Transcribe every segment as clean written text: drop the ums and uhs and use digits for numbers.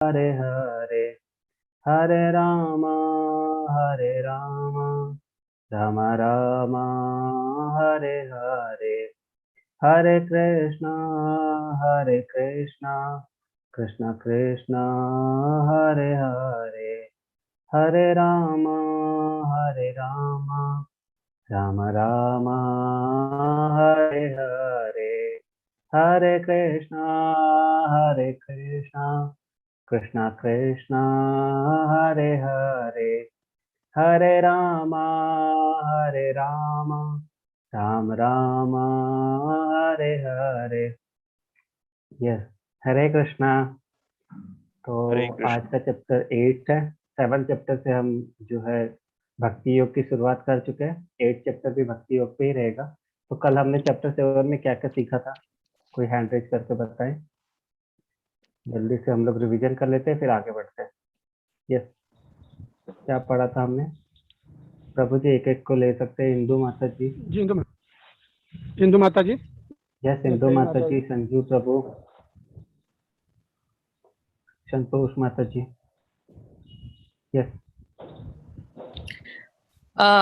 हरे हरे, हरे राम राम राम हरे हरे, हरे कृष्णा कृष्ण कृष्ण हरे हरे, हरे राम राम राम हरे हरे, हरे कृष्णा कृष्ण कृष्ण हरे हरे, हरे Ram Ram Ram Hare Hare. Yes, हरे कृष्णा। तो हरे आज कृष्ण। का चैप्टर 8 है। 7 चैप्टर से हम जो है भक्ति योग की शुरुआत कर चुके हैं। 8 चैप्टर भी भक्ति योग पे ही रहेगा। तो कल हमने चैप्टर 7 में क्या क्या सीखा था, कोई हैंड रेज करके बताएं। जल्दी से हम लोग रिवीजन कर लेते हैं, फिर आगे बढ़ते हैं। यस, क्या पढ़ा था हमने? प्रभु जी एक एक को ले सकते हैं। इंदु माता जी। जी इंदु माता जी। यस, इंदु माता जी, संजू प्रभु, संतोष माता जी। यस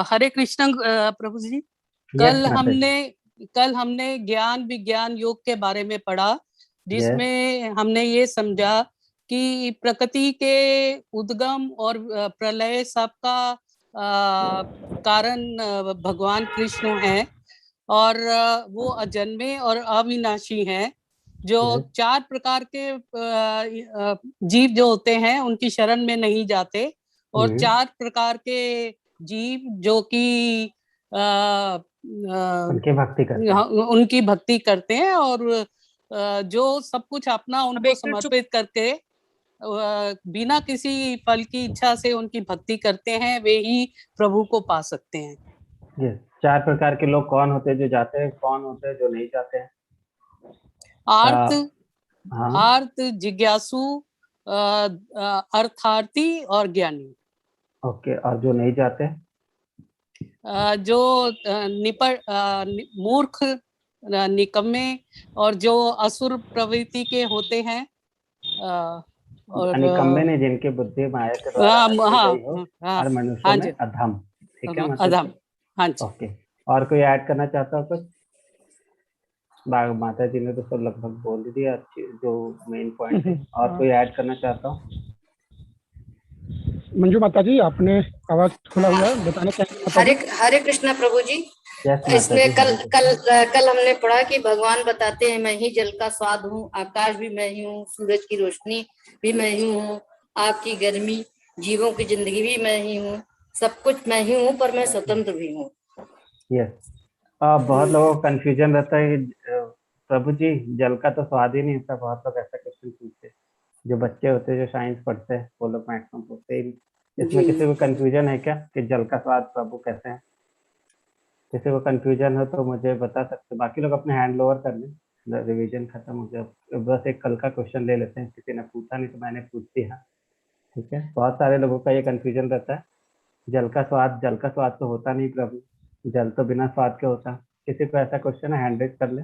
हरे कृष्ण प्रभु जी। यस माता जी। कल हमने ज्ञान विज्ञान योग के बारे में पढ़ा, यस जिसमें हमने ये समझा कि प्रकृति के उद्गम और प्रलय सबका कारण भगवान कृष्ण हैं, और वो अजन्मे और अविनाशी हैं। जो यस 4 प्रकार के जीव जो होते हैं उनकी शरण में नहीं जाते, और 4 प्रकार के जीव जो कि उनकी भक्ति करते हैं। उनकी भक्ति करते हैं, और जो सब कुछ अपना उनको समर्पित करके बिना किसी फल की इच्छा से उनकी भक्ति करते हैं, वे ही प्रभु को पा सकते हैं। यस, 4 प्रकार के लोग कौन होते हैं जो जाते हैं, कौन होते हैं जो नहीं जाते हैं? आर्त, हाँ, आर्त, जिज्ञासु, अर्थार्थी और ज्ञानी। ओके। और जो नहीं जाते? जो मूर्ख, निकम्मे, और जो असुर प्रवृत्ति के होते हैं, और निकम्मे ने जिनकी बुद्धि माया के द्वारा नष्ट की हाँ गई हो, हाँ और मनुष्यों हाँ में जी, अधम। ठीक है माता अधम। जी? हाँ जी। ओके। और कोई ऐड करना चाहता हो कुछ? माता जी ने तो सब लगभग बोल ही दिया, अच्छी जो मेन पॉइंट है। और कोई ऐड करना चाहता हूँ? मंजू माता जी, आपने आवाज खोला हुआ है, बताना चाहेंगे माता हरे जी? हरे कृष्णा प्रभु जी। यस माता इसमें जी, कल हरे कल कृष्ण। कल हमने पढ़ा कि भगवान बताते हैं, मैं ही जल का स्वाद हूँ, आकाश भी मैं ही हूँ, सूरज की रोशनी भी मैं ही हूँ, आपकी गर्मी, जीवों की जिंदगी भी मैं ही हूँ, सब कुछ मैं ही हूँ, पर मैं स्वतंत्र भी हूँ। यस, बहुत लोगों को कंफ्यूजन रहता है कि प्रभु जी जल का तो स्वाद ही नहीं होता। बहुत लोग ऐसा क्वेश्चन पूछते हैं, जो बच्चे होते हैं, जो साइंस पढ़ते हैं, वो लोग मैक्सिमम पूछते हैं। इसमें किसी को कंफ्यूजन है क्या कि जल का स्वाद प्रभु कैसे है? किसी को कंफ्यूजन हो तो मुझे बता सकते। बाकी लोग अपने हैंड लोअर कर लें, रिवीजन खत्म हो गया। बस एक कल का क्वेश्चन ले लेते हैं, किसी ने पूछा नहीं तो मैंने पूछ दिया। ठीक है, बहुत सारे लोगों का ये कंफ्यूजन रहता है, जल का स्वाद तो होता नहीं प्रभु, जल तो बिना स्वाद के होता। किसी को ऐसा क्वेश्चन है, हैंड रेज कर ले,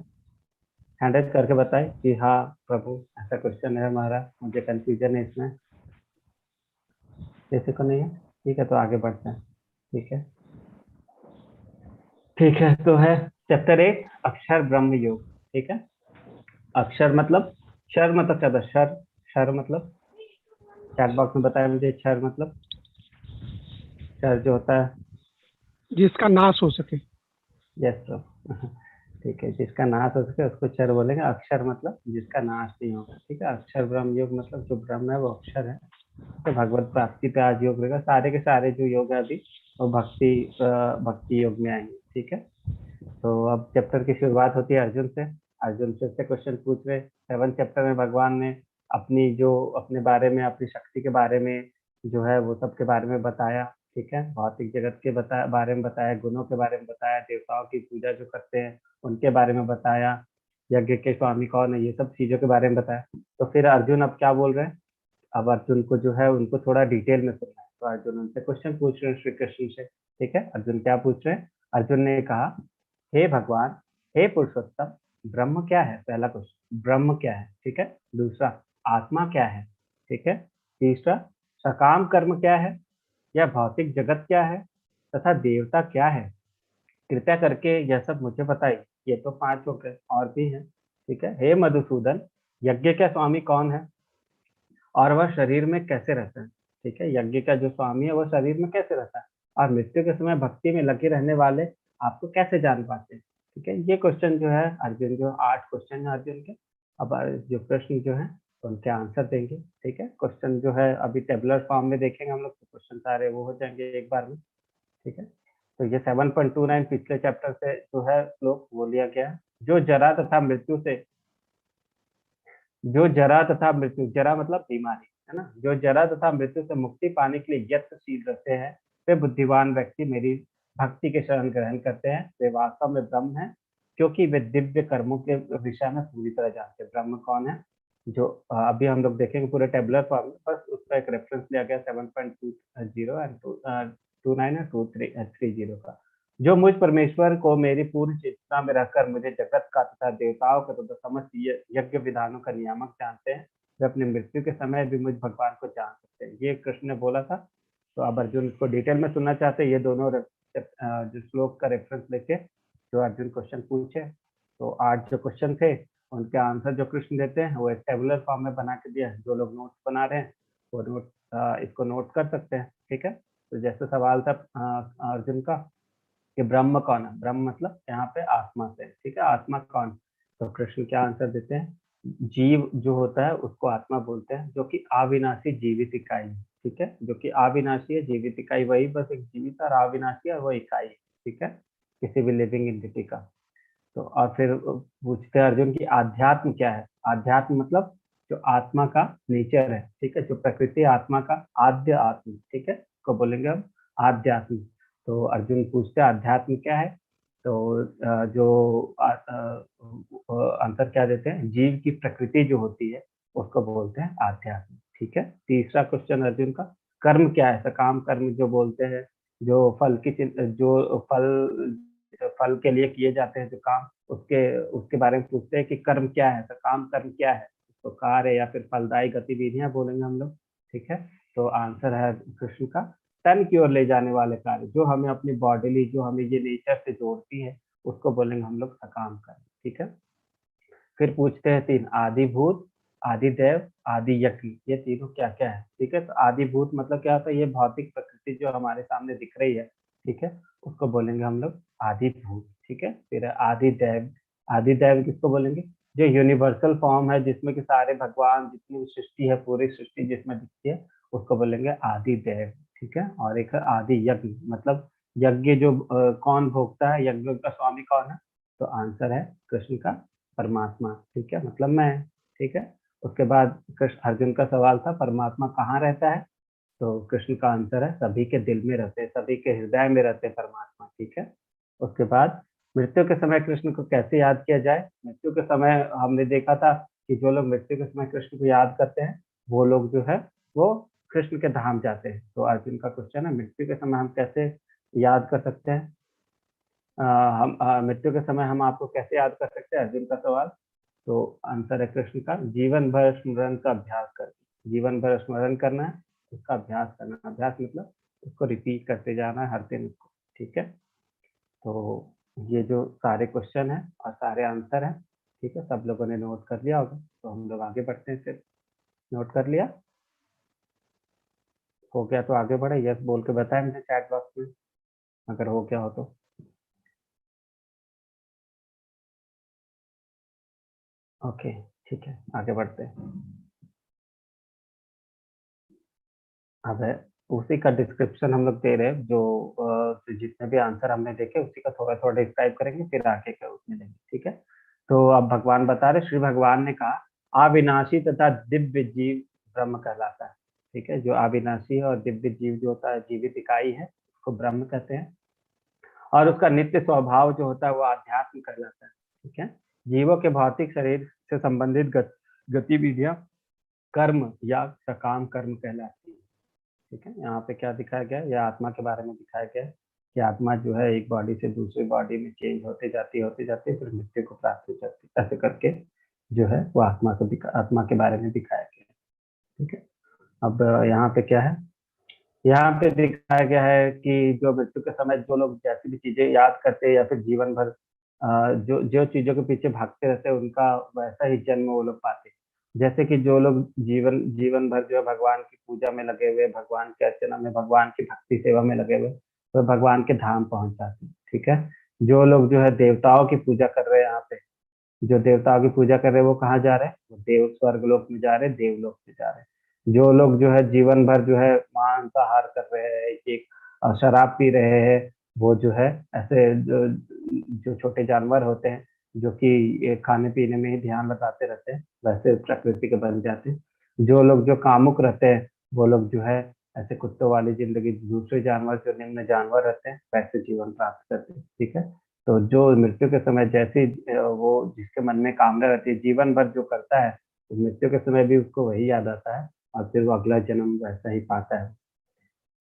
हैंड रेज करके बताए कि हाँ प्रभु ऐसा क्वेश्चन है हमारा, मुझे कंफ्यूजन है इसमें। किसी को नहीं है? ठीक है, तो आगे बढ़ते हैं। ठीक है, ठीक है। तो है चैप्टर 8, अक्षर ब्रह्म योग। ठीक है, अक्षर मतलब, क्षर मतलब क्या था? क्षर, क्षर मतलब चैट बॉक्स में बताया मुझे। क्षर मतलब, क्षर जो होता है, जिसका नाश हो सके। यस प्रभु। ठीक है, जिसका नाश हो सके उसको क्षर बोलेंगे। अक्षर मतलब जिसका नाश नहीं होगा। ठीक है, अक्षर ब्रह्म योग मतलब जो ब्रह्म है वो अक्षर है। तो भगवत प्राप्ति पे आज योग रहेगा। सारे के सारे जो योग है अभी वो भक्ति योग में आएंगे। ठीक है, तो अब चैप्टर की शुरुआत होती है अर्जुन से। अर्जुन से क्वेश्चन पूछ रहे। 7 चैप्टर में भगवान ने अपनी जो अपने बारे में, अपनी शक्ति के बारे में जो है वो सब के बारे में बताया। ठीक है, भौतिक जगत के बारे में बताया, गुणों के बारे में बताया, देवताओं की पूजा जो करते हैं उनके बारे में बताया, यज्ञ के स्वामी कौन है, ये सब चीजों के बारे में बताया। तो फिर अर्जुन अब क्या बोल रहे हैं? अब अर्जुन को जो है उनको थोड़ा डिटेल में सुनना है। तो अर्जुन उनसे क्वेश्चन पूछ रहे हैं श्री कृष्ण से। ठीक है, अर्जुन क्या पूछ रहे हैं? अर्जुन ने कहा, हे भगवान, हे पुरुषोत्तम, ब्रह्म क्या है? पहला क्वेश्चन, ब्रह्म क्या है? ठीक है। दूसरा, आत्मा क्या है? ठीक है। तीसरा, सकाम कर्म क्या है, या भौतिक जगत क्या है, तथा देवता क्या है, कृपया करके यह सब मुझे बताइए। ये तो 5 हो गए, और भी हैं। ठीक है। हे मधुसूदन, यज्ञ का स्वामी कौन है और वह शरीर में कैसे रहता है? ठीक है, यज्ञ का जो स्वामी है वह शरीर में कैसे रहता है, और मृत्यु के समय भक्ति में लगे रहने वाले आपको कैसे जान पाते हैं? ठीक है, ये क्वेश्चन जो है अर्जुन, जो 8 क्वेश्चन है अर्जुन के। अब जो प्रश्न जो है उनके आंसर देंगे। ठीक है, क्वेश्चन जो है अभी टेबुलर फॉर्म में देखेंगे हम लोग, तो क्वेश्चन सारे वो हो जाएंगे एक बार में। ठीक है, तो ये 7.29 पिछले चैप्टर से जो है श्लोक वो लिया गया है। जो जरा तथा मृत्यु, जरा मतलब बीमारी है ना, जो जरा तथा मृत्यु से मुक्ति पाने के लिए यत्नशील रहते हैं, वे बुद्धिमान व्यक्ति मेरी भक्ति के शरण ग्रहण करते हैं। वे वास्तव में ब्रह्म है, क्योंकि वे दिव्य कर्मों के विषय में पूरी तरह जानते हैं। ब्रह्म कौन है, जो अभी हम लोग देखेंगे पूरे टेबुलर फॉर्म में, बस उसका एक रेफरेंस लिया गया 7.20 एंड 29 और 230 का। जो मुझ परमेश्वर को मेरी पूर्ण चेतना में रहकर मुझे जगत का तथा देवताओं का तथा समस्त यज्ञ विधानों का नियामक जानते हैं, वे अपनी मृत्यु के समय भी मुझ भगवान को जान सकते हैं। ये कृष्ण ने बोला था। तो अब अर्जुन इसको डिटेल में सुनना चाहते हैं, ये दोनों जो श्लोक का रेफरेंस लेके जो अर्जुन क्वेश्चन पूछे। तो 8 जो क्वेश्चन थे उनके आंसर जो कृष्ण देते हैं वो एक टेबुलर फॉर्म में बना के दिया। जो लोग नोट्स बना रहे हैं वो इसको नोट कर सकते हैं। ठीक है, तो जैसे सवाल था अर्जुन का कि ब्रह्म कौन है, ब्रह्म मतलब यहाँ पे आत्मा से। ठीक है, आत्मा कौन, तो कृष्ण क्या आंसर देते हैं, जीव जो होता है उसको आत्मा बोलते हैं, जो कि अविनाशी जीवित इकाई है। ठीक है, जो कि अविनाशी है, जीवित इकाई वही बस एक जीवित और अविनाशी है, वो इकाई है। ठीक है, किसी भी लिविंग एंटिटी का। तो और फिर पूछते हैं अर्जुन की आध्यात्म क्या है। आध्यात्म मतलब जो आत्मा का नेचर है। ठीक है, जो प्रकृति आत्मा का आद्य आत्म। ठीक है, को बोलेंगे हम आध्यात्म। तो अर्जुन पूछते हैं अध्यात्म क्या है, तो जो आंसर क्या देते हैं, जीव की प्रकृति जो होती है उसको बोलते हैं आध्यात्म। ठीक है, तीसरा क्वेश्चन अर्जुन का, कर्म क्या है, सकाम कर्म जो बोलते हैं, जो जो फल के लिए किए जाते हैं जो काम, उसके उसके बारे में पूछते हैं कि कर्म क्या है, सकाम कर्म क्या है, तो कार्य या फिर फलदायी गतिविधियां बोलेंगे हम लोग। ठीक है, तो आंसर है कृष्ण का तन की ओर ले जाने वाले कार्य, जो हमें अपनी बॉडीली, जो हमें ये नेचर से जोड़ती है, उसको बोलेंगे हम लोग सकाम कर्म। ठीक है, फिर पूछते हैं 3, आदिभूत, आदिदेव, आदि यज्ञ, ये तीनों क्या क्या है। ठीक है, तो आदिभूत मतलब क्या होता है, ये भौतिक प्रकृति जो हमारे सामने दिख रही है। ठीक है, उसको बोलेंगे हम लोग आदिभूत। ठीक है, फिर आदिदेव, आदिदेव किसको बोलेंगे, जो यूनिवर्सल फॉर्म है जिसमें कि सारे भगवान, जितनी सृष्टि है, पूरी सृष्टि जिसमें दिखती है, उसको बोलेंगे आदिदेव। ठीक है, और एक है आदि यज्ञ, मतलब यज्ञ जो कौन भोगता है, यज्ञ का स्वामी कौन है, तो आंसर है कृष्ण का परमात्मा। ठीक है, मतलब मैं। ठीक है, उसके बाद कृष्ण अर्जुन का सवाल था परमात्मा कहाँ रहता है, तो कृष्ण का आंसर है सभी के दिल में रहते हैं, सभी के हृदय में रहते हैं परमात्मा। ठीक है, उसके बाद मृत्यु के समय कृष्ण को कैसे याद किया जाए। मृत्यु के समय हमने देखा था कि जो लोग मृत्यु के समय कृष्ण को याद करते हैं वो लोग जो है वो कृष्ण के धाम जाते हैं। तो अर्जुन का क्वेश्चन है मृत्यु के समय हम कैसे याद कर सकते हैं, हम मृत्यु के समय हम आपको कैसे याद कर सकते हैं, अर्जुन का सवाल। तो आंसर है कृष्ण का जीवन भर स्मरण का अभ्यास कर, जीवन भर स्मरण करना है, उसका अभ्यास करना। अभ्यास मतलब उसको रिपीट करते जाना है हर दिन उसको। ठीक है, तो ये जो सारे क्वेश्चन है और सारे आंसर हैं, ठीक है, सब लोगों ने नोट कर लिया होगा, तो हम लोग आगे बढ़ते हैं। फिर नोट कर लिया हो गया तो आगे बढ़े, यस बोल के बताएं मुझे चैट बॉक्स में अगर हो गया हो तो। ओके, ठीक है, आगे बढ़ते हैं। अब है उसी का डिस्क्रिप्शन हम लोग दे रहे हैं, जो जितने भी आंसर हमने देखे उसी का थोड़ा थोड़ा डिस्क्राइब करेंगे, फिर आगे का उसमें देंगे। ठीक है, तो अब भगवान बता रहे, श्री भगवान ने कहा अविनाशी तथा दिव्य जीव ब्रह्म कहलाता है। ठीक है, जो अविनाशी है और दिव्य जीव जो होता है, जीवित इकाई है, उसको ब्रह्म कहते हैं, और उसका नित्य स्वभाव जो होता है वो आध्यात्म कहलाता है। ठीक है, जीवों के भौतिक शरीर से संबंधित गतिविधियां कर्म या सकाम कर्म कहलाती है। ठीक है, यहाँ पे क्या दिखाया गया है, यह आत्मा के बारे में दिखाया गया है कि आत्मा जो है एक बॉडी से दूसरी बॉडी में चेंज होते जाती है, फिर मृत्यु को प्राप्त हो जाती है। ऐसे करके जो है वो आत्मा के बारे में दिखाया गया है। ठीक है, अब यहाँ पे क्या है, यहाँ पे दिखाया गया है कि जो मृत्यु के समय जो लोग जैसी भी चीजें याद करते हैं या फिर जीवन भर जो जो चीजों के पीछे भागते रहते हैं उनका वैसा ही जन्म वो लोग पाते हैं। जैसे कि जो लोग जीवन जीवन भर जो है भगवान की पूजा में लगे हुए, भगवान के अर्चना में, भगवान की भक्ति सेवा में लगे हुए, तो भगवान के धाम पहुंच जाते हैं। ठीक है। जो लोग जो है देवताओं की पूजा कर रहे हैं, यहाँ पे जो देवताओं की पूजा कर रहे हैं वो कहाँ जा रहे हैं, वो देव स्वर्गलोक में जा रहे हैं, देवलोक में जा रहे हैं। जो लोग जो है जीवन भर जो है मांसाहार कर रहे हैं, एक शराब पी रहे हैं, वो जो है ऐसे जो छोटे जानवर होते हैं जो कि ये खाने पीने में ही ध्यान लगाते रहते हैं, वैसे प्रकृति के बन जाते हैं। जो लोग जो कामुक रहते हैं वो लोग जो है ऐसे कुत्तों वाली जिंदगी, दूसरे जानवर जो निम्न जानवर रहते हैं वैसे जीवन प्राप्त करते हैं। ठीक है। तो जो मृत्यु के समय जैसी वो जिसके मन में कामना रहती है जीवन भर जो करता है, तो मृत्यु के समय भी उसको वही याद आता है और फिर वो अगला जन्म वैसा ही पाता है।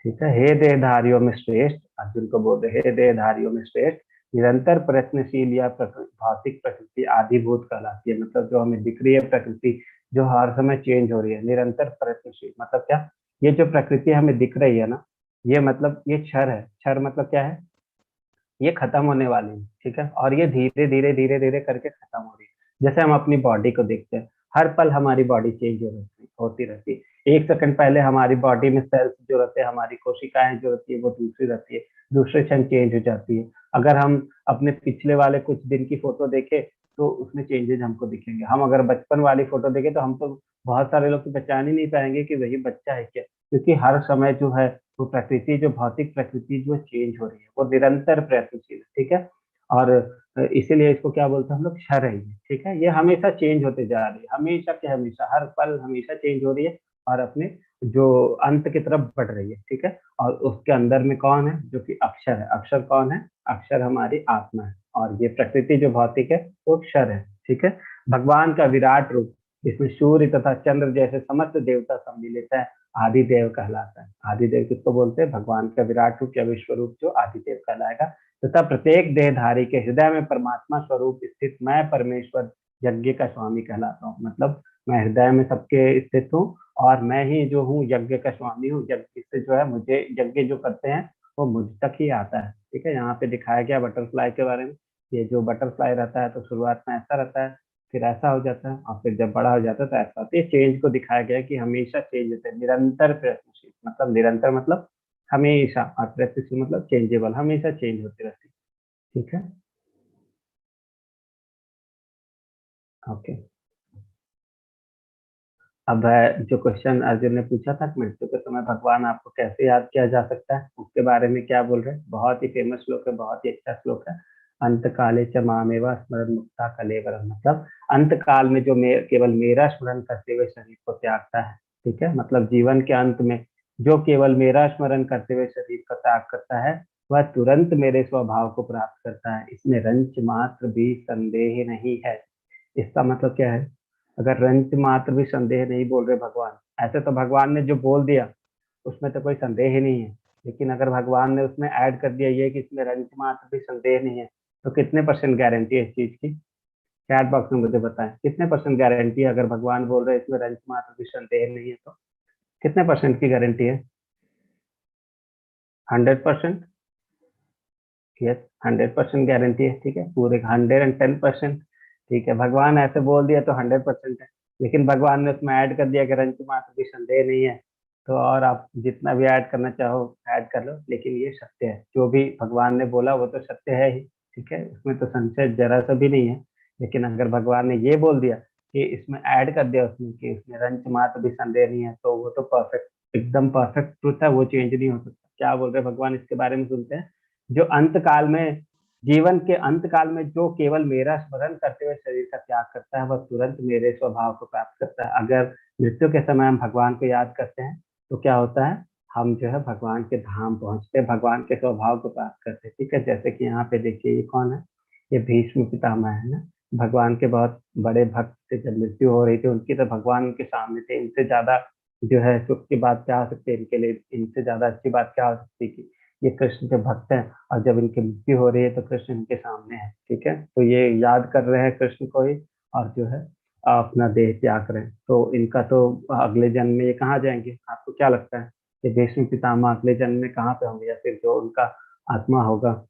ठीक है। हे देहधारियों में श्रेष्ठ, अर्जुन को बोल रहे हे देहधारियों में श्रेष्ठ, निरंतर प्रयत्नशील या भौतिक प्रकृति आदिभूत कहलाती है। मतलब जो हमें दिख रही है प्रकृति जो हर समय चेंज हो रही है, निरंतर प्रयत्नशील मतलब क्या, ये जो प्रकृति हमें दिख रही है ना, ये मतलब ये क्षर है। क्षर मतलब क्या है, ये खत्म होने वाली है। ठीक है। और ये धीरे धीरे धीरे धीरे करके खत्म हो रही है। जैसे हम अपनी बॉडी को देखते हैं, हर पल हमारी बॉडी चेंज होती रहती है। एक सेकंड पहले हमारी बॉडी में सेल्स जो रहते हैं, हमारी कोशिकाएं जो रहती है वो दूसरी रहती है, दूसरे क्षण चेंज हो जाती है। अगर हम अपने पिछले वाले कुछ दिन की फोटो देखें तो उसमें चेंजेस हमको दिखेंगे। हम अगर बचपन वाली फोटो देखें तो हम तो बहुत सारे लोग तो पहचान ही नहीं पाएंगे कि वही बच्चा है क्या, क्योंकि हर समय जो है वो प्रकृति जो भौतिक प्रकृति जो चेंज हो रही है, वो निरंतर प्रयत्नशील है। ठीक है। और इसीलिए इसको क्या बोलते हैं हम लोग, क्षर है ये। ठीक है। ये हमेशा चेंज होते जा रही है, हमेशा के हमेशा, हर पल हमेशा चेंज हो रही है और अपने जो अंत की तरफ बढ़ रही है। ठीक है। और उसके अंदर में कौन है, जो कि अक्षर है। अक्षर कौन है, अक्षर हमारी आत्मा है। और ये प्रकृति जो भौतिक है वो क्षर है। ठीक है। भगवान का विराट रूप, इसमें सूर्य तथा चंद्र जैसे समस्त देवता सम्मिलित है, आदिदेव कहलाता है। आदिदेव किसको बोलते हैं, भगवान का विराट रूप या विश्व रूप जो आदिदेव कहलाएगा। तथा प्रत्येक देहधारी के हृदय में परमात्मा स्वरूप स्थित मैं परमेश्वर यज्ञ का स्वामी कहलाता हूँ। मतलब मैं हृदय में सबके स्थित हूँ और मैं ही जो हूँ यज्ञ का स्वामी हूँ। यज्ञ से जो है मुझे यज्ञ जो करते हैं वो मुझ तक ही आता है। ठीक है। यहाँ पे दिखाया गया बटरफ्लाई के बारे में। ये जो बटरफ्लाई रहता है तो शुरुआत में ऐसा रहता है, फिर ऐसा हो जाता है और फिर जब बड़ा हो जाता है तो ऐसा होता है। ये चेंज को दिखाया गया है कि हमेशा चेंज होते हैं, निरंतर प्रयत्नशील। मतलब निरंतर मतलब हमेशा, और प्रयत्नशील मतलब चेंजेबल, हमेशा चेंज होती रहती है। ठीक है। ओके। अब जो क्वेश्चन अर्जुन ने पूछा था कि मृत्यु के समय भगवान आपको कैसे याद किया जा सकता है, उसके बारे में क्या बोल रहे हैं। बहुत ही फेमस श्लोक है, बहुत ही अच्छा श्लोक है। अंत काले च मामेवा स्मरण मुक्ता कलेवरम। मतलब अंत काल में जो केवल मेरा स्मरण करते हुए शरीर को त्यागता है। ठीक है। मतलब जीवन के अंत में जो केवल मेरा स्मरण करते हुए शरीर का त्याग करता है वह तुरंत मेरे स्वभाव को प्राप्त करता है, इसमें रंच मात्र भी संदेह नहीं है। इसका मतलब क्या है, अगर रंच मात्र भी संदेह नहीं बोल रहे भगवान, ऐसे तो भगवान ने जो बोल दिया उसमें तो कोई संदेह ही नहीं है। लेकिन अगर भगवान ने उसमें ऐड कर दिया ये कि इसमें रंच मात्र भी संदेह नहीं है, तो कितने परसेंट गारंटी है इस चीज की, चैट बॉक्स में मुझे बताएं कितने परसेंट गारंटी है। अगर भगवान बोल रहे हैं इसमें रंच मात्र भी संदेह नहीं है तो कितने परसेंट की गारंटी है। 100%। यस, 100% गारंटी है। ठीक है। पूरे 110%। ठीक है। भगवान ऐसे बोल दिया तो 100% है। लेकिन भगवान ने उसमें ऐड कर दिया कि रंच मात्र भी संदेह नहीं है, तो और आप जितना भी ऐड करना चाहो ऐड कर लो, लेकिन ये सत्य है। जो भी भगवान ने बोला वो तो सत्य है ही। ठीक है। उसमें तो संशय जरा सा भी नहीं है। लेकिन अगर भगवान ने ये बोल दिया कि इसमें ऐड कर दिया उसमें कि इसमें रंच मात्र भी संदेह नहीं है, तो वो तो परफेक्ट, एकदम परफेक्ट ट्रुथ है, वो चेंज नहीं हो सकता। क्या बोल रहे भगवान इसके बारे में, सुनते हैं। जो अंत काल में, जीवन के अंत काल में जो केवल मेरा स्मरण करते हुए शरीर का त्याग करता है वह तुरंत मेरे स्वभाव को प्राप्त करता है। अगर मृत्यु के समय हम भगवान को याद करते हैं तो क्या होता है, हम जो है भगवान के धाम पहुंचते हैं, भगवान के स्वभाव को प्राप्त करते हैं। ठीक है। जैसे कि यहाँ पे देखिए ये कौन है, ये भीष्म पितामह है ना, भगवान के बहुत बड़े भक्त थे। जब मृत्यु हो रही थी उनकी तो भगवान उनके सामने थे। इनसे ज्यादा जो है सुख की बात क्या हो सकती है इनके लिए, इनसे ज्यादा अच्छी बात क्या हो सकती है कि ये कृष्ण के भक्त हैं और जब इनकी मृत्यु हो रही है तो कृष्ण इनके सामने है। ठीक है। तो ये याद कर रहे हैं कृष्ण को ही और जो है अपना देह त्याग रहे हैं, तो इनका तो अगले जन्म में ये कहाँ जाएंगे? आपको क्या लगता है कि भीष्म पितामह अगले जन्म में कहाँ पे होंगे, या फिर जो उनका आत्मा होगा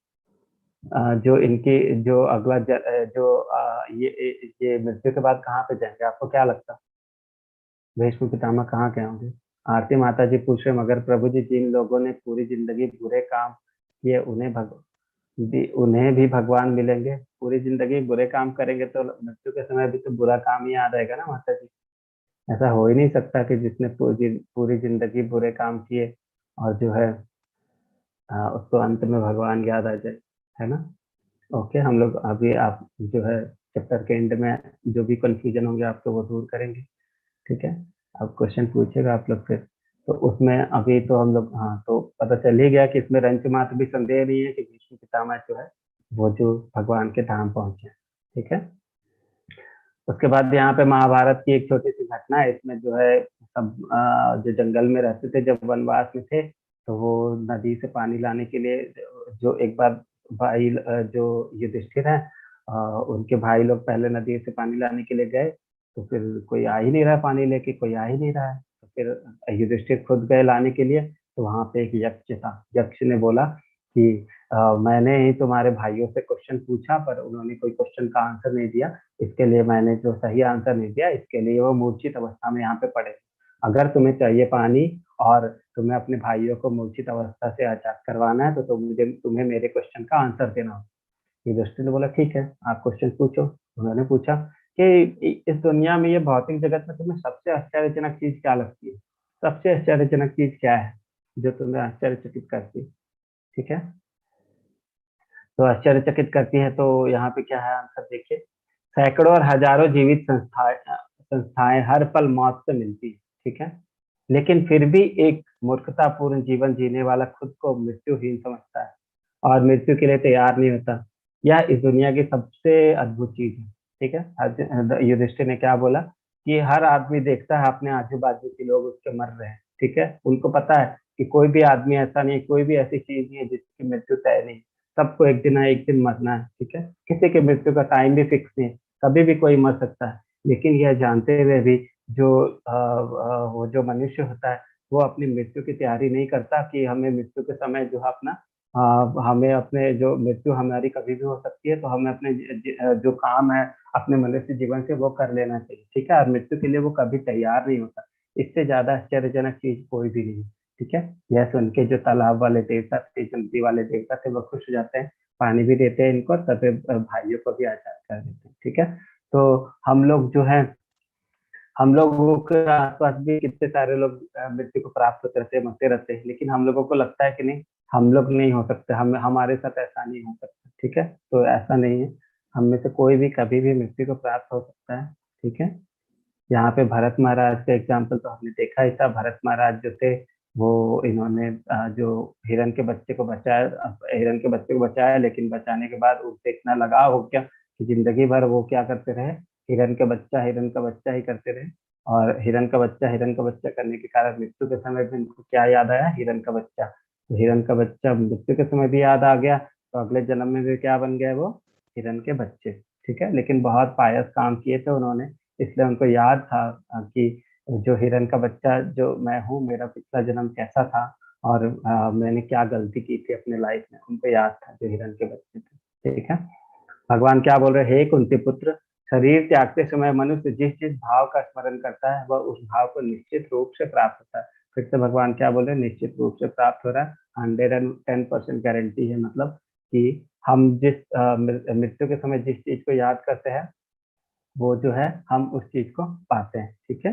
जो इनकी जो अगला जो ये मृत्यु के बाद कहाँ पे जाएंगे? आपको क्या लगता है भीष्म पितामह कहाँ के होंगे? आरती माता जी पूछ रहे, मगर प्रभु जी जिन लोगों ने पूरी जिंदगी बुरे काम किए उन्हें भी भगवान मिलेंगे? पूरी जिंदगी बुरे काम करेंगे तो मृत्यु के समय भी तो बुरा काम ही याद आएगा ना माता जी। ऐसा हो ही नहीं सकता कि जिसने पूरी जिंदगी बुरे काम किए और जो है उसको अंत में भगवान याद आ जाए, है ना। ओके, हम लोग अभी आप जो है चैप्टर के एंड में जो भी कंफ्यूजन होंगे आपको वो दूर करेंगे, ठीक है। अब क्वेश्चन पूछेगा आप लोग फिर, तो उसमें अभी तो हम लोग, हाँ, तो पता चल ही गया कि इसमें रंच मात्र भी संदेह नहीं है कि भीष्म पितामह जो है वो जो भगवान के धाम पहुंचे, ठीक है। उसके बाद यहाँ पे महाभारत की एक छोटी सी घटना है। इसमें जो है सब जो जंगल में रहते थे जब वनवास में थे, तो वो नदी से पानी लाने के लिए जो एक बार भाई जो युधिष्ठिर है उनके भाई लोग पहले नदी से पानी लाने के लिए गए, तो फिर कोई आ ही नहीं रहा, पानी लेके कोई आ ही नहीं रहा है, तो फिर युधिष्ठिर खुद गए लाने के लिए। तो वहां पे एक यक्ष था, यक्ष ने बोला कि मैंने ही तुम्हारे भाइयों से क्वेश्चन पूछा पर उन्होंने कोई क्वेश्चन का आंसर नहीं दिया, इसके लिए मैंने जो सही आंसर नहीं दिया, इसके लिए वो मूर्छित अवस्था में यहाँ पे पड़े। अगर तुम्हें चाहिए पानी और तुम्हें अपने भाइयों को मूर्छित अवस्था से आजाद करवाना है तो तुम्हें मेरे क्वेश्चन का आंसर देना होगा। युधिष्ठिर ने बोला ठीक है, आप क्वेश्चन पूछो। उन्होंने पूछा कि इस दुनिया में, ये भौतिक जगत में तुम्हें सबसे आश्चर्यजनक चीज क्या लगती है? सबसे आश्चर्यजनक चीज क्या है जो तुम्हें आश्चर्यचकित करती है? ठीक है, तो आश्चर्यचकित करती है, तो यहाँ पे क्या है आंसर देखिए। सैकड़ों और हजारों जीवित संस्थाएं हर पल मौत से मिलती है, ठीक है, लेकिन फिर भी एक मूर्खतापूर्ण जीवन जीने वाला खुद को मृत्युहीन समझता है और मृत्यु के लिए तैयार नहीं होता। यह इस दुनिया की सबसे अद्भुत चीज है, ठीक है। युधिष्ठिर ने क्या बोला कि हर आदमी देखता है अपने आजू बाजू के लोग उसके मर रहे हैं, ठीक है, उनको पता है कि कोई भी आदमी ऐसा नहीं, कोई भी ऐसी चीज नहीं है जिसकी मृत्यु तय नहीं, सबको एक दिन ना एक दिन मरना है, ठीक है। किसी की मृत्यु का टाइम भी फिक्स नहीं है, कभी भी कोई मर सकता है। लेकिन यह जानते हुए भी जो वो जो मनुष्य होता है वो अपनी मृत्यु की तैयारी नहीं करता कि हमें मृत्यु के समय जो है अपना हमें अपने जो मृत्यु हमारी कभी भी हो सकती है, तो हमें अपने जो काम है अपने मनुष्य जीवन से वो कर लेना चाहिए, ठीक है। और मृत्यु के लिए वो कभी तैयार नहीं होता। इससे ज्यादा आश्चर्यजनक चीज कोई भी नहीं, ठीक है। यह सुन के जो तालाब वाले देवता थे, जो नदी वाले देवता थे, वो खुश हो जाते हैं, पानी भी देते हैं इनको, तब भाइयों को भी आजाद कर देते हैं, ठीक है। तो हम लोग जो है, हम लोगों के आसपास भी कितने सारे लोग मृत्यु को प्राप्त होते रहते हैं, मरते रहते हैं, लेकिन हम लोगों को लगता है कि नहीं, हम लोग नहीं हो सकते, हम हमारे साथ ऐसा नहीं हो सकता, ठीक है। तो ऐसा नहीं है, हम में से कोई भी कभी भी मृत्यु को प्राप्त हो सकता है, ठीक है। यहाँ पे भरत महाराज का एग्जाम्पल तो हमने देखा ही था। भरत महाराज जो थे वो इन्होंने जो हिरण के बच्चे को बचाया, हिरण के बच्चे को बचाया, लेकिन बचाने के बाद उनसे इतना लगाव हो गया कि जिंदगी भर वो क्या करते रहे, हिरण का बच्चा ही करते रहे। और हिरण का बच्चा करने के कारण मृत्यु के समय भी उनको क्या याद आया, हिरण का बच्चा। तो हिरण का बच्चा मृत्यु के समय भी याद आ गया, तो अगले जन्म में भी क्या बन गया वो, हिरण के बच्चे, ठीक है। लेकिन बहुत पायस काम किए थे उन्होंने, इसलिए उनको याद था कि जो हिरण का बच्चा जो मैं हूँ, मेरा पिछला जन्म कैसा था और मैंने क्या गलती की थी अपने लाइफ में, उनको याद था जो हिरण के बच्चे थे, ठीक है। भगवान क्या बोल रहे हैं, हे कुंती पुत्र, शरीर त्यागते समय मनुष्य जिस जिस भाव का स्मरण करता है वह उस भाव को निश्चित रूप से प्राप्त होता है। फिर से भगवान क्या बोल रहे हैं, निश्चित रूप से प्राप्त हो रहा है, 110% गारंटी है। मतलब कि हम जिस मृत्यु के समय जिस चीज को याद करते हैं वो जो है हम उस चीज को पाते हैं, ठीक है।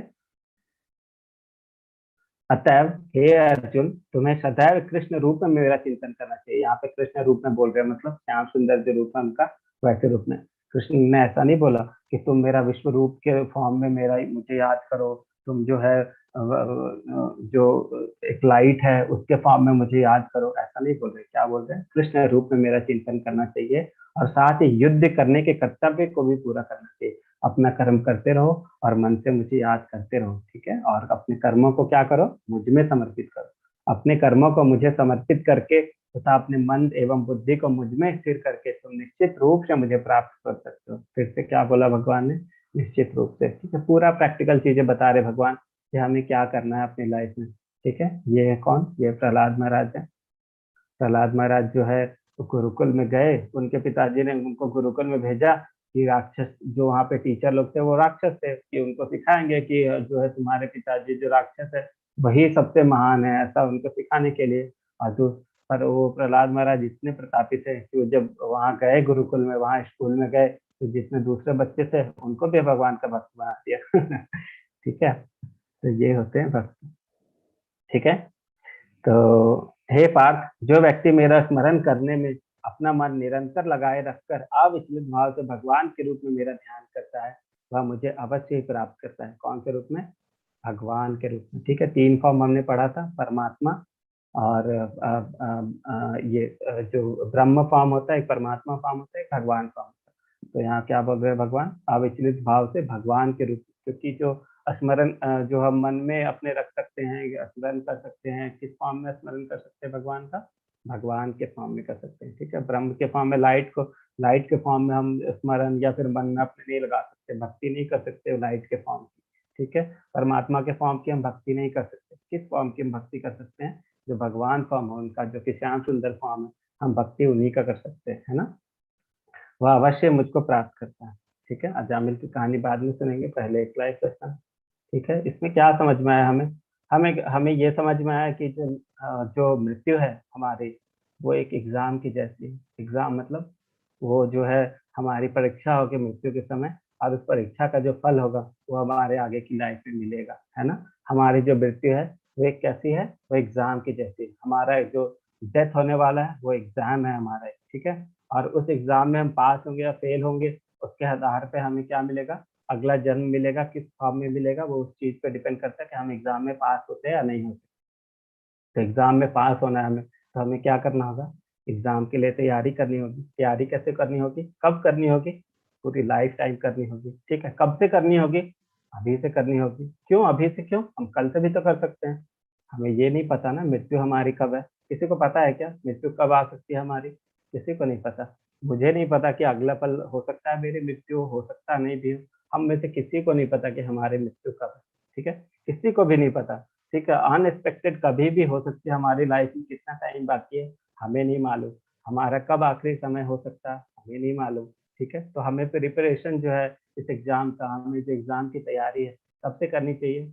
अतएव हे अर्जुन, तुम्हें सदैव कृष्ण रूप में मेरा चिंतन करना चाहिए। यहाँ पे कृष्ण रूप में बोल रहे हैं, मतलब श्याम सुंदर जो रूप है उनका, वैसे रूप में। कृष्ण ने ऐसा नहीं बोला कि तुम मेरा विश्व रूप के फॉर्म में मेरा मुझे याद करो, तुम जो है जो एक लाइट है उसके फॉर्म में मुझे याद करो, ऐसा नहीं बोल रहे। क्या बोल रहे हैं, कृष्ण रूप में मेरा चिंतन करना चाहिए और साथ ही युद्ध करने के कर्तव्य को भी पूरा करना चाहिए। अपना कर्म करते रहो और मन से मुझे याद करते रहो, ठीक है। और अपने कर्मों को क्या करो, मुझ में समर्पित करो। अपने कर्मों को मुझे समर्पित करके तथा अपने मन एवं बुद्धि को मुझ में स्थिर करके तुम निश्चित रूप से मुझे प्राप्त कर सकते हो। फिर से क्या बोला भगवान ने, निश्चित रूप से, ठीक है। पूरा प्रैक्टिकल चीजें बता रहे भगवान कि हमें क्या करना है अपनी लाइफ में, ठीक है। ये है कौन? ये प्रहलाद महाराज है। प्रहलाद महाराज जो है तो गुरुकुल में गए, उनके पिताजी ने उनको गुरुकुल में भेजा कि राक्षस जो वहाँ पे टीचर लोग थे वो राक्षस थे, कि उनको सिखाएंगे कि जो है तुम्हारे पिताजी जो राक्षस है वही सबसे महान है, ऐसा उनको सिखाने के लिए। पर वो प्रहलाद महाराज इतने प्रतापी थे कि वो जब वहाँ गए गुरुकुल में, वहाँ स्कूल में गए, तो जितने दूसरे बच्चे थे उनको भी भगवान का भक्त बना दिया। ठीक है, तो ये होते हैं भक्त, ठीक है। तो हे पार्थ, जो व्यक्ति मेरा स्मरण करने में अपना मन निरंतर लगाए रखकर अविचलित भाव से भगवान के रूप में मेरा ध्यान करता है, वह मुझे अवश्य ही प्राप्त करता है। कौन के रूप में? भगवान के रूप में, ठीक है। 3 फॉर्म हमने पढ़ा था, परमात्मा और ये जो ब्रह्म फॉर्म होता है, एक परमात्मा फॉर्म होता है, एक भगवान फॉर्म होता है। तो यहाँ क्या बोल रहे हैं भगवान? अविचलित भाव से भगवान के रूप में, क्योंकि जो स्मरण जो हम मन में अपने रख सकते हैं, स्मरण कर सकते हैं, किस फॉर्म में स्मरण कर सकते हैं भगवान का? भगवान के फॉर्म में कर सकते हैं, ठीक है। ब्रह्म के फॉर्म में लाइट के फॉर्म में हम स्मरण या फिर मन में अपने नहीं लगा सकते, भक्ति नहीं कर सकते लाइट के फॉर्म की, ठीक है। परमात्मा के फॉर्म की हम भक्ति नहीं कर सकते। किस फॉर्म की हम भक्ति कर सकते हैं? जो भगवान फॉर्म है उनका, जो कि श्याम सुंदर फॉर्म है, हम भक्ति उन्हीं का कर सकते हैं, है ना। वह अवश्य मुझको प्राप्त करता है, ठीक है। अजामिल की कहानी बाद में सुनेंगे, पहले एक लाइफ सेशन, ठीक है। इसमें क्या समझ में आया हमें? हमें ये समझ में आया कि जो मृत्यु है हमारी, वो एक एग्जाम की जैसी है। एग्जाम मतलब वो जो है हमारी परीक्षा होगी मृत्यु के समय, और उस परीक्षा का जो फल होगा वो हमारे आगे की लाइफ में मिलेगा, है ना। हमारी जो मृत्यु है वो एक कैसी है? वो एग्जाम की जैसी है। हमारा जो डेथ होने वाला है वो एग्जाम है हमारा, ठीक है। और उस एग्जाम में हम पास होंगे या फेल होंगे, उसके आधार पे हमें क्या मिलेगा? अगला जन्म मिलेगा, किस फॉर्म में मिलेगा वो उस चीज पे डिपेंड करता है कि हम एग्जाम में पास होते हैं या नहीं होते। तो एग्जाम में पास होना है हमें, तो हमें क्या करना होगा? एग्जाम के लिए तैयारी करनी होगी। तैयारी कैसे करनी होगी? कब करनी होगी? पूरी लाइफ टाइम करनी होगी, ठीक है। कब से करनी होगी? अभी से करनी होगी। क्यों अभी से? क्यों? हम कल से भी तो कर सकते हैं। हमें ये नहीं पता ना मृत्यु हमारी कब है। किसी को पता है क्या मृत्यु कब आ सकती है हमारी? किसी को नहीं पता। मुझे नहीं पता कि अगला पल हो सकता है मेरी मृत्यु, हो सकता नहीं भी हो। हम में से किसी को नहीं पता कि हमारी मृत्यु कब है, ठीक है। किसी को भी नहीं पता, ठीक है। अनएक्सपेक्टेड कभी भी हो सकती है हमारी लाइफ में। कितना टाइम बाकी है हमें नहीं मालूम। हमारा कब आखिरी समय हो सकता है हमें नहीं मालूम, ठीक है। तो हमें प्रिपरेशन जो है इस एग्जाम का, हमें जो एग्जाम की तैयारी है कब से करनी चाहिए?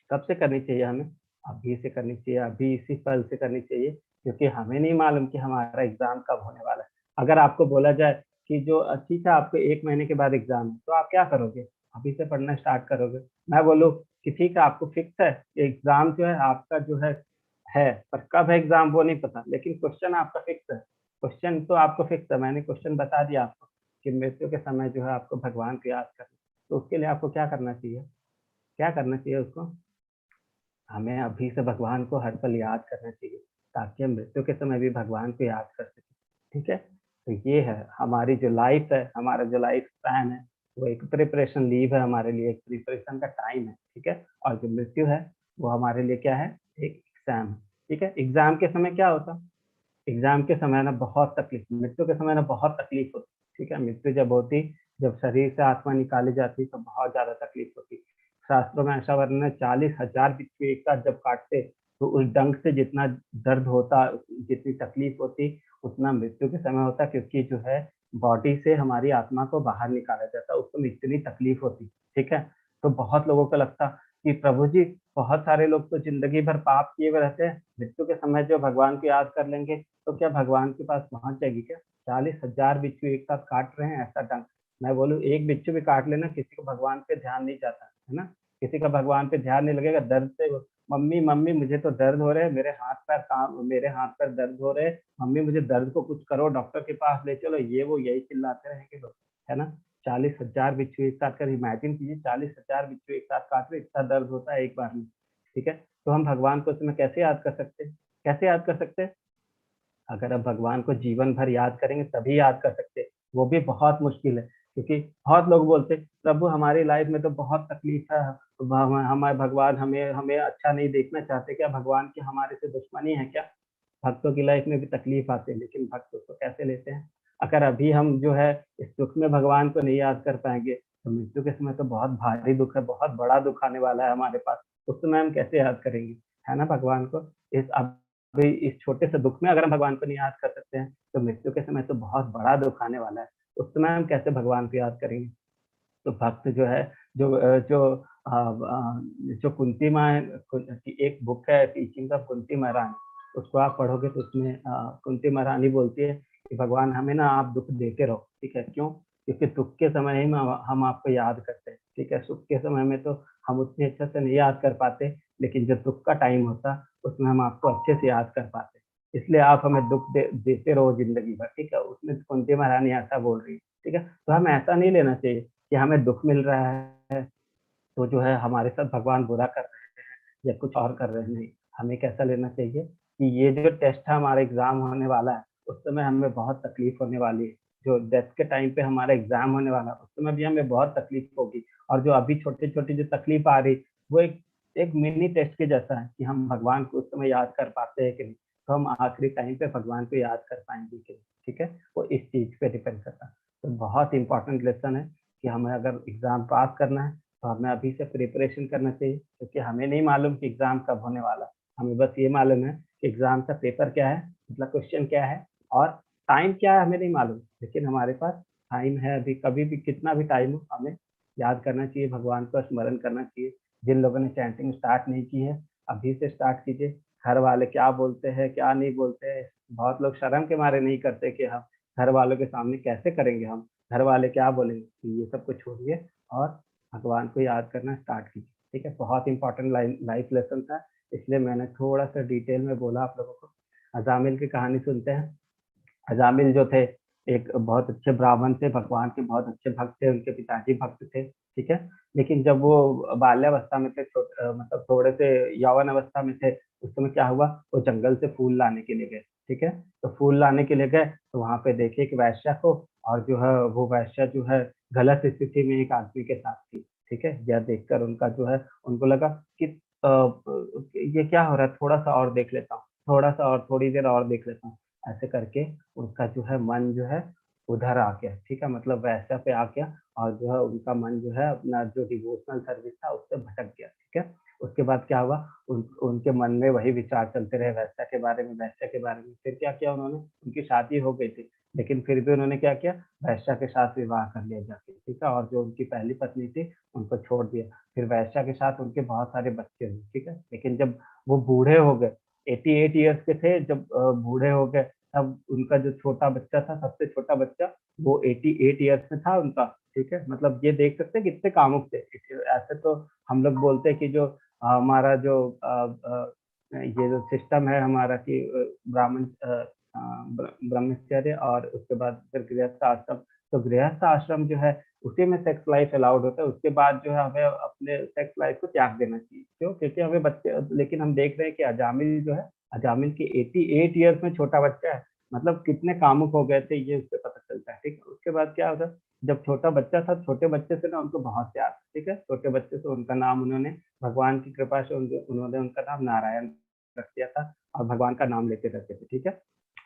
कब से करनी चाहिए हमें? अभी से करनी चाहिए, अभी इसी पल से करनी चाहिए, क्योंकि हमें नहीं मालूम कि हमारा एग्जाम कब होने वाला है। अगर आपको बोला जाए कि जो ठीक है आपको 1 महीने के बाद एग्जाम है, तो आप क्या करोगे? अभी से पढ़ना स्टार्ट करोगे। मैं बोलूँ कि ठीक है आपको फिक्स है एग्जाम जो है आपका जो है, पर कब है एग्जाम वो नहीं पता, लेकिन क्वेश्चन आपका फिक्स है। क्वेश्चन तो आपको फिक्स है, मैंने क्वेश्चन बता दिया आपको कि मृत्यु के समय जो है आपको भगवान को याद करना। तो उसके लिए आपको क्या करना चाहिए? क्या करना चाहिए उसको? हमें अभी से भगवान को हर पल याद करना चाहिए, ताकि हम मृत्यु के समय भी भगवान को याद कर सकें, ठीक है। तो ये है हमारी जो लाइफ है, हमारा जो लाइफ स्पैन है, वो एक प्रिपरेशन लीव है हमारे लिए, एक प्रिपरेशन का टाइम है, ठीक है। और जो मृत्यु है वो हमारे लिए क्या है? एक एग्जाम है, ठीक है। एग्जाम के समय क्या होता? एग्जाम के समय ना बहुत तकलीफ, मृत्यु के समय ना बहुत तकलीफ होती, ठीक है। मृत्यु जब होती, जब शरीर से आत्मा निकाली जाती तो बहुत ज्यादा तकलीफ होती। शास्त्रों में ऐसा वर्णन है 40,000 बिच्छू एक साथ जब काटते तो उस डंक से जितना दर्द होता, जितनी तकलीफ होती, उतना मृत्यु के समय होता, क्योंकि जो है बॉडी से हमारी आत्मा को बाहर निकाला जाता, उस समय इतनी तकलीफ होती, ठीक है। तो बहुत लोगों को लगता कि प्रभु जी बहुत सारे लोग तो जिंदगी भर पाप किए हुए रहते हैं, मृत्यु के समय जो भगवान को याद कर लेंगे तो क्या भगवान के पास पहुंच जाएगी क्या? 40,000 बिच्छू एक साथ काट रहे हैं, ऐसा डंक। मैं बोलूँ एक बिच्छू भी काट लेना, किसी को भगवान पे ध्यान नहीं जाता, है ना। किसी का भगवान पे ध्यान नहीं लगेगा, दर्द से मम्मी मम्मी मुझे तो दर्द हो रहे हैं, मेरे हाथ पैर दर्द हो रहे हैं, मम्मी मुझे दर्द को कुछ करो, डॉक्टर के पास ले चलो, ये वो यही चिल्लाते रहेंगे लोग, है ना। 40,000 बिच्छू एक साथ कर इमेजिन कीजिए, 40,000 बिच्छू एक साथ काट रहे, इतना दर्द होता है एक बार में, ठीक है। तो हम भगवान को उसमें कैसे याद कर सकते हैं? कैसे याद कर सकते हैं? अगर आप भगवान को जीवन भर याद करेंगे तभी याद कर सकते हैं, वो भी बहुत मुश्किल है। क्योंकि बहुत लोग बोलते हैं प्रभु हमारी लाइफ में तो बहुत तकलीफ है, हमारे भगवान हमें हमें अच्छा नहीं देखना चाहते क्या? भगवान की हमारे से दुश्मनी है क्या? भक्तों की लाइफ में भी तकलीफ आती है, लेकिन भक्त उसको कैसे लेते हैं? अगर अभी हम जो है इस दुख में भगवान को नहीं याद कर पाएंगे, तो मृत्यु के समय तो बहुत भारी दुख है, बहुत बड़ा दुख आने वाला है हमारे पास, उस समय हम कैसे याद करेंगे, है ना भगवान को। इस अभी इस छोटे से दुख में अगर हम भगवान को नहीं याद कर सकते हैं, तो मृत्यु के समय तो बहुत बड़ा दुख आने वाला है, उस समय हम कैसे भगवान को याद करेंगे। तो भक्त जो है, जो कुंती माँ की एक बुक है टीचिंग ऑफ कुंती महारानी, उसको आप पढ़ोगे तो उसमें कुंती महारानी बोलती है कि भगवान हमें ना आप दुख देते रहो, ठीक है। क्यों? क्योंकि दुख के समय ही हम आपको याद करते हैं, ठीक है। सुख के समय में तो हम उतनी अच्छे से नहीं याद कर पाते, लेकिन जब दुख का टाइम होता उसमें हम आपको अच्छे से याद कर पाते, इसलिए आप हमें दुख देते रहो जिंदगी भर, ठीक है। उसमें कुंती महारानी ऐसा बोल रही है, ठीक है। तो हमें ऐसा नहीं लेना चाहिए कि हमें दुख मिल रहा है तो जो है हमारे साथ भगवान बुरा कर रहे हैं या कुछ और कर रहे हैं, नहीं। हमें कैसा लेना चाहिए कि ये जो टेस्ट है, हमारा एग्जाम होने वाला है, उस समय हमें बहुत तकलीफ होने वाली है। जो डेथ के टाइम पे हमारा एग्जाम होने वाला है, उस समय भी हमें बहुत तकलीफ होगी, और जो अभी छोटी छोटी जो तकलीफ आ रही, वो एक मिनी टेस्ट के जैसा है कि हम भगवान को उस समय याद कर पाते हैं कि नहीं, तो हम आखिरी टाइम पे भगवान को याद कर पाएंगे कि नहीं, ठीक है। वो इस चीज पे डिपेंड करता है। तो बहुत इंपॉर्टेंट लेसन है कि हमें अगर एग्जाम पास करना है तो हमें अभी से प्रिपरेशन करना चाहिए, क्योंकि हमें नहीं मालूम कि एग्जाम कब होने वाला है। हमें बस ये मालूम है कि एग्जाम का पेपर क्या है, मतलब क्वेश्चन क्या है, और टाइम क्या है हमें नहीं मालूम, लेकिन हमारे पास टाइम है अभी। कभी भी कितना भी टाइम हो, हमें याद करना चाहिए, भगवान को स्मरण करना चाहिए। जिन लोगों ने चैंटिंग स्टार्ट नहीं की है, अभी से स्टार्ट कीजिए। घर वाले क्या बोलते हैं क्या नहीं बोलते हैं, बहुत लोग शर्म के मारे नहीं करते कि हम घर वालों के सामने कैसे करेंगे, हम घर वाले क्या बोलेंगे, कि ये सब कुछ छोड़िए और भगवान को याद करना स्टार्ट कीजिए, ठीक है। बहुत इंपॉर्टेंट लाइफ लेसन था, इसलिए मैंने थोड़ा सा डिटेल में बोला आप लोगों को। अजामिल की कहानी सुनते हैं। अजामिल जो थे, एक बहुत अच्छे ब्राह्मण थे, भगवान के बहुत अच्छे भक्त थे, उनके पिताजी भक्त थे, ठीक है। लेकिन जब वो बाल्यावस्था में थे, मतलब थोड़े से यौवन अवस्था में थे, उस समय क्या हुआ, वो जंगल से फूल लाने के लिए गए, ठीक है। तो फूल लाने के लिए गए तो वहां पे देखे एक वैश्या को, और जो है वो वैश्या जो है गलत स्थिति में एक आदमी के साथ थी, ठीक है। यह देखकर उनका जो है, उनको लगा कि ये क्या हो रहा है, थोड़ा सा और देख लेता हूँ, थोड़ा सा और, थोड़ी देर और देख लेता हूँ। ऐसे करके उनका जो है मन जो है उधर आ गया, ठीक है, मतलब वैसा पे आ गया, और जो है उनका मन जो है अपना जो डिवोशनल सर्विस था उससे भटक गया, ठीक है। उसके बाद क्या हुआ, उनके मन में वही विचार चलते रहे वैसा के बारे में, वैसा के बारे में। फिर क्या किया उन्होंने, उनकी शादी हो गई थी, लेकिन फिर भी उन्होंने क्या किया, वैश्या के साथ विवाह कर लिया जाके, ठीक है। और जो उनकी पहली पत्नी थी उनको छोड़ दिया। फिर वैश्या के साथ उनके बहुत सारे बच्चे हुए, ठीक है। लेकिन जब वो बूढ़े हो गए, 88 ईयर्स के थे जब बूढ़े हो गए, तब उनका जो छोटा बच्चा था, सबसे छोटा बच्चा, वो 88 ईयर्स में था उनका, ठीक है। मतलब ये देख सकते हैं कितने कामुक थे। ऐसे तो हम लोग बोलते हैं कि जो हमारा जो ये जो सिस्टम है हमारा कि ब्राह्मण ब्रह्मचर्य और उसके बाद फिर गृहस्थ आश्रम, तो गृहस्थ आश्रम जो है उसी में सेक्स लाइफ अलाउड होता है। उसके बाद जो है हमें अपने सेक्स लाइफ को त्याग देना चाहिए। क्यों? क्योंकि हमें बच्चे, लेकिन हम देख रहे हैं कि अजामिल जो है, अजामिल के 88 ईयर्स में छोटा बच्चा है, मतलब कितने कामुक हो गए थे ये उससे पता चलता है, ठीक है। उसके बाद क्या होता है, जब छोटा बच्चा था, छोटे बच्चे से ना उनको बहुत प्यार था, ठीक है। छोटे बच्चे से उनका नाम उन्होंने, भगवान की कृपा से उन्होंने उनका नाम नारायण रख दिया था, और भगवान का नाम लेते रहते थे, ठीक है।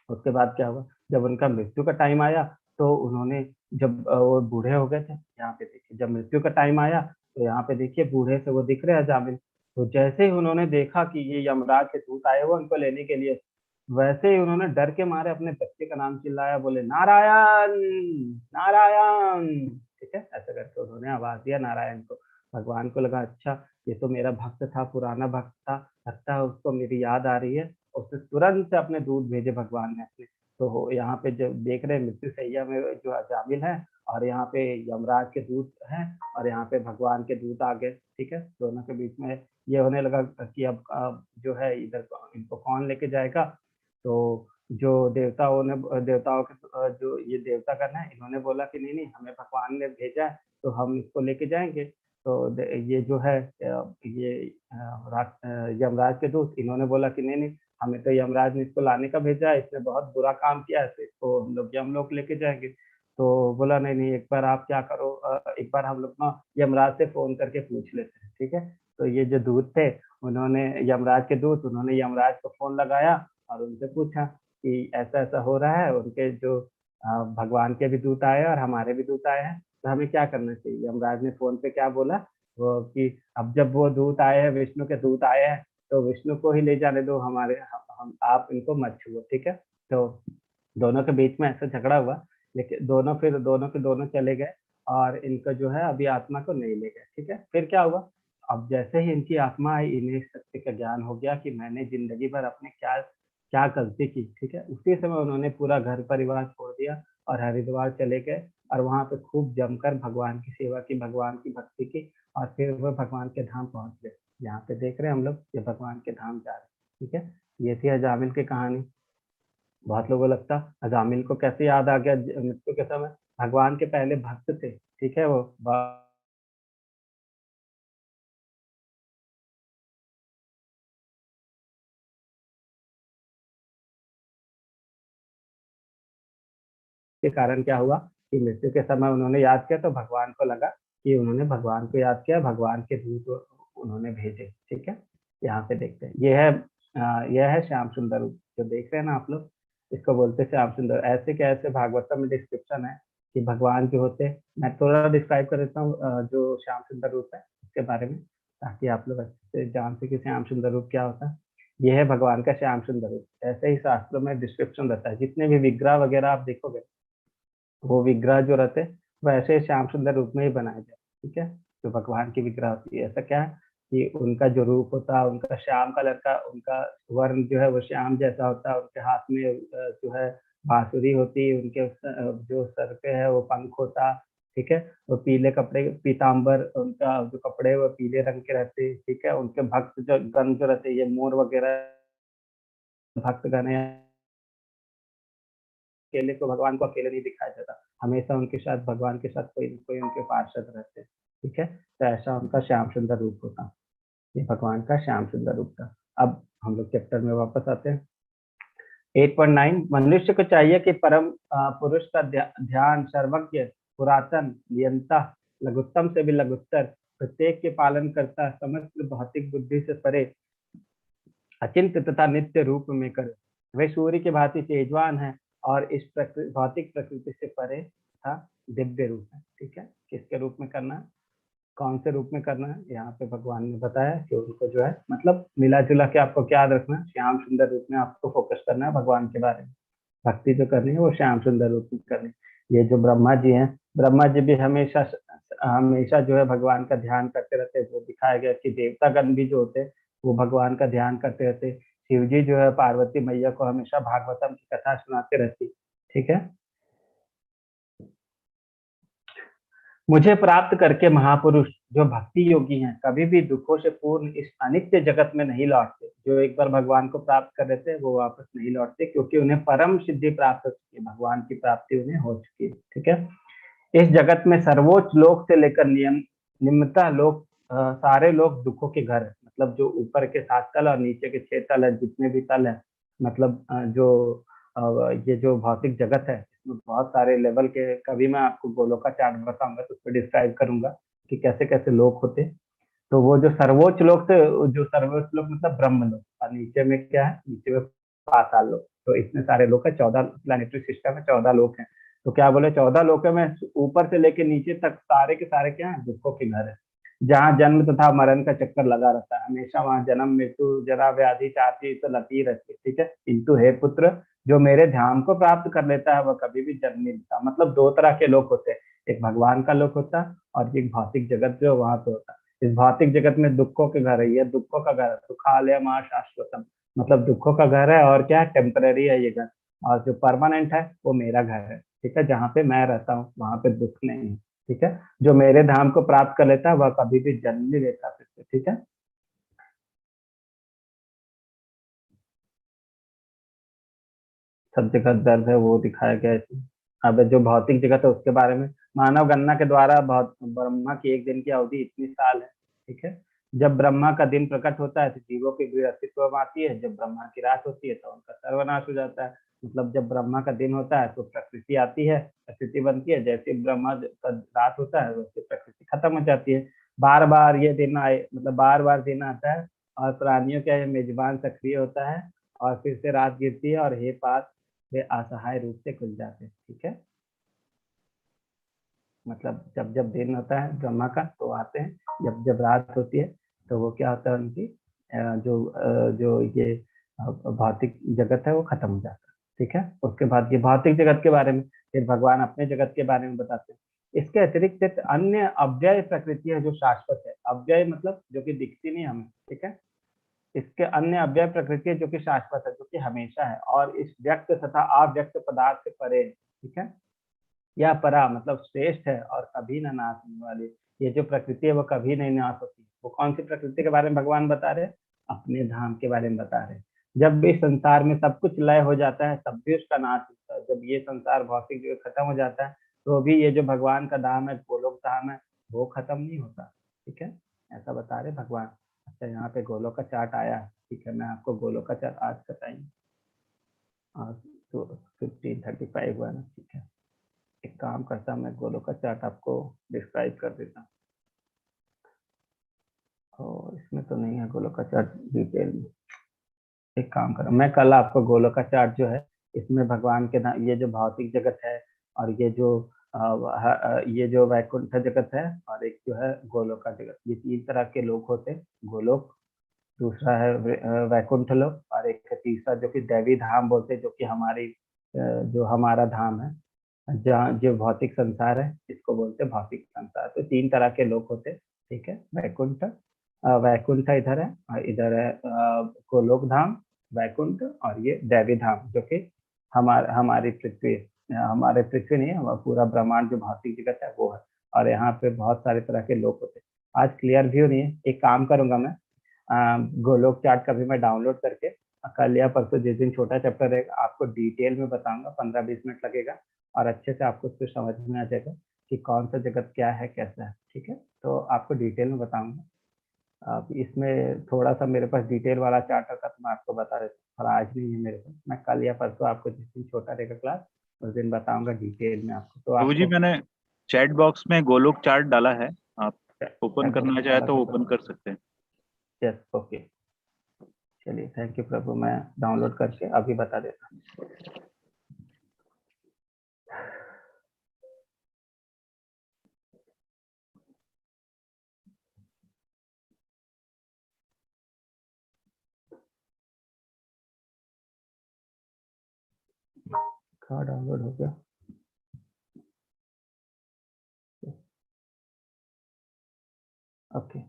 उसके बाद क्या हुआ, जब उनका मृत्यु का टाइम आया, तो उन्होंने, जब वो बूढ़े हो गए थे, यहाँ पे देखिए, जब मृत्यु का टाइम आया तो यहाँ पे देखिए बूढ़े से वो दिख रहे हैं जामिल। तो जैसे ही उन्होंने देखा कि ये यमराज के दूत आए हुए उनको लेने के लिए, वैसे ही उन्होंने डर के मारे अपने बच्चे का नाम चिल्लाया, बोले नारायण, नारायण, ठीक है। ऐसा करके उन्होंने आवाज दिया नारायण को। भगवान को लगा अच्छा, ये तो मेरा भक्त था, पुराना भक्त था, लगता है उसको मेरी याद आ रही है। उसने तुरंत से अपने दूत भेजे भगवान ने अपने। तो यहाँ पे जब देख रहे हैं मृत्यु सैया में जो अजामिल है, और यहाँ पे यमराज के दूत हैं, और यहाँ पे भगवान के दूत आ गए, ठीक है। दोनों के बीच में ये होने लगा कि अब जो है इधर इनको कौन लेके जाएगा। तो जो देवताओं के जो ये देवतागण है, इन्होंने बोला कि नहीं नहीं, हमें भगवान ने भेजा है तो हम इसको लेके जाएंगे। तो ये जो है ये यमराज के दूत, इन्होंने बोला कि नहीं नहीं, हमें तो यमराज ने इसको लाने का भेजा है, इसने बहुत बुरा काम किया है, तो इसको हम लोग यमलोक लेके जाएंगे। तो बोला नहीं नहीं, एक बार आप क्या करो, एक बार हम लोग ना यमराज से फोन करके पूछ लेते हैं, ठीक है। तो ये जो दूत थे, उन्होंने, यमराज के दूत, उन्होंने यमराज को फोन लगाया और उनसे पूछा कि ऐसा ऐसा हो रहा है, उनके जो भगवान के भी दूत आए और हमारे भी दूत आए हैं, तो हमें क्या करना चाहिए? यमराज ने फोन पे क्या बोला, वो कि अब जब वो दूत आए हैं, विष्णु के दूत आए हैं, तो विष्णु को ही ले जाने दो, हमारे हम आप इनको मत छुओ, ठीक है। तो दोनों के बीच में ऐसा झगड़ा हुआ, लेकिन दोनों के दोनों चले गए और इनको जो है अभी आत्मा को नहीं ले गए, ठीक है। फिर क्या हुआ, अब जैसे ही इनकी आत्मा आई, इन्हें सत्य का ज्ञान हो गया कि मैंने जिंदगी भर अपने क्या क्या गलती की, ठीक है। उसी समय उन्होंने पूरा घर परिवार छोड़ दिया और हरिद्वार चले गए और वहां पे खूब जमकर भगवान की सेवा की, भगवान की भक्ति की, और फिर वो भगवान के धाम पहुंच गए। यहाँ पे देख रहे हैं हम लोग, ये भगवान के धाम जा रहे हैं, ठीक है। ये थी अजामिल की कहानी। बहुत लोगों को लगता अजामिल को कैसे याद आ गया मृत्यु के समय, भगवान के पहले भक्त थे, ठीक है। वो के कारण क्या हुआ कि मृत्यु के समय उन्होंने याद किया, तो भगवान को लगा कि उन्होंने भगवान को याद किया, भगवान के दूत उन्होंने भेजे, ठीक है। यहाँ पे देखते हैं, यह है श्याम सुंदर रूप, जो देख रहे हैं ना आप लोग, इसको बोलते हैं श्याम सुंदर। ऐसे कैसे भागवतम में डिस्क्रिप्शन है कि भगवान जो होते, मैं थोड़ा डिस्क्राइब कर देता हूँ जो श्याम सुंदर रूप है उसके बारे में, ताकि आप लोग अच्छे से जान सके श्याम सुंदर रूप क्या होता है। यह है भगवान का श्याम सुंदर रूप। ऐसे ही शास्त्रों में डिस्क्रिप्शन रहता है, जितने भी विग्रह वगैरह आप देखोगे, वो विग्रह जो रहते वैसे श्याम सुंदर रूप में ही बनाए जाए, ठीक है। जो भगवान की विग्रह होती है, ऐसा क्या है कि उनका जो रूप होता है, उनका श्याम कलर का, उनका वर्ण जो है वो श्याम जैसा होता है, उनके हाथ में जो है बांसुरी होती है, उनके जो सर पे है वो पंख होता, ठीक है। वो पीले कपड़े, पीताम्बर, उनका जो कपड़े वो पीले रंग के रहते, ठीक है। उनके भक्त जो गण जो रहते, ये मोर वगैरह भक्त गण है, अकेले को भगवान को अकेले नहीं दिखाया जाता, हमेशा उनके साथ, भगवान के साथ कोई कोई उनके पार्षद रहते, ठीक है। तो ऐसा उनका श्याम सुंदर रूप होता, ये भगवान का श्याम सुंदर रूप था। अब हम लोग चैप्टर में वापस आते हैं। 8.9, मनुष्य को चाहिए कि परम पुरुष का ध्यान, सर्वज्ञ, पुरातन, नियंता, लघुत्तम से भी लघुत्तर, प्रत्येक के पालन करता, समस्त भौतिक बुद्धि से परे, अचिंत्य तथा नित्य रूप में करे। वे सूर्य की भांति तेजवान है और इस भौतिक प्रकृति से परे था दिव्य रूप है, ठीक है। किसके रूप में करना है, कौन से रूप में करना है, यहाँ पे भगवान ने बताया कि उनको जो है मतलब मिला जुला के आपको क्या याद रखना है, श्याम सुंदर रूप में आपको फोकस करना है भगवान के बारे में। भक्ति जो करनी है वो श्याम सुंदर रूप में करनी है। ये जो ब्रह्मा जी हैं, ब्रह्मा जी भी हमेशा हमेशा जो है भगवान का ध्यान करते रहते हैं। वो दिखाया गया कि देवतागण भी जो होते वो भगवान का ध्यान करते रहते। शिव जी जो है पार्वती मैया को हमेशा भागवतम की कथा सुनाते रहती, ठीक है। मुझे प्राप्त करके महापुरुष जो भक्ति योगी हैं कभी भी दुखों से पूर्ण इस अनित्य जगत में नहीं लौटते। जो एक बार भगवान को प्राप्त कर लेते हैं वो वापस नहीं लौटते, क्योंकि उन्हें परम सिद्धि प्राप्त हो चुकी है, भगवान की प्राप्ति उन्हें हो चुकी है, ठीक है। इस जगत में सर्वोच्च लोक से लेकर निम्नतः लोक, सारे लोग दुखों के घर है। मतलब जो ऊपर के 7 तल और नीचे के 6 तल है, जितने भी तल है, मतलब ये जो भौतिक जगत है, इसमें बहुत सारे लेवल के, कभी मैं आपको गोलों का चार्ट बताऊंगा तो उस पर डिस्क्राइब करूंगा कि कैसे कैसे लोक होते। तो वो जो सर्वोच्च लोक थे, जो सर्वोच्च लोक मतलब ब्रह्म लोक, और नीचे में क्या है, नीचे में पाताल लोक। तो इतने सारे लोक है, 14 प्लानिटरी सिस्टम है, 14 लोक है। तो क्या बोले, 14 लोकों में ऊपर से लेके नीचे तक सारे के सारे क्या है, दुखों के घर है, जहाँ जन्म तथा मरण का चक्कर लगा रहता है हमेशा। वहाँ जन्म, मृत्यु, जरा, व्याधि, 4 चीज तो लगी रहती है, ठीक है। किंतु हे पुत्र, जो मेरे ध्यान को प्राप्त कर लेता है वह कभी भी जन्म नहीं लेता। मतलब 2 तरह के लोक होते हैं, एक भगवान का लोक होता है और एक भौतिक जगत जो वहां पे होता है। इस भौतिक जगत में दुखों के घर है, ये दुखों का घर है, सुखालय मां शाश्वतम, मतलब दुखों का घर है, और क्या है, टेम्पररी है ये घर। और जो परमानेंट है वो मेरा घर है, ठीक है, जहाँ पे मैं रहता हूँ वहां पे दुख नहीं है, ठीक है। जो मेरे धाम को प्राप्त कर लेता है वह कभी भी जन्म नहीं लेता फिर से, ठीक है। सब जगह दर्द है वो दिखाया गया है इसमें। अब जो भौतिक जगत है उसके बारे में, मानव गणना के द्वारा ब्रह्मा की एक दिन की अवधि इतनी साल है, ठीक है। जब ब्रह्मा का दिन प्रकट होता है तो जीवों की भी अस्तित्व में आती है, जब ब्रह्मा की रात होती है तो उनका सर्वनाश हो जाता है। मतलब जब ब्रह्मा का दिन होता है तो प्रकृति आती है, प्रकृति बनती है, जैसे ब्रह्मा का रात होता है वैसे प्रकृति खत्म हो जाती है। बार बार ये दिन आए, मतलब बार बार दिन आता है और प्राणियों का यह मेजबान सक्रिय होता है और फिर से रात गिरती है और हे पात वे असहाय रूप से खुल जाते हैं, ठीक है। मतलब जब जब दिन होता है ब्रह्मा का तो आते हैं, जब जब रात होती है तो वो क्या होता है, उनकी जो ये भौतिक जगत है वो खत्म हो जाता है। ठीक है, उसके बाद ये भौतिक जगत के बारे में फिर भगवान अपने जगत के बारे में बताते हैं। इसके अतिरिक्त एक अन्य अव्यय प्रकृति है जो शाश्वत है। अव्यय मतलब जो कि दिखती नहीं हमें। ठीक है, इसके अन्य अव्यय प्रकृति है जो कि शाश्वत है, जो कि हमेशा है और इस व्यक्त तथा अव्यक्त पदार्थ से परे है। ठीक है, या परा मतलब श्रेष्ठ है और कभी ना नाश होने वाली। ये जो प्रकृति है वो कभी नहीं नाश होती। वो कौन सी प्रकृति के बारे में भगवान बता रहे हैं? अपने धाम के बारे में बता रहे हैं। जब भी संसार में सब कुछ लय हो जाता है तब भी उसका नाश होता है। जब ये संसार भौतिक जो खत्म हो जाता है तो भी ये जो भगवान का धाम है, गोलोक धाम है, वो खत्म नहीं होता। ठीक है, ऐसा बता रहे भगवान। अच्छा, यहाँ पे गोलोक का चार्ट आया है। ठीक है, मैं आपको गोलोक का चार्ट आज का टाइम आज तो 15:35 हुआ ना। ठीक है, एक काम करता हूँ, मैं गोलोक का चार्ट आपको डिस्क्राइब कर देता हूँ। और इसमें तो नहीं है गोलोक का चार्ट डिटेल में। एक काम करो, मैं कल आपको गोलोक का चार्ट जो है इसमें भगवान के नाम, ये जो भौतिक जगत है और ये जो वैकुंठ जगत है और एक जो है गोलोक का जगत, ये 3 तरह के लोक होते हैं। गोलोक, दूसरा है वैकुंठ लोक और एक है तीसरा जो कि दैवी धाम बोलते हैं, जो कि जो हमारा धाम है, जहाँ जो भौतिक संसार है इसको बोलते हैं भौतिक संसार। तो 3 तरह के लोक होते हैं। ठीक है, वैकुंठ इधर है और इधर है गोलोक धाम, वैकुंठ और ये दैवी धाम जो कि हमारी पृथ्वी, हमारे पृथ्वी नहीं है, पूरा ब्रह्मांड जो भौतिक जगत है वो है। और यहाँ पे बहुत सारे तरह के लोक होते हैं। आज क्लियर व्यू नहीं है, एक काम करूंगा मैं, गोलोक चार्ट का भी मैं डाउनलोड करके कल या परसों जिस दिन छोटा चैप्टर रहेगा आपको डिटेल में बताऊंगा। 15-20 मिनट लगेगा और अच्छे से आपको उसको समझ में आ जाएगा कि कौन सा जगत क्या है, कैसा है। ठीक है, तो आपको डिटेल में बताऊंगा। अब इसमें थोड़ा सा मेरे पास डिटेल वाला चार्ट था तो मैं आपको बता देता हूँ, पर आज नहीं है मेरे पास। मैं कल या परसों आपको जिस दिन छोटा रहेगा क्लास उस दिन बताऊंगा डिटेल में आपको। तो प्रभु जी, आपको मैंने चैट बॉक्स में गोलोक चार्ट डाला है, आप ओपन करना चाहे तो ओपन कर सकते हैं। यस, ओके, चलिए, थैंक यू प्रभु। मैं डाउनलोड करके अभी बता देता हूँ। कहाँ डाउनलोड हो गया? ओके,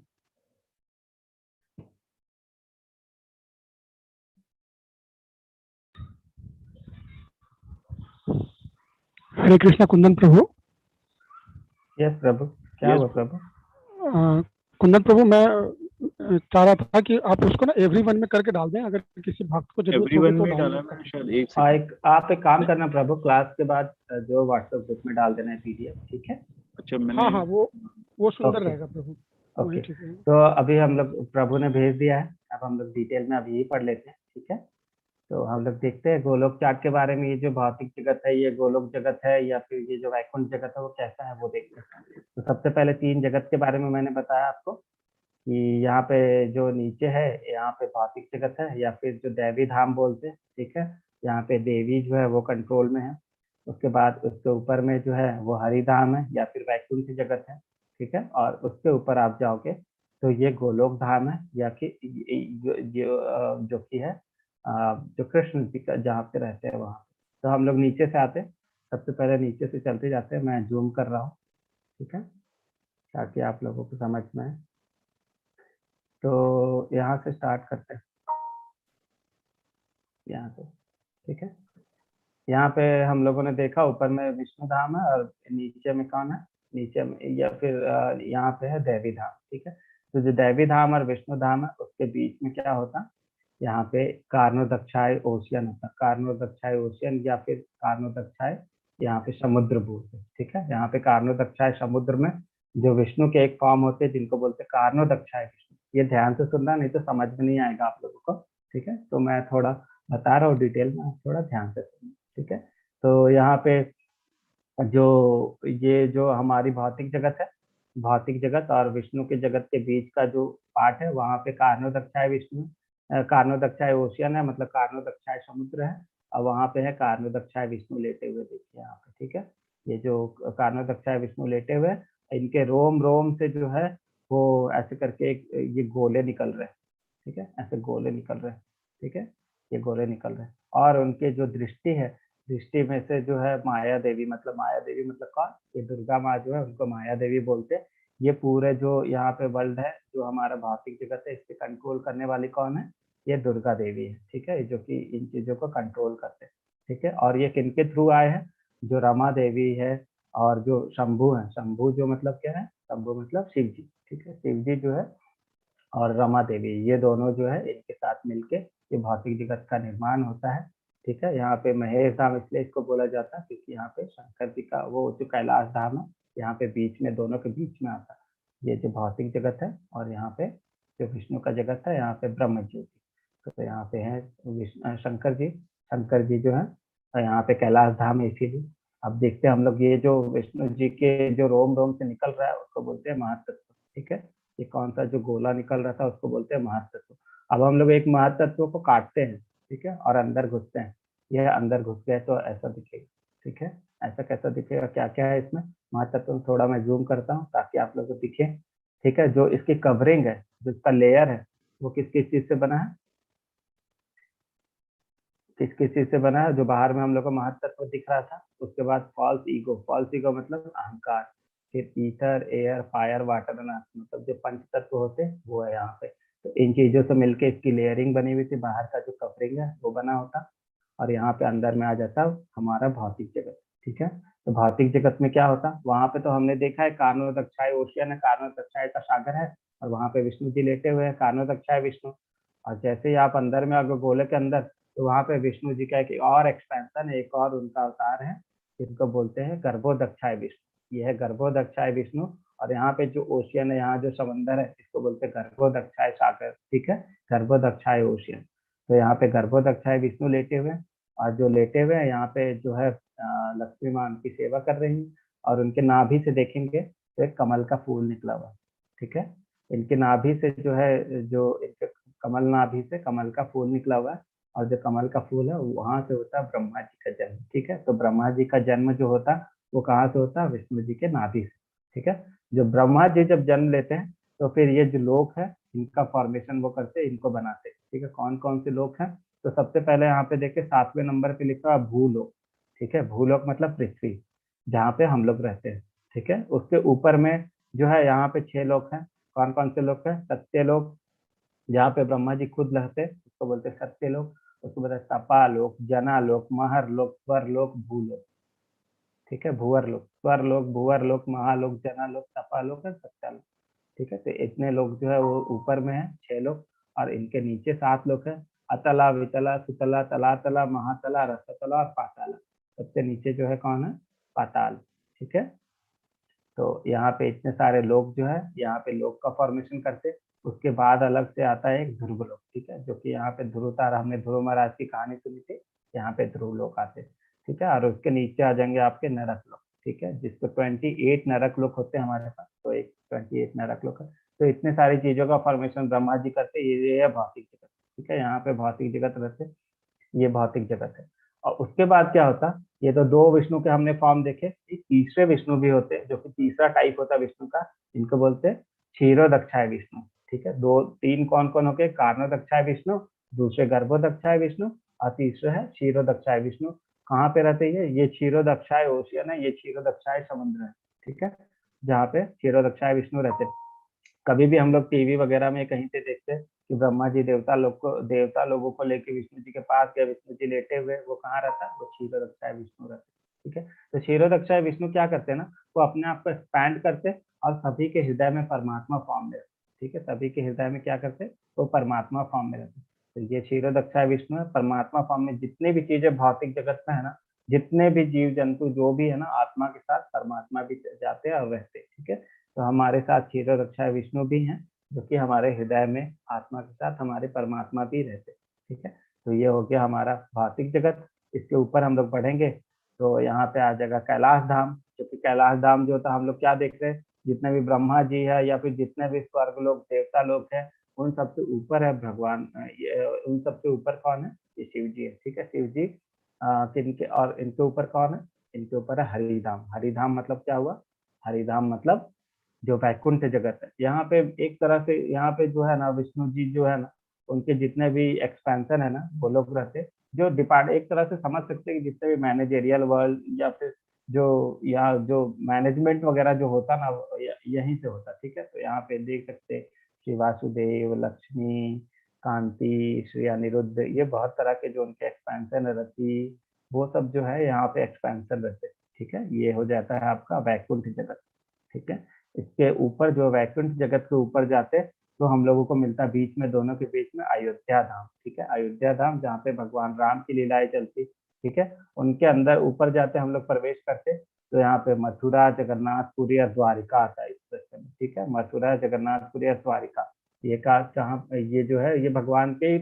हरे कृष्णा कुंदन प्रभु। यस प्रभु, क्या Yes, हुआ प्रभु? कुंदन प्रभु, मैं चाह रहा था कि आप उसको ना एवरीवन में करके डाल दें, अगर किसी भक्त को जरूरत होगी एवरीवन तो में डाला डाउनलोड मैंने कर। शायद, एक सेकंड। आप एक काम करना प्रभु, क्लास के बाद जो व्हाट्सएप ग्रुप में डाल देना है पीडीएफ। ठीक है, अच्छा, मैंने हाँ हाँ, वो सुंदर ओके रहेगा प्रभु, वही ओके। ठीक है। तो अभी हम लोग, प्रभु ने भेज दिया है, अब हम लोग डिटेल में अभी यही पढ़ लेते हैं। ठीक है, तो हम लोग देखते हैं गोलोक चार्ट के बारे में। ये जो भौतिक जगत है ये गोलोक जगत है या फिर ये जो वैकुंठ जगत है वो कैसा है वो देखते हैं। तो सबसे पहले 3 जगत के बारे में मैंने बताया आपको कि यहाँ पे जो नीचे है यहाँ पे भौतिक जगत है या फिर जो दैवी धाम बोलते हैं। ठीक है, यहाँ पे देवी जो है वो कंट्रोल में है। उसके बाद उसके ऊपर में जो है वो हरि धाम है या फिर वैकुंठ जगत है। ठीक है, और उसके ऊपर आप जाओगे तो ये गोलोक धाम है या कि जो कि है जो कृष्ण जी का जहाँ पे रहते हैं वहाँ। तो हम लोग नीचे से आते हैं, सबसे पहले नीचे से चलते जाते हैं। मैं जूम कर रहा हूँ, ठीक है, ताकि आप लोगों को समझ में आए। तो यहाँ से स्टार्ट करते हैं, यहाँ से। ठीक है, यहाँ पे हम लोगों ने देखा ऊपर में विष्णु धाम है और नीचे में कौन है, नीचे में या फिर यहाँ पे है दैवी धाम। ठीक है, तो जो दैवी धाम और विष्णु धाम है उसके बीच में क्या होता, यहाँ पे कार्णोदक्षाय ओशियन होता। कार्णोदक्षाय ओशियन या फिर कार्णोदक्षाय यहाँ पे समुद्र बोलते हैं। ठीक है, यहाँ पे कार्णोदक्षाय समुद्र में जो विष्णु के एक फॉर्म होते हैं जिनको बोलते हैं कार्णोदक्षाय विष्णु। ये ध्यान से सुनना, नहीं तो समझ में नहीं आएगा आप लोगों को। ठीक है, तो मैं थोड़ा बता रहा हूँ डिटेल में, थोड़ा ध्यान से सुनना। ठीक है, तो यहाँ पे ये जो हमारी भौतिक जगत है, भौतिक जगत और विष्णु के जगत के बीच का जो पार्ट है वहाँ पे कार्णोदक्षाय विष्णु, कार्णोदक्षाय ओशियन है, मतलब कार्णोदक्षाय समुद्र है। और वहाँ पे है कार्णोदक्षाय विष्णु लेटे हुए, देखिए यहाँ पे। ठीक है, ये जो कारणोदक्षाय विष्णु लेटे हुए हैं, इनके रोम रोम से जो है वो ऐसे करके एक ये गोले निकल रहे हैं, ठीक है, ऐसे गोले निकल रहे हैं, ठीक है, ये गोले निकल रहे हैं। और उनके जो दृष्टि है, दृष्टि में से जो है माया देवी मतलब कौन, ये दुर्गा माँ जो है उनको माया देवी बोलते हैं। ये पूरे जो यहाँ पे वर्ल्ड है, जो हमारा भौतिक जगत है, इसके कंट्रोल करने वाली कौन है, ये दुर्गा देवी है, ठीक है, जो कि इन चीजों को कंट्रोल करते हैं, ठीक है। और ये किनके थ्रू आए हैं, जो रमा देवी है और जो शंभु है, शंभु जो मतलब क्या है, शंभु मतलब शिव जी, ठीक है, शिव जी जो है और रमा देवी, ये दोनों जो है इनके साथ मिलके ये भौतिक जगत का निर्माण होता है, ठीक है। यहाँ पे महेश धाम इसलिए इसको बोला जाता है क्योंकि यहाँ पे शंकर जी का वो जो कैलाश धाम है, यहाँ पे बीच में, दोनों के बीच में आता है ये जो भौतिक जगत है, और यहाँ पे जो विष्णु का जगत है, यहाँ पे ब्रह्म ज्योति। तो यहाँ पे है शंकर जी जो है यहाँ पे कैलाश धाम है, इसीलिए अब देखते हैं हम लोग, ये जो विष्णु जी के जो रोम रोम से निकल रहा है उसको बोलते हैं महातत्व, ठीक है। ये कौन सा जो गोला निकल रहा था उसको बोलते हैं महातत्व। अब हम लोग एक महातत्व को काटते हैं, ठीक है, और अंदर घुसते हैं, यह अंदर घुस गया तो ऐसा दिखेगा, ठीक है। ऐसा कैसा दिखेगा, क्या क्या है इसमें महातत्व, थोड़ा मैं जूम करता हूँ ताकि आप लोगों को दिखे, ठीक है। जो इसकी कवरिंग है, जो इसका लेयर है, वो किस किस चीज से बना है, किस किस चीज से बना है, जो बाहर में हम लोग को महातत्व दिख रहा था, उसके बाद फॉल्स ईगो मतलब अहंकार, फिर ether, air, fire, water and earth, मतलब जो पंच तत्व होते हैं वो है यहाँ पे। तो इन चीजों से मिलके इसकी लेयरिंग बनी हुई थी, बाहर का जो कवरिंग है वो बना होता, और यहाँ पे अंदर में आ जाता हमारा भौतिक जगत, ठीक है। तो भौतिक जगत में क्या होता, वहां पे तो हमने देखा है कारणोदक्षाय ओशियन है, कारणोदक्षाय का सागर है, और वहां पे विष्णु जी लेटे हुए हैं, कारणोदक्षाय विष्णु। और जैसे ही आप अंदर में अगर गोले के अंदर, तो वहां पे विष्णु जी का एक और एक्सपेंशन है, एक और उनका अवतार है, जिनको बोलते हैं गर्भोदक्षाय विष्णु। ये है गर्भोदक्षाय विष्णु। और यहाँ पे जो ओशियन है, यहाँ जो समंदर है, इसको बोलते हैं गर्भोदक्षाय सागर, ठीक है, गर्भोदक्षाय ओशियन। तो यहाँ पे गर्भोदक्षाय विष्णु लेटे हुए हैं, और जो लेटे हुए हैं यहाँ पे जो है लक्ष्मी माँ उनकी सेवा कर रही है, और उनके नाभि से देखेंगे तो एक कमल का फूल निकला हुआ है, ठीक है। इनके नाभि से जो है, जो इनके कमल नाभि से कमल का फूल निकला हुआ है, और जो कमल का फूल है वहां से होता है ब्रह्मा जी का जन्म, ठीक है। तो ब्रह्मा जी का जन्म जो होता है वो कहाँ से होता है, विष्णु जी के नाभि से, ठीक है। जो ब्रह्मा जी जब जन्म लेते हैं तो फिर ये जो लोक है इनका फॉर्मेशन वो करते, इनको बनाते, ठीक है। कौन कौन से लोक हैं, तो सबसे पहले यहाँ पे देखिए 7वें नंबर पे लिखा है भूलोक, ठीक है। भूलोक मतलब पृथ्वी, जहाँ पे हम लोग रहते हैं, ठीक है। उसके ऊपर में जो है यहाँ पे 6 लोक हैं। कौन कौन से लोक हैं, सत्यलोक, जहाँ पे ब्रह्मा जी खुद रहते हैं, उसको बोलते हैं सत्यलोक। उसके बाद तपालोक, जनालोक, महरलोक, स्वरलोक, भूलोक, ठीक है। भूवरलोक, स्वरलोक, भूवरलोक, महालोक, जनालोक, तपालोक और सत्यालोक, ठीक है। तो इतने लोग जो है वो ऊपर में है, 6 लोग, और इनके नीचे 7 लोग है, अतला, वितला, सुतला, तलातला, महातला, रसतला और पाताला। सबसे नीचे जो है कौन है, पाताल, ठीक है। तो यहाँ पे इतने सारे लोग जो है यहाँ पे लोग का फॉर्मेशन करते। उसके बाद अलग से आता है एक ध्रुव लोक, ठीक है, जो कि यहाँ पे ध्रुव तारा, हमने ध्रुव महाराज की कहानी सुनी थी, यहाँ पे ध्रुव लोक आते, ठीक है। और उसके नीचे आ जाएंगे आपके नरक लोक, ठीक है, जिसको 28 नरक लोक होते हैं हमारे पास, तो एक 28 नरक लोक है। तो इतने सारी चीजों का फॉर्मेशन ब्रह्मा जी करते, ये है भौतिक जगत, ठीक है। यहाँ पे भौतिक जगत रहते, ये भौतिक जगत है। और उसके बाद क्या होता, ये तो 2 विष्णु के हमने फॉर्म देखे, एक तीसरे विष्णु भी होते हैं, जो कि तीसरा टाइप होता है विष्णु का, इनको बोलते हैं क्षीरोदक्षाय विष्णु, ठीक है। 2 3 कौन कौन हो गए, कारणोदक्षाय विष्णु, दूसरे गर्भोदक्षाय विष्णु, और तीसरे है क्षीरोदक्षाय विष्णु। कहाँ पे रहते हैं ये क्षीरोदक्षाय ओशियन है, ये क्षीरोदक्षाय समुद्र है, ठीक है, जहाँ पे क्षीरोदक्षाय विष्णु रहते हैं। कभी भी हम लोग टीवी वगैरह में कहीं पे देखते हैं कि ब्रह्मा जी देवता लोगों को लेके विष्णु जी के पास गए, विष्णु जी लेटे हुए, वो कहाँ रहता है, वो क्षीरोदक्षाय विष्णु रहते, ठीक है। तो क्षीरोदक्षाय विष्णु क्या करते हैं ना, वो अपने आप को एक्सपैंड करते और सभी के हृदय में परमात्मा फॉर्म में रहते, ठीक है। सभी के हृदय में क्या करते, वो परमात्मा फॉर्म में रहते। तो ये क्षीरोदक्षाय विष्णु है, परमात्मा फॉर्म में जितनी भी चीजें भौतिक जगत में है ना, जितने भी जीव जंतु जो भी है ना, आत्मा के साथ परमात्मा भी जाते हैं और रहते, ठीक है। तो हमारे साथ क्षीरोदक्षाय विष्णु भी हैं, जो कि हमारे हृदय में आत्मा के साथ हमारे परमात्मा भी रहते, ठीक है। तो ये हो गया हमारा भौतिक जगत। इसके ऊपर हम लोग बढ़ेंगे तो यहाँ पे आ जाएगा कैलाश धाम, क्योंकि कैलाश धाम जो था, हम लोग क्या देख रहे हैं, जितने भी ब्रह्मा जी है या फिर जितने भी स्वर्ग लोग, देवता लोग हैं, उन सबसे ऊपर है भगवान, उन सबसे ऊपर कौन है, ये शिव जी है, ठीक है। शिव जी किनके, और इनके ऊपर कौन है, इनके ऊपर है हरिधाम। हरिधाम मतलब क्या हुआ? हरिधाम मतलब जो वैकुंठ जगत है। यहाँ पे एक तरह से यहाँ पे जो है ना विष्णु जी जो है ना उनके जितने भी एक्सपेंशन है ना वो लोग रहते, जो डिपार्ट एक तरह से समझ सकते हैं कि जितने भी मैनेजेरियल वर्ल्ड या फिर जो यहाँ जो मैनेजमेंट वगैरह जो होता ना यहीं से होता। ठीक है, तो यहाँ पे देख सकते हैं श्री वासुदेव, लक्ष्मी, कांति, श्री अनिरुद्ध, ये बहुत तरह के जो उनके एक्सपेंशन है, रति, वो सब जो है यहाँ पे एक्सपेंशन रहते। ठीक है, ये हो जाता है आपका वैकुंठ जगत। ठीक है, इसके ऊपर जो वैकुंठ जगत के ऊपर जाते तो हम लोगों को मिलता बीच में, दोनों के बीच में अयोध्या धाम। ठीक है, अयोध्या धाम जहाँ पे भगवान राम की लीलाएं चलती। ठीक है, उनके अंदर ऊपर जाते हम लोग प्रवेश करते तो यहाँ पे मथुरा, जगन्नाथपुरी और द्वारिका आता है इस प्रश्न में। ठीक है, मथुरा, जगन्नाथपुरी और द्वारिका, ये का कहाँ, ये जो है ये भगवान के ही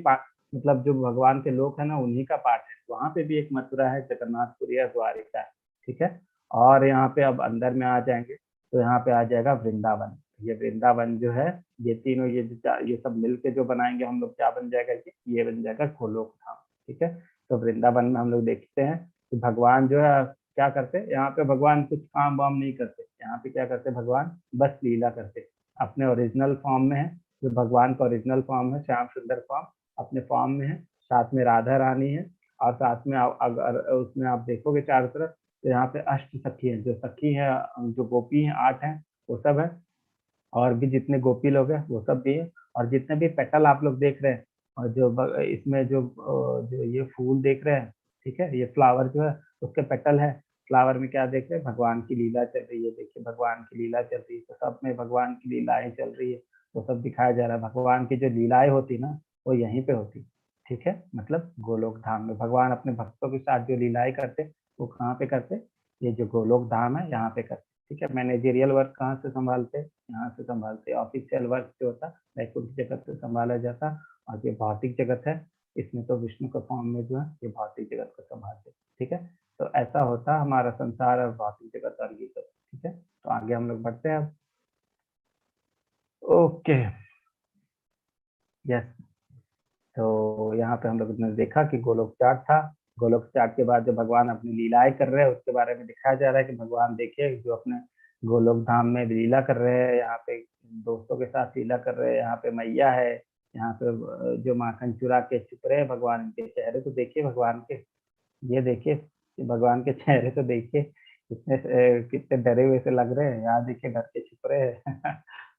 मतलब जो भगवान के लोग है ना उन्हीं का पार्ट है। वहां पे भी एक मथुरा है, जगन्नाथपुरी और द्वारिका है। ठीक है, और यहाँ पे अब अंदर में आ जाएंगे तो यहाँ पे आ जाएगा वृंदावन। ये वृंदावन जो है ये तीनों ये सब मिलके जो बनाएंगे हम लोग, क्या बन जाएगा ये बन जाएगा गोलोक धाम। ठीक है, तो वृंदावन में हम लोग देखते हैं कि भगवान जो है क्या करते हैं, यहाँ पे भगवान कुछ काम वाम नहीं करते। यहाँ पे क्या करते भगवान, बस लीला करते, अपने ओरिजिनल फॉर्म में है। जो भगवान का ओरिजिनल फॉर्म है, श्याम सुंदर फॉर्म, अपने फॉर्म में है, साथ में राधा रानी है, और साथ में अगर उसमें आप देखोगे चारों तरफ तो यहाँ पे अष्ट सखी है, जो सखी है, जो गोपी है 8 है वो सब है, और भी जितने गोपी लोग हैं वो सब भी है, और जितने भी पेटल आप लोग देख रहे हैं, और जो इसमें जो ये फूल देख रहे हैं, ठीक है, ये फ्लावर जो है उसके पेटल है। फ्लावर में क्या देख रहे हैं, भगवान की लीला चल रही है। देखिए भगवान की लीला चल रही है, तो सब में भगवान की लीलाएं चल रही है, वो सब दिखाया जा रहा है। भगवान की जो लीलाएं होती ना वो यहीं पे होती। ठीक है, मतलब गोलोक धाम में भगवान अपने भक्तों के साथ जो लीलाएं करते वो कहाँ पे करते, ये जो गोलोक धाम है यहाँ पे करते। ठीक है, मैनेजेरियल वर्क कहाँ से संभालते, यहाँ से संभालते। ऑफिशियल वर्क जो होता वैकुंठ जगत से संभाला जाता, और ये भौतिक जगत है इसमें तो विष्णु का फॉर्म में जो है ये भौतिक जगत को संभालते। ठीक है, तो ऐसा होता हमारा संसार और भौतिक जगत और ये सब। ठीक है, तो आगे हम लोग बढ़ते हैं अब। ओके, यस, तो यहाँ पे हम लोग ने देखा कि गोलोक चार्ट था। गोलोक चार्ट के बाद जो भगवान अपनी लीलाएं कर रहे हैं उसके बारे में दिखाया जा रहा है कि भगवान देखिए जो अपने गोलोक धाम में लीला कर रहे हैं, यहाँ पे दोस्तों के साथ लीला कर रहे हैं। यहाँ पे मैया है, यहाँ पे जो माखन चुरा के छुप रहे हैं भगवान, इनके चेहरे तो देखिए भगवान के, ये देखिए भगवान के चेहरे तो देखिए कितने कितने डरे हुए से लग रहे हैं। यहाँ देखिए डर के छुप रहे हैं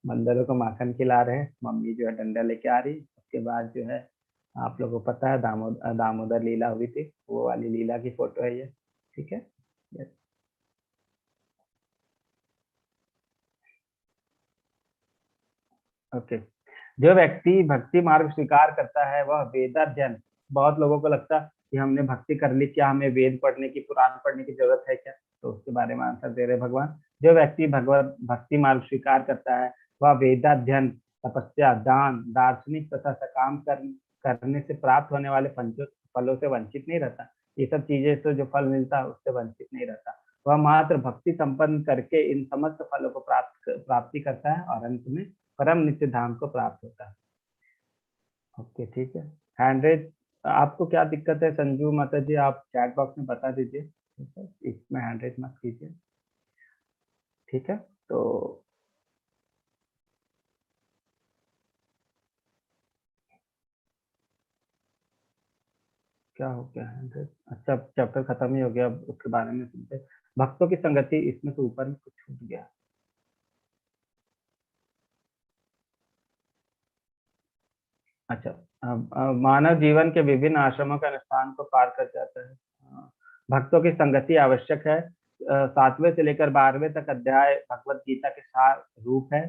बंदरों को माखन खिला रहे हैं, मम्मी जो है डंडा लेके आ रही। उसके बाद जो है आप लोगों को पता है दामोदर लीला हुई थी, वो वाली लीला की फोटो है ये। ठीक है, यस, ओके। जो व्यक्ति भक्ति मार्ग स्वीकार करता है वह वेदाध्ययन, बहुत लोगों को लगता है कि हमने भक्ति कर ली, क्या हमें वेद पढ़ने की, पुराण पढ़ने की जरूरत है क्या, तो उसके बारे में आंसर दे रहे भगवान। जो व्यक्ति भगवत भक्ति मार्ग स्वीकार करता है वह वेदाध्ययन, तपस्या, दान, दार्शनिक तथा सकाम करने से प्राप्त होने वाले फलों से वंचित नहीं रहता। ये सब चीजें तो जो फल मिलता है उससे वंचित नहीं रहता। वह मात्र भक्ति संपन्न करके इन समस्त फलों को प्राप्ति करता है और अंत में परम नित्य धाम को प्राप्त होता है। ओके, ठीक है। हैंड रेज, आपको क्या दिक्कत है संजू माता जी, आप चैट बॉक्स में बता दीजिए। ठीक है, इसमें हैंड रेज मत कीजिए। ठीक है, तो क्या हो गया हैंड रेज? अच्छा, चैप्टर खत्म ही हो गया, अब उसके बारे में सुनते। भक्तों की संगति, इसमें तो ऊपर में कुछ छूट गया। अच्छा, मानव जीवन के विभिन्न आश्रमों के अनुष्ठान को पार कर जाता है। भक्तों की संगति आवश्यक है। 7वें से लेकर 12वें तक अध्याय भगवत गीता के सार रूप है।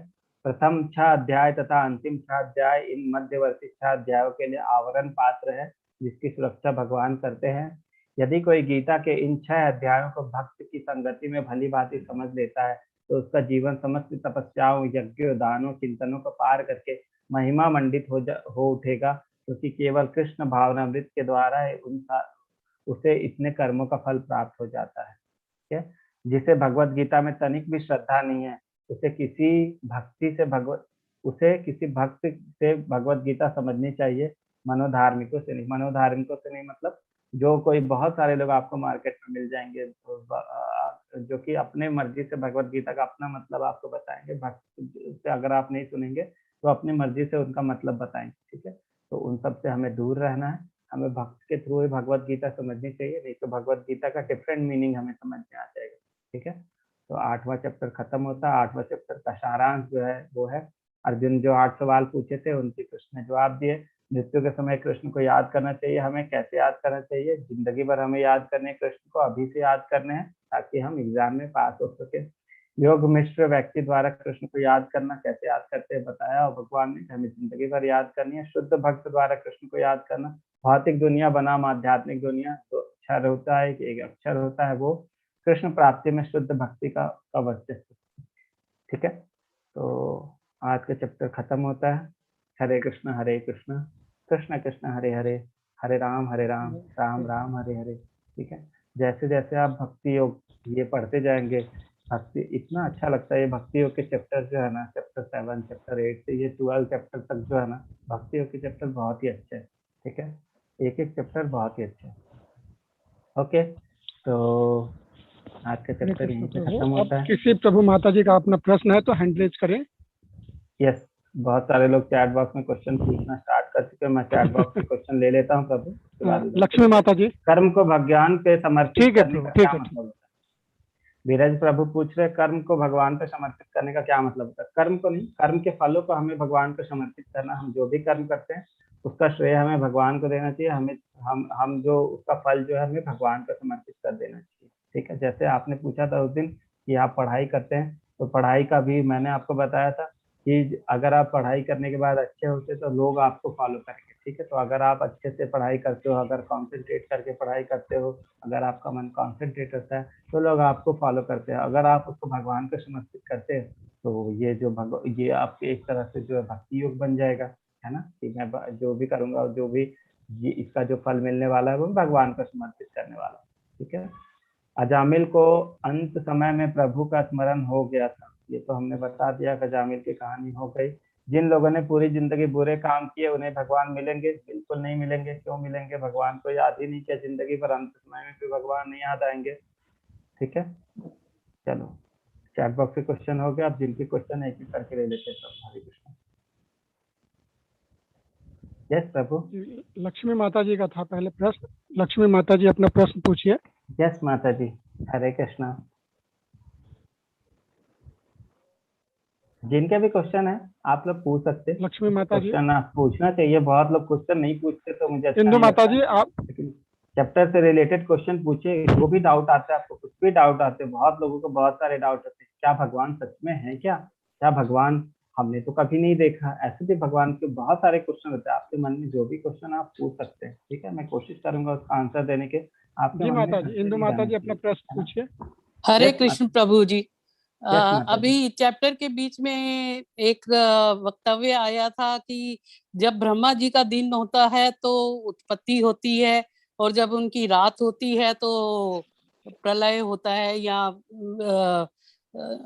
प्रथम 6 अध्याय तथा अंतिम 6 अध्याय इन मध्यवर्ती 6 अध्यायों के लिए आवरण पात्र है जिसकी सुरक्षा भगवान करते हैं। यदि कोई गीता के इन 6 अध्यायों को भक्त की संगति में भली भांति समझ लेता है तो उसका जीवन समस्त तपस्याओं, यज्ञों, दानों, चिंतनों को पार करके महिमा मंडित हो उठेगा, क्योंकि केवल कृष्ण भावनामृत के द्वारा उसे इतने कर्मों का फल प्राप्त हो जाता है। ठीक है, जिसे भगवत गीता में तनिक भी श्रद्धा नहीं है उसे किसी भक्त से भगवत गीता समझनी चाहिए, मनोधार्मिकों से नहीं। मनोधार्मिकों से नहीं मतलब जो कोई बहुत सारे लोग आपको मार्केट में मिल जाएंगे जो कि अपने मर्जी से भगवत गीता का अपना मतलब आपको बताएंगे, भक्त से अगर आप नहीं सुनेंगे तो अपनी मर्जी से उनका मतलब बताएंगे, ठीक है। तो उन सब से हमें दूर रहना है, हमें भक्त के थ्रू ही भगवत गीता समझनी चाहिए, नहीं तो भगवत गीता का डिफरेंट मीनिंग हमें समझ में आ जाएगा, ठीक है। तो 8वां चैप्टर खत्म होता है। 8वां चैप्टर का सारांश जो है वो है अर्जुन जो 8 सवाल पूछे थे उनके कृष्ण ने जवाब दिए। मृत्यु के समय कृष्ण को याद करना चाहिए, हमें कैसे याद करना चाहिए, जिंदगी भर हमें याद करने कृष्ण को, अभी से याद करने हैं ताकि हम एग्जाम में पास हो सके। योग मिश्र व्यक्ति द्वारा कृष्ण को याद करना कैसे याद करते हैं बताया, और भगवान ने हमें जिंदगी भर याद करनी है। शुद्ध भक्त द्वारा कृष्ण को याद करना, भौतिक दुनिया बनाम आध्यात्मिक दुनिया, तो अक्षर होता है, एक अक्षर होता है वो कृष्ण प्राप्ति में शुद्ध भक्ति का वर्चस्व, ठीक है। तो आज का चैप्टर खत्म होता है। हरे कृष्ण कृष्ण कृष्ण हरे हरे, हरे राम राम राम हरे हरे, ठीक है। जैसे जैसे आप भक्ति योग ये पढ़ते जाएंगे, भक्ति इतना अच्छा लगता है। ये भक्ति योग के चैप्टर जो है ना, चैप्टर 7 चैप्टर 8 से ये 12 चैप्टर तक जो है ना, भक्ति योग के चैप्टर बहुत ही अच्छे हैं, ठीक है। एक एक चैप्टर बहुत ही अच्छा है। ओके, तो आज का चैप्टर यहीं पे खत्म होता है। किसी प्रभु माता जी का अपना प्रश्न है तो हैंड रेज करें। यस, बहुत सारे लोग चैट बॉक्स में क्वेश्चन पूछना स्टार्ट कर चुके हैं। मैं चैट बॉक्स में क्वेश्चन ले लेता हूं प्रभु, उसके बाद लक्ष्मी माता जी, कर्म को भगवान पे समर्पित ठीक है करने का प्रभु, ठीक क्या है। मतलब होता है? धीरज प्रभु पूछ रहे कर्म को भगवान पे समर्पित करने का क्या मतलब होता है? कर्म को नहीं, कर्म के फलों को हमें भगवान को समर्पित करना। हम जो भी कर्म करते हैं उसका श्रेय हमें भगवान को देना चाहिए। हमें हम जो उसका फल जो है हमें भगवान को समर्पित कर देना चाहिए, ठीक है। जैसे आपने पूछा था उस दिन कि आप पढ़ाई करते हैं, तो पढ़ाई का भी मैंने आपको बताया था कि अगर आप पढ़ाई करने के बाद अच्छे होते तो लोग आपको फॉलो करेंगे, ठीक है। तो अगर आप अच्छे से पढ़ाई करते हो, अगर कॉन्सेंट्रेट करके पढ़ाई करते हो, अगर आपका मन कॉन्सेंट्रेट होता है तो लोग आपको फॉलो करते हैं। अगर आप उसको भगवान को समर्पित करते हैं तो ये आपके एक तरह से जो है भक्ति योग बन जाएगा, है ना, कि मैं जो भी करूंगा और जो भी ये इसका जो फल मिलने वाला है वो भगवान को समर्पित करने वाला, ठीक है। अजामिल को अंत समय में प्रभु का स्मरण हो गया था, ये तो हमने बता दिया कि अजामिल की कहानी हो गई। जिन लोगों ने पूरी जिंदगी बुरे काम किए उन्हें भगवान मिलेंगे? बिल्कुल नहीं मिलेंगे। क्यों मिलेंगे? भगवान को याद ही नहीं किया जिंदगी पर, अंत समय में भी भगवान नहीं याद आएंगे, ठीक है। चलो, चैट बॉक्स में क्वेश्चन हो गया, आप जिनके क्वेश्चन एक एक करके ले लेते हैं। हरे कृष्ण। यस प्रभु। लक्ष्मी माता जी का था पहले प्रश्न। लक्ष्मी माता जी अपना प्रश्न पूछिए। यस माता जी, हरे कृष्णा। जिनके भी क्वेश्चन है आप लोग पूछ सकते हैं। लक्ष्मी माता जी। क्वेश्चन आप पूछना चाहिए, बहुत लोग क्वेश्चन नहीं पूछते तो मुझे अच्छा इंदु नहीं माता लगता। जी आप, लेकिन चैप्टर से रिलेटेड क्वेश्चन पूछिए, जो भी डाउट आते हैं आपको, कुछ भी डाउट आते हैं, बहुत लोगों को बहुत सारे डाउट आते हैं। क्या भगवान सच में है? क्या भगवान हमने तो कभी नहीं देखा? ऐसे भी भगवान के बहुत सारे क्वेश्चन होते हैं। आपके मन में जो भी क्वेश्चन आप पूछ सकते हैं, ठीक है। मैं कोशिश करूंगा उसका आंसर देने के। आपके जी मन में माता जी, संशय इंदु नहीं माता रहना जी अपना चाहिए, प्रश्न है ना? पूछिए। हरे यस कृष्ण माता, प्रभु जी। यस माता जी। अभी चैप्टर के बीच में एक वक्तव्य आया था कि जब ब्रह्मा जी का दिन होता है तो उत्पत्ति होती है, और जब उनकी रात होती है तो प्रलय होता है या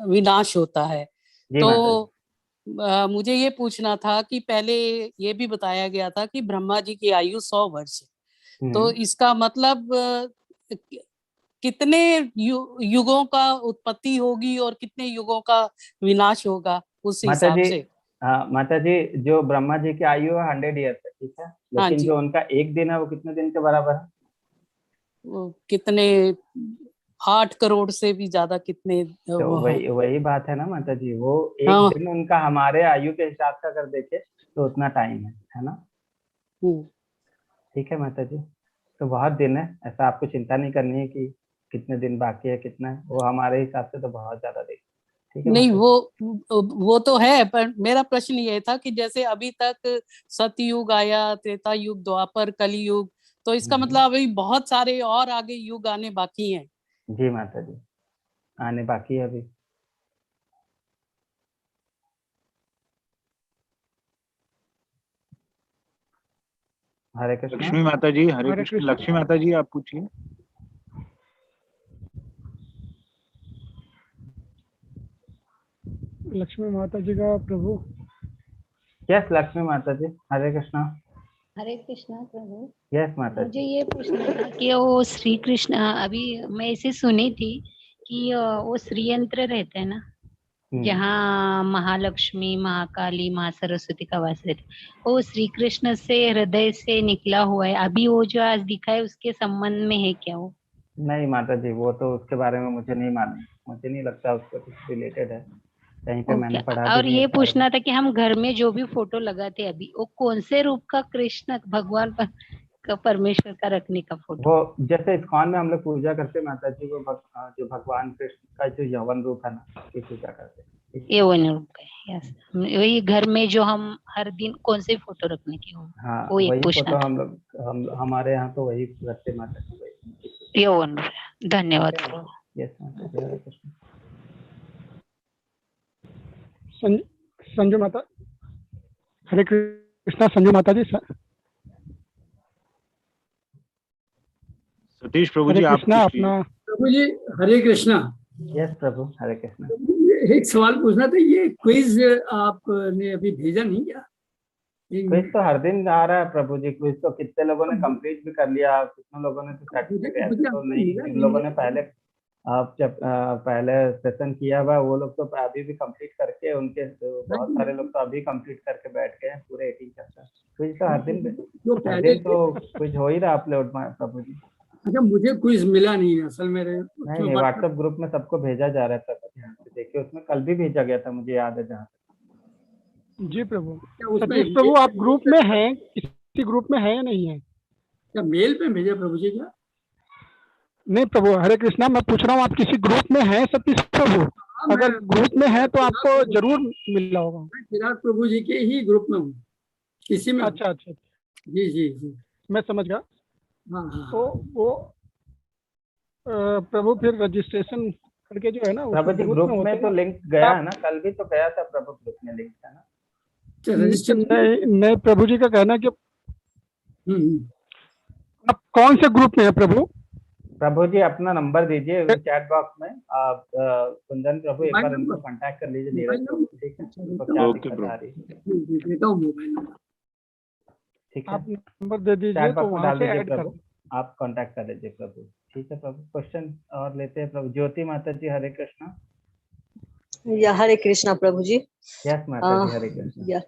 विनाश होता है। जी माता जी। तो मुझे ये पूछना था कि पहले ये भी बताया गया था कि ब्रह्मा जी की आयु 100 वर्ष है। तो इसका मतलब कितने युगों का उत्पत्ति होगी और कितने युगों का विनाश होगा उस माता हिसाब जी, से? हाँ माता जी, जो ब्रह्मा जी की आयु है 100 ईयर्स है, ठीक है। हाँ लेकिन जी। जो उनका एक दिन है वो कितने दिन के बराबर है? वो कितने 8 करोड़ से भी ज्यादा कितने तो वो है? वही बात है ना माता जी, वो एक हाँ। दिन उनका हमारे आयु के हिसाब से अगर देखे तो उतना टाइम है ना। हम्म। ठीक है माता जी, तो बहुत दिन है, ऐसा आपको चिंता नहीं करनी है कि कितने दिन बाकी है कितना है, वो हमारे हिसाब से तो बहुत ज्यादा दिन। ठीक है नहीं, माता जी। वो तो है, पर मेरा प्रश्न ये था कि जैसे अभी तक सतयुग आया, त्रेता युग, द्वापर, कलयुग, तो इसका मतलब अभी बहुत सारे और आगे युग आने बाकी हैं। जी माता जी, आने बाकी है अभी। हरे कृष्ण। लक्ष्मी माता जी, हरे हरे कृष्ण। कृष्ण। लक्ष्मी माता जी आप पूछिए। लक्ष्मी माता जी का प्रभु। यस लक्ष्मी माता जी, हरे कृष्णा। हरे कृष्णा प्रभु। यस माता मुझे जी। ये पूछना था कि वो श्री कृष्ण, अभी मैं इसे सुनी थी कि वो श्री यंत्र रहते हैं ना, जहाँ महालक्ष्मी, महाकाली, माँ सरस्वती का वास रहता है, वो श्री कृष्ण से हृदय से निकला हुआ है। अभी वो जो आज दिखा है उसके संबंध में है क्या वो? नहीं माता जी, वो तो उसके बारे में मुझे नहीं मालूम, मुझे नहीं लगता उसको कुछ रिलेटेड है, कहीं पे मैंने पढ़ा भी और नहीं ये है इस बारे में। पूछना था कि हम घर में जो भी फोटो लगाते हैं अभी, वो कौन से रूप का कृष्ण भगवान का, परमेश्वर का रखने का फोटो? वो जैसे इस्कॉन में हम लोग पूजा करते हैं माता जी, वो जो भगवान कृष्ण का जो यवन रूप है ना, उसकी पूजा करते हैं। ये वन रूप का है, यस। वही घर में जो हम हर दिन कौन से फोटो रखने की हो, हाँ, वो एक वही पूछना फोटो था। हम लोग हमारे यहाँ तो वही रखते माता जी, वही। ये वन रूप है। धन्यवाद प्रभु। यस माता जी, हरे कृष्ण। संजू माता, हरे कृष्णा। संजू माता जी, सतीश प्रभु हरे जी आप कृष्णा। पूछिए। अपना प्रभु जी हरे कृष्णा। यस प्रभु, हरे कृष्ण। एक सवाल पूछना था, ये क्विज आपने अभी भेजा नहीं क्या? क्विज तो हर दिन आ रहा है प्रभु जी, क्विज तो कितने लोगों ने कंप्लीट भी कर लिया, कितने लोगों ने तो सर्टिफिकेट, ऐसे तो नहीं, जिन लोगों ने पहले आप जब पहले सेशन किया हुआ वो लोग तो अभी भी कंप्लीट करके, उनके बहुत सारे लोग तो अभी कंप्लीट करके बैठ गए हैं पूरे 18 चैप्टर। क्विज तो हर दिन तो क्विज हो ही रहा अपलोड प्रभु जी। अच्छा, मुझे क्विज मिला नहीं है असल मेरे। नहीं, व्हाट्सएप ग्रुप में सबको भेजा जा रहा था ध्यान से देखिए, उसमें कल भी भेजा गया था, मुझे याद है जहाँ जी प्रभु। उसमें सतीश प्रभु, आप ग्रुप में हैं, किसी ग्रुप में है या नहीं है? क्या मेल पे भेजा प्रभु जी क्या? नहीं प्रभु, हरे कृष्णा। मैं पूछ रहा हूँ आप किसी ग्रुप में हैं सतीश प्रभु? अगर ग्रुप में है तो आपको जरूर मिल रहा होगा। मैं चिराग प्रभु जी के ही ग्रुप में हूँ, किसी में। अच्छा अच्छा, जी जी जी, मैं समझ गया। हाँ हाँ। तो वो प्रभु फिर रजिस्ट्रेशन करके जो है ना, प्रभु जी ग्रुप ग्रुप में होते में हैं तो ना, लिंक गया है ना, कल भी तो गया था प्रभु, ग्रुप में लिंक था ना। नहीं, प्रभु जी का कहना है कि आप कौन से ग्रुप में है प्रभु? प्रभु जी अपना नंबर दीजिए चैट बॉक्स में, आप कुंदन प्रभु एक बार उनको कांटेक्ट कर लीजिए, नीरज प्रभु, ठीक है, उनको क्या दिक्कत आ रही है, देता हूँ मोबाइल नंबर। ठीक है, आप नंबर दे दीजिए चैट तो बॉक्स में वहाँ डाल से दीजिए ऐड कर। प्रभु, आप कांटेक्ट कर लीजिए प्रभु, ठीक है प्रभु। क्वेश्चन और लेते हैं प्रभु। ज्योति माता जी, हरे कृष्णा। या हरे कृष्णा प्रभु जी। यस माता जी, हरे कृष्णा।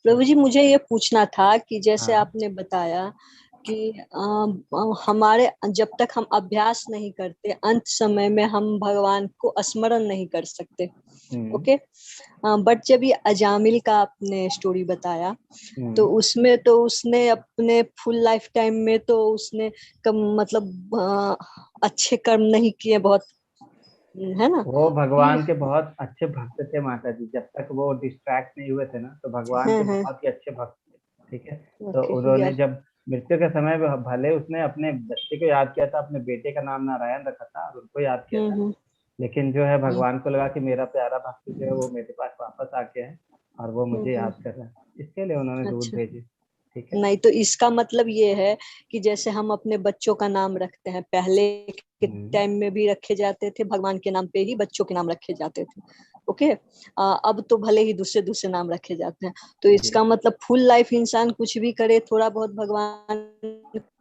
प्रभु जी, मुझे ये पूछना था कि जैसे हाँ। आपने बताया कि हमारे जब तक हम अभ्यास नहीं करते, अंत समय में हम भगवान को स्मरण नहीं कर सकते। ओके, बट जब ये अजामिल का आपने स्टोरी बताया तो उसमें तो उसने अपने फुल लाइफ टाइम में तो उसने मतलब अच्छे कर्म नहीं किए, बहुत, है ना? वो भगवान के बहुत अच्छे भक्त थे माता जी, जब तक वो डिस्ट्रैक्ट नहीं हुए थे ना, तो भगवान के बहुत ही अच्छे भक्त थे, ठीक है। तो उन्होंने जब मृत्यु के समय भले उसने अपने बच्चे को याद किया था, अपने बेटे का नाम नारायण रखा था और उनको याद किया था, लेकिन जो है भगवान को लगा कि मेरा प्यारा भक्त जो है वो मेरे पास वापस आके है और वो मुझे याद कर रहा है, इसके लिए उन्होंने दूध भेजे, ठीक है। नहीं तो इसका मतलब ये है कि जैसे हम अपने बच्चों का नाम रखते हैं, पहले के टाइम में भी रखे जाते थे, भगवान के नाम पे ही बच्चों के नाम रखे जाते थे। ओके, अब तो भले ही दूसरे नाम रखे जाते हैं। तो इसका मतलब फुल लाइफ इंसान कुछ भी करे, थोड़ा बहुत भगवान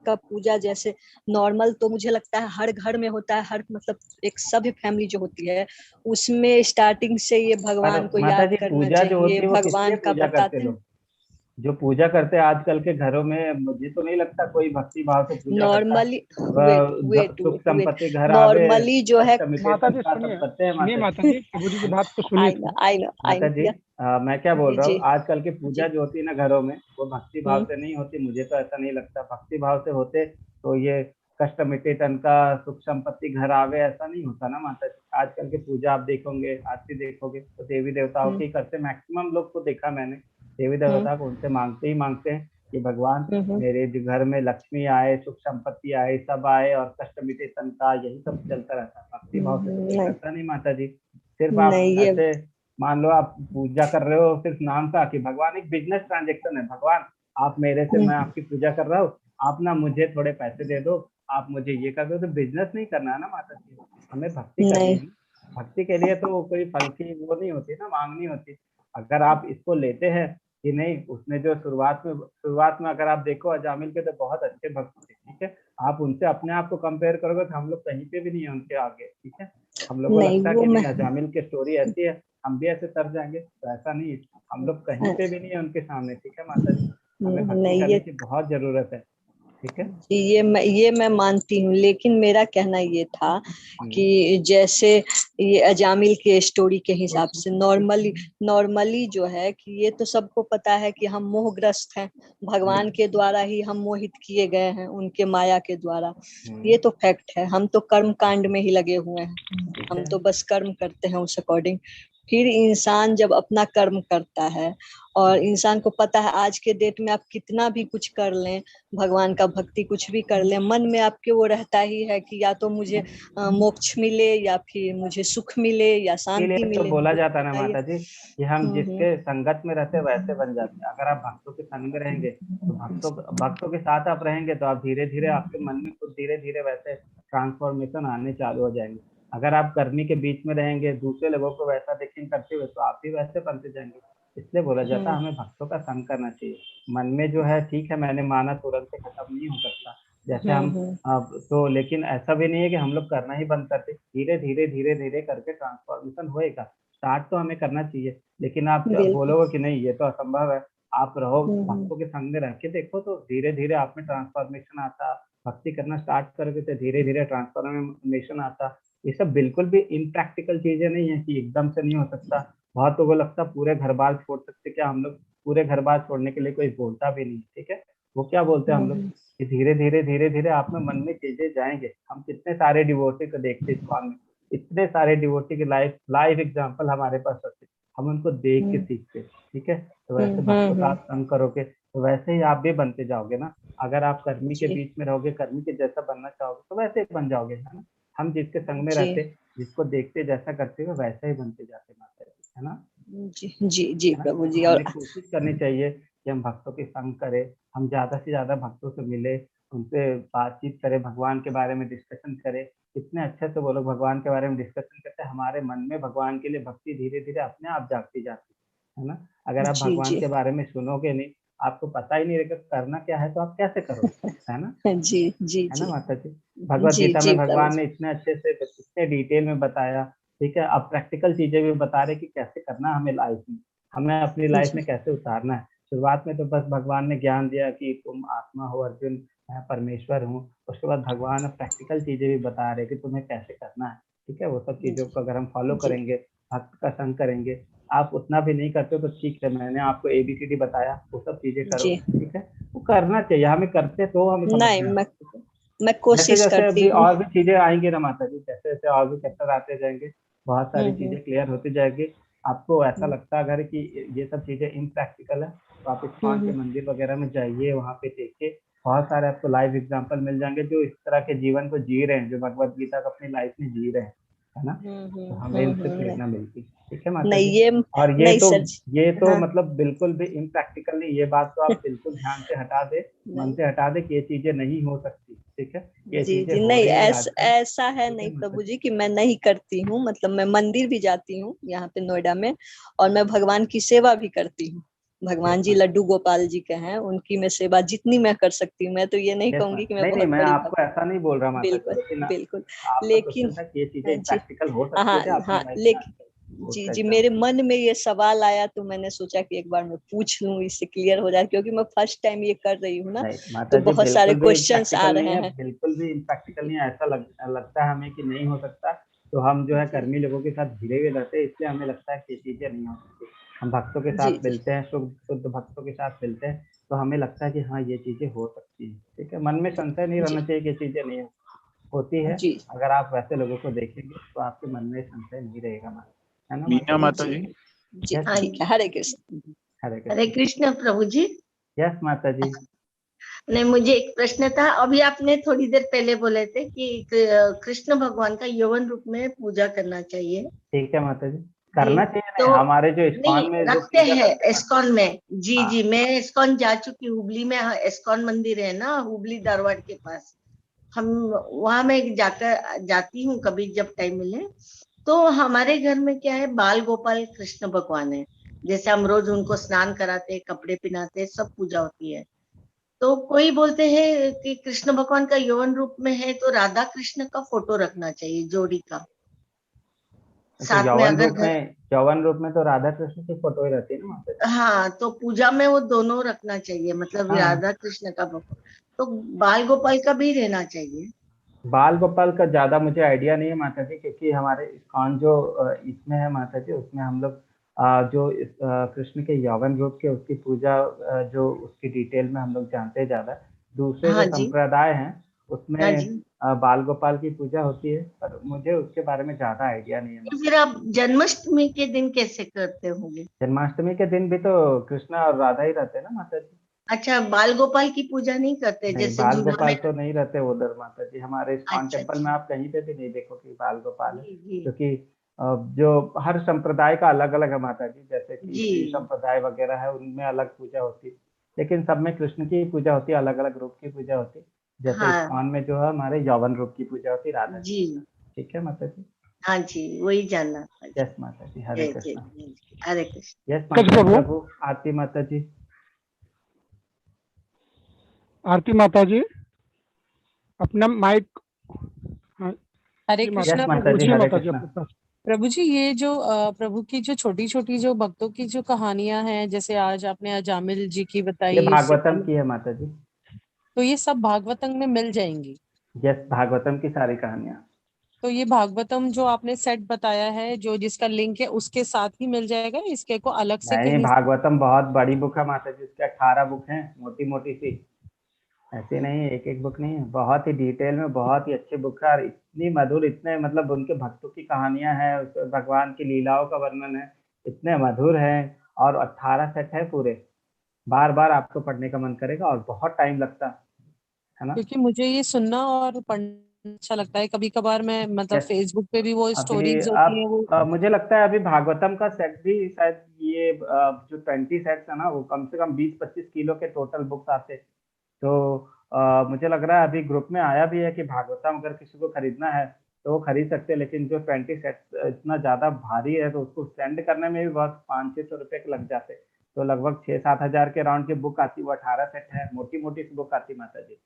का पूजा जैसे नॉर्मल, तो मुझे लगता है हर घर में होता है, हर मतलब एक सभ्य फैमिली जो होती है उसमें स्टार्टिंग से ये भगवान को याद करना चाहिए, भगवान का बताते हैं। जो पूजा करते हैं आजकल के घरों में, मुझे तो नहीं लगता कोई भक्ति भाव से पूजा नॉर्मली सुख संपत्ति घर आवे, नॉर्मली जो है। माता जी सुनिए माता जी, प्रभु जी की बात को सुनिए। माता जी मैं क्या बोल रहा हूँ, आजकल की पूजा जो होती है ना घरों में, वो भक्ति भाव से नहीं होती, मुझे तो ऐसा नहीं लगता। भक्ति भाव से होते तो ये कष्ट मिटे तन का, सुख संपत्ति घर आवे, ऐसा नहीं होता ना माता जी। आजकल की पूजा आप देखोगे, आरती देखोगे तो देवी देवताओं की करते, मैक्सिमम लोग को देखा मैंने, देवी देवता को उनसे मांगते ही मांगते हैं कि भगवान मेरे घर में लक्ष्मी आए, सुख संपत्ति आए, सब आए और कष्ट मिटे तन का, यही सब चलता रहता है। भक्ति भाव से तो करता नहीं माता जी। सिर्फ आप ऐसे मान लो आप पूजा कर रहे हो सिर्फ नाम का, कि भगवान एक बिजनेस ट्रांजेक्शन है, भगवान आप मेरे से, मैं आपकी पूजा कर रहा हूँ, आप ना मुझे थोड़े पैसे दे दो, आप मुझे ये कर दो, तो बिजनेस नहीं करना है ना माता जी, हमें भक्ति करनी है। भक्ति के लिए तो कोई फल की वो नहीं होती ना, मांग नहीं होती। अगर आप इसको लेते हैं कि नहीं, उसने जो शुरुआत में अगर आप देखो अजामिल के तो बहुत अच्छे भक्त थे, ठीक है, आप उनसे अपने आप को कंपेयर करोगे तो हम लोग कहीं पे भी नहीं है उनके आगे, ठीक है, हम लोग को नहीं लगता है वो कि मैं नहीं अजामिल की स्टोरी ऐसी है, हम भी ऐसे तर जाएंगे, तो ऐसा नहीं है, हम लोग कहीं पे भी नहीं है उनके सामने, ठीक है माता जी, हमें भक्ति नहीं करने ये की बहुत जरूरत है, ठीक है। जी, ये मैं मानती हूँ, लेकिन मेरा कहना ये था कि जैसे ये अजामिल के स्टोरी के हिसाब से नॉर्मली जो है कि ये तो सबको पता है कि हम मोहग्रस्त हैं, भगवान के द्वारा ही हम मोहित किए गए हैं, उनके माया के द्वारा, ये तो फैक्ट है। हम तो कर्म कांड में ही लगे हुए हैं, हम तो बस कर्म करते हैं उस अकॉर्डिंग। फिर इंसान जब अपना कर्म करता है और इंसान को पता है आज के डेट में आप कितना भी कुछ कर लें, भगवान का भक्ति कुछ भी कर लें, मन में आपके वो रहता ही है कि या तो मुझे मोक्ष मिले या फिर मुझे सुख मिले या शांति इसीलिए तो मिले। बोला जाता है ना बताइए। माता जी कि हम जिसके संगत में रहते हैं वैसे बन जाते हैं। अगर आप भक्तों के संग में रहेंगे तो भक्तों के साथ आप रहेंगे तो आप धीरे धीरे आपके मन में खुद धीरे धीरे वैसे ट्रांसफॉर्मेशन आने चालू हो जाएंगे। अगर आप कर्मी के बीच में रहेंगे, दूसरे लोगों को वैसा देखेंगे करते हुए, तो आप भी वैसे बनते जाएंगे। इसलिए बोला जाता है हमें भक्तों का संग करना चाहिए। मन में जो है ठीक है मैंने माना तुरंत से खत्म नहीं हो सकता, जैसे हम अब तो, लेकिन ऐसा भी नहीं है कि हम लोग करना ही बंद करते, धीरे धीरे धीरे धीरे करके ट्रांसफॉर्मेशन होएगा। स्टार्ट तो हमें करना चाहिए, लेकिन आप बोलोगे कि नहीं ये तो असंभव है, आप रहो भक्तों के संग में रह के देखो तो धीरे धीरे आप में ट्रांसफॉर्मेशन आता, भक्ति करना स्टार्ट करोगे तो धीरे धीरे ट्रांसफॉर्मेशन आता। ये सब बिल्कुल भी इम्प्रैक्टिकल चीजें नहीं है कि एकदम से नहीं हो सकता। बहुत लोगों को लगता पूरे घर बार छोड़ सकते, क्या हम लोग पूरे घर बार छोड़ने के लिए कोई बोलता भी नहीं, ठीक है, वो क्या बोलते हैं हम लोग कि धीरे धीरे आप में मन में चीजें जाएंगे। हम कितने सारे डिवोटी को देखते इस्कॉन में, इतने सारे डिवोटी के लाइव एग्जांपल हमारे पास होते, हम उनको देख के सीखते, ठीक है, तो वैसे भक्तों का आप संग करोगे तो वैसे ही आप भी बनते जाओगे ना। अगर आप कर्मी के बीच में रहोगे, कर्मी के जैसा बनना चाहोगे तो वैसे ही बन जाओगे, है ना। हम जिसके संग में रहते, जिसको देखते जैसा करते हो वैसा ही बनते जाते माता जी, है ना। जी प्रभु जी। और कोशिश करनी चाहिए कि हम भक्तों के संग करें, हम ज्यादा से ज्यादा भक्तों से मिले, उनसे बातचीत करें, भगवान के बारे में डिस्कशन करें। कितने अच्छे से वो लोग भगवान के बारे में डिस्कशन करते हैं, हमारे मन में भगवान के लिए भक्ति धीरे धीरे अपने आप जागती जाती है ना। अगर आप भगवान के बारे में सुनोगे नहीं, आपको पता ही नहीं रहेगा करना क्या है, तो आप कैसे करोगे, है ना। है ना माता जी। भगवत गीता में भगवान ने इतने अच्छे से इतने डिटेल में बताया, ठीक है। अब प्रैक्टिकल चीजें भी बता रहे कि कैसे करना हमें लाइफ में, हमें अपनी लाइफ में कैसे उतारना है। शुरुआत में तो बस भगवान ने ज्ञान दिया कि तुम आत्मा हो अर्जुन, मैं परमेश्वर हूँ। उसके बाद भगवान प्रैक्टिकल चीजें भी बता रहे कि तुम्हें कैसे करना है, ठीक है। वो सब चीजों को अगर हम फॉलो करेंगे, भक्त का संग करेंगे, आप उतना भी नहीं करते हो तो ठीक है, मैंने आपको ABCD बताया, वो सब चीजें करो, ठीक है। वो करना चाहिए, हमें करते तो हमें समझ में आता है। मैं कोशिश जैसे करती अभी हूँ। और भी चीजें आएंगी ना माता जी, जैसे जैसे और भी चैप्टर आते जाएंगे, बहुत सारी चीजें क्लियर होती जाएगी। आपको ऐसा लगता है अगर कि ये सब चीजें इम्प्रैक्टिकल है तो आप इस्कॉन के मंदिर वगैरह में जाइए, वहाँ पे देखिए, बहुत सारे आपको लाइव एग्जांपल मिल जाएंगे जो इस तरह के जीवन को जी रहे हैं, जो भगवत गीता को अपनी लाइफ में जी रहे हैं, है ना। तो हमें इनसे प्रेरणा मिलती, ठीक है माता जी। और ये तो मतलब बिल्कुल भी इम्प्रैक्टिकल नहीं, ये बात तो आप बिल्कुल ध्यान से हटा दे, मन से हटा दे कि ये चीजें नहीं हो सकती, ठीक है। ये चीजें हो नहीं, रही है ऐसा है नहीं प्रभु जी कि मैं नहीं करती हूँ। मतलब मैं मंदिर भी जाती हूँ यहाँ पे नोएडा में, और मैं भगवान की सेवा भी करती हूँ। भगवान जी लड्डू गोपाल जी के हैं, उनकी मैं सेवा जितनी मैं कर सकती हूँ। मैं तो ये नहीं कहूंगी कि मैं बहुत मैं बड़ी आपको ऐसा नहीं बोल रहा माता जी, बिल्कुल लेकिन ये चीजें प्रैक्टिकल हो सकती है हाँ, लेकिन जी मेरे मन में ये सवाल आया तो मैंने सोचा कि एक बार मैं पूछ लूं, इससे क्लियर हो जाए, क्योंकि मैं फर्स्ट टाइम ये कर रही हूँ ना, तो बहुत सारे क्वेश्चंस आ रहे हैं। बिल्कुल भी इम्प्रैक्टिकल नहीं है, ऐसा लगता है हमें कि नहीं हो सकता, तो हम जो है कर्मी लोगों के साथ घिरे हुए रहते हैं, इसलिए हमें लगता है कि ये चीजें नहीं हो सकती। हम भक्तों के साथ मिलते हैं, शुद्ध भक्तों के साथ मिलते हैं, तो हमें लगता है कि हाँ ये चीजें हो सकती है, ठीक है। मन में संशय नहीं रहना चाहिए कि ये चीजें नहीं होती है। अगर आप वैसे लोगों को देखेंगे तो आपके मन में संशय नहीं रहेगा, है ना मीना माता जी। ठीक है। हरे कृष्ण। हरे कृष्ण प्रभु जी। यस माता जी। नहीं, मुझे एक प्रश्न था। अभी आपने थोड़ी देर पहले बोले थे कि कृष्ण भगवान का यौवन रूप में पूजा करना चाहिए। ठीक है माता जी, करना चाहिए। तो हमारे जो इस्कॉन में रखते हैं इस्कॉन में। जी मैं इस्कॉन जा चुकी, हुबली में इस्कॉन मंदिर है ना, हुबली धारवाड़ के पास। हम वहां में जाती हूँ कभी जब टाइम मिले। तो हमारे घर में क्या है, बाल गोपाल कृष्ण भगवान है, जैसे हम रोज उनको स्नान कराते, कपड़े पहनाते, सब पूजा होती है। तो कोई बोलते हैं कि कृष्ण भगवान का यौवन रूप में है तो राधा कृष्ण का फोटो रखना चाहिए, जोड़ी का साथ में। अगर यौवन रूप में तो राधा कृष्ण की फोटो ही रहती है ना माता जी। हाँ, तो पूजा में वो दोनों रखना चाहिए, मतलब हाँ। राधा कृष्ण का फोटो। तो बाल गोपाल का भी रहना चाहिए। बाल गोपाल का ज्यादा मुझे आइडिया नहीं है माता जी, क्योंकि हमारे इस्कॉन जो इसमें है माता जी, उसमें हम लोग जो कृष्ण के यौवन रूप के उसकी पूजा जो उसकी डिटेल में हम लोग जानते हैं ज्यादा। दूसरे हाँ जो जी, संप्रदाय हैं हाँ उसमें जी। बाल गोपाल की पूजा होती है, पर मुझे उसके बारे में ज्यादा आइडिया नहीं है तो माता। फिर आप जन्माष्टमी के दिन कैसे करते होंगे? जन्माष्टमी के दिन भी तो कृष्णा और राधा ही रहते हैं ना माता जी। अच्छा, बाल गोपाल की पूजा नहीं करते नहीं, जैसे बाल झूला गोपाल में? तो नहीं रहते उधर माता जी। हमारे इस्कॉन अच्छा टेम्पल में अच्छा, आप कहीं पे भी नहीं देखोगे बाल गोपाल है, जी जी क्योंकि जो हर संप्रदाय का अलग अलग है माता जी। जैसे कि जी। श्री संप्रदाय वगैरह है, उनमें अलग पूजा होती है, लेकिन सब में कृष्ण की पूजा होती है, अलग अलग रूप की पूजा होती है। जैसे हाँ इस्कॉन में जो है हमारे यौवन रूप की पूजा होती है राधा जी, कृष्ण। ठीक है माता जी। हाँ जी, वही जानना था जी। यस माता जी, हरे जय जय कृष्ण। जय जय, हरे कृष्ण। यस पंकज माता जी, प्रभु, प्रभु आरती माता जी। आरती माता जी अपना माइक। हाँ हरे जी कृष्णा यस माता प्रभु जी, पूछिए जी। हरे माता जी कृष्ण। अपने पास। प्रभु जी, ये जो प्रभु की जो छोटी छोटी जो भक्तों की जो कहानियां हैं, जैसे आज आपने अजामिल जी की ये बताई, इससे भागवतम पहले, की है माता जी। तो ये सब भागवतम में मिल जाएंगी? यस, भागवतम की सारी कहानियां। तो ये भागवतम जो आपने सेट बताया है, जो जिसका लिंक है, उसके साथ ही मिल जाएगा, इसके को अलग से नहीं, कहीं से? भागवतम बहुत बड़ी बुक है माता जी, उसके 18 बुक हैं, मोटी मोटी सी। ऐसे नहीं है, एक एक बुक नहीं है, बहुत ही डिटेल में बहुत ही अच्छी बुक है, और इतनी मधुर, इतने मतलब उनके भक्तों की कहानियां हैं, उसमें भगवान की लीलाओं का वर्णन है, इतने मधुर है। और 18 सेट है पूरे। बार बार आपको पढ़ने का मन करेगा, और बहुत टाइम लगता है ना। क्योंकि मुझे ये सुनना और पढ़ना अच्छा लगता है। कभी कभार मैं मतलब यस। फेसबुक पे भी वो अभी स्टोरीज अब होती है वो। मुझे लगता है अभी भागवतम का सेट भी शायद ये जो 20 सेट्स है ना, वो कम से कम 20-25 किलो के टोटल बुक्स आते हैं। तो मुझे लग रहा है अभी ग्रुप में आया भी है कि भागवतम अगर किसी को खरीदना है तो वो खरीद सकते हैं, लेकिन जो 20 सेट्स इतना ज्यादा भारी है, तो उसको सेंड करने में भी बहुत 500-600 रुपए के लग जाते हैं। तो लगभग 6-7 हजार के राउंड की बुक आती, वो 18 सेट है, मोटी मोटी सी बुक आती माता जी।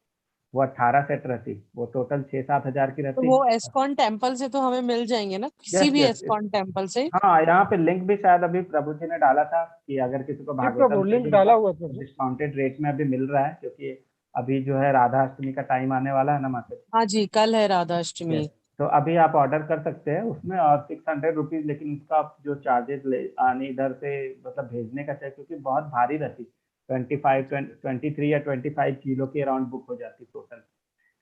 वो 18 सेट रहती, वो टोटल 6-7 हजार की तो रहती। वो एस्कॉन टेम्पल से तो हमें मिल जाएंगे ना, किसी यस भी यस। एस्कॉन टेम्पल से? हाँ, यहाँ पे लिंक भी शायद अभी प्रभु जी ने डाला था कि अगर किसी को जी प्रभु, भागवतम लिंक चाहिए डाला होगा हुआ है तो प्रभु। डिस्काउंटेड रेट में अभी मिल रहा है, क्योंकि अभी जो है राधा अष्टमी का टाइम आने वाला है ना माता जी। हाँ जी, कल है राधा अष्टमी। यस। तो अभी आप ऑर्डर कर सकते हैं उसमें, और 600 रुपीज, लेकिन उसका जो चार्जेस ले आने इधर से मतलब भेजने का चाहिए, क्योंकि बहुत भारी रहती, 23 या 25 किलो के अराउंड बुक हो जाती टोटल।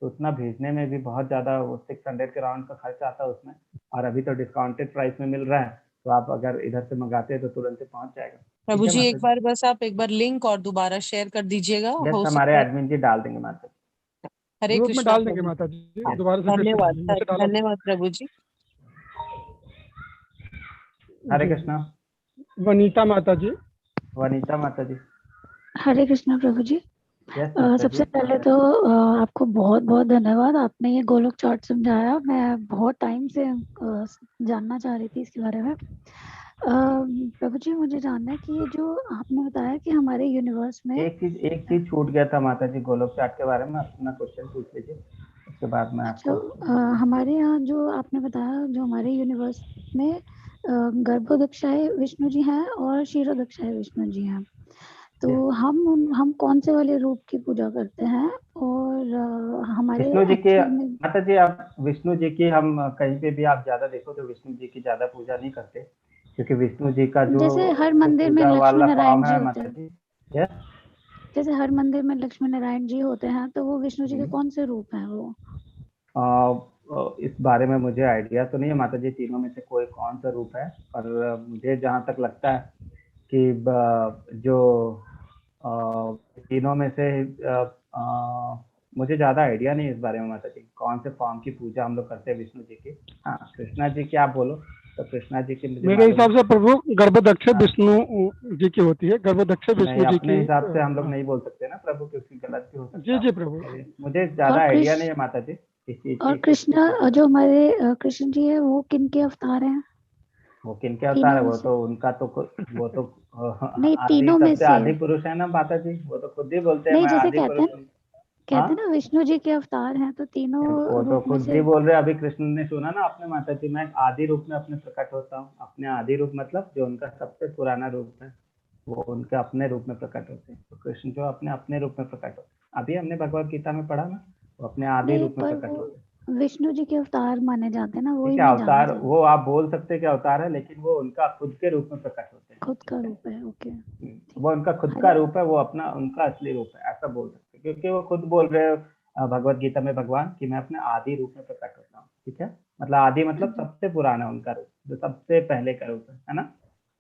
तो उतना भेजने में भी बहुत ज्यादा वो 600 के राउंड का खर्च आता है उसमें। और अभी तो डिस्काउंटेड प्राइस में मिल रहा है, तो आप अगर इधर से मंगाते हैं तो तुरंत ही पहुंच जाएगा। ठीक प्रभु है जी, माता एक बार बस आप एक बार लिंक और दोबारा शेयर कर दीजिएगा, जी। यस, हो हमारे सकता है। एडमिन जी डाल देंगे माता जी। हरे ग्रुप में कृष्णा डाल देंगे प्रभु। माता जी, यस। दोबारा से फिर से धन्यवाद, डाल देंगे, मुझे डाला। धन्यवाद प्रभु जी। हरे जी कृष्णा। वनीता माता जी। वनीता माता जी। हरे कृष्णा प्रभु जी। यस माता जी। सबसे पहले तो आपको बहुत बहुत धन्यवाद, आपने ये गोलोक चार्ट समझाया। मैं बहुत टाइम से जानना चाह रही थी इसके बारे में। प्रभु जी, मुझे जानना है कि ये जो आपने बताया कि हमारे यूनिवर्स में एक चीज छूट गया था माता जी गोलोक चार्ट के बारे में, अपना क्वेश्चन पूछ लीजिए, उसके बाद मैं अच्छा, आपको हमारे यहाँ जो आपने बताया, जो हमारे यूनिवर्स में गर्भोदक्षाय विष्णु जी हैं और क्षीरोदक्षाय विष्णु जी हैं, तो हम कौन से वाले रूप की पूजा करते हैं? और हमारे विष्णु जी की एक्चुअल में माता जी, आप विष्णु जी की, हम कहीं पे भी आप ज्यादा देखो तो विष्णु जी की ज्यादा पूजा नहीं करते, क्योंकि विष्णु जी का जो जैसे हर मंदिर में पूजा लक्ष्मी वाला नारायण फॉर्म जी है होते माता हैं, जी। यस। जैसे हर मंदिर में लक्ष्मी नारायण जी होते हैं, तो वो विष्णु जी के कौन से रूप हैं वो? इस बारे में मुझे आइडिया तो नहीं है माता जी, तीनों में से कोई कौन सा रूप है, पर मुझे जहाँ तक लगता है कि जो तीनों में से मुझे ज्यादा आइडिया नहीं है इस बारे में माता जी, कौन से फॉर्म की पूजा हम लोग करते हैं विष्णु जी की। हाँ, कृष्णा जी की आप बोलो तो कृष्णा जी की मुझे मेरे मालूम हिसाब है। से प्रभु गर्भदक्ष विष्णु जी की होती है, गर्भदक्ष नहीं, विष्णु जी अपने की। हिसाब से हम लोग नहीं बोल सकते ना प्रभु, क्योंकि गलत भी हो सकता जी है। जी प्रभु। मुझे ज्यादा और आइडिया कृष्ण नहीं है माता जी इस चीज और की। कृष्णा, जो हमारे कृष्ण जी है, वो किन के अवतार हैं? वो किनके अवतार है? तीनों में वो से तो उनका तो वो तो नहीं, आदि, तीनों में सबसे से आदि पुरुष है ना माता जी, वो तो खुद ही बोलते हैं नहीं, मैं जैसे आदि कहते पुरुष हैं हूँ। हाँ, ना विष्णु जी के अवतार हैं, तो तीनों वो तो रूप में खुद से ही बोल रहे हैं। अभी कृष्ण ने सुना ना आपने माता जी, मैं आदि रूप में अपने प्रकट होता हूँ। अपने आदि रूप मतलब जो उनका सबसे पुराना रूप है, वो उनके अपने रूप में प्रकट होते हैं। तो कृष्ण जो अपने अपने रूप में प्रकट होते हैं, अभी हमने भगवत गीता में पढ़ा ना, वो अपने आदि नहीं, रूप में पर प्रकट वो होते हैं। विष्णु जी के अवतार माने जाते हैं ना, ठीक वही है, मैं जानना अवतार चाह रही वो आप बोल सकते हैं कि अवतार है, लेकिन वो उनका खुद के रूप में प्रकट होते हैं। हूँ। खुद का रूप है, ओके। वो उनका खुद का हरे रूप है, वो अपना उनका असली रूप है, ऐसा बोल सकते हैं। क्योंकि वो खुद बोल रहे हैं भगवत गीता में भगवान कि मैं अपने आदि रूप में प्रकट होता हूँ। ठीक है, मतलब आदि मतलब सबसे पुराना उनका रूप, जो सबसे पहले का रूप है ना।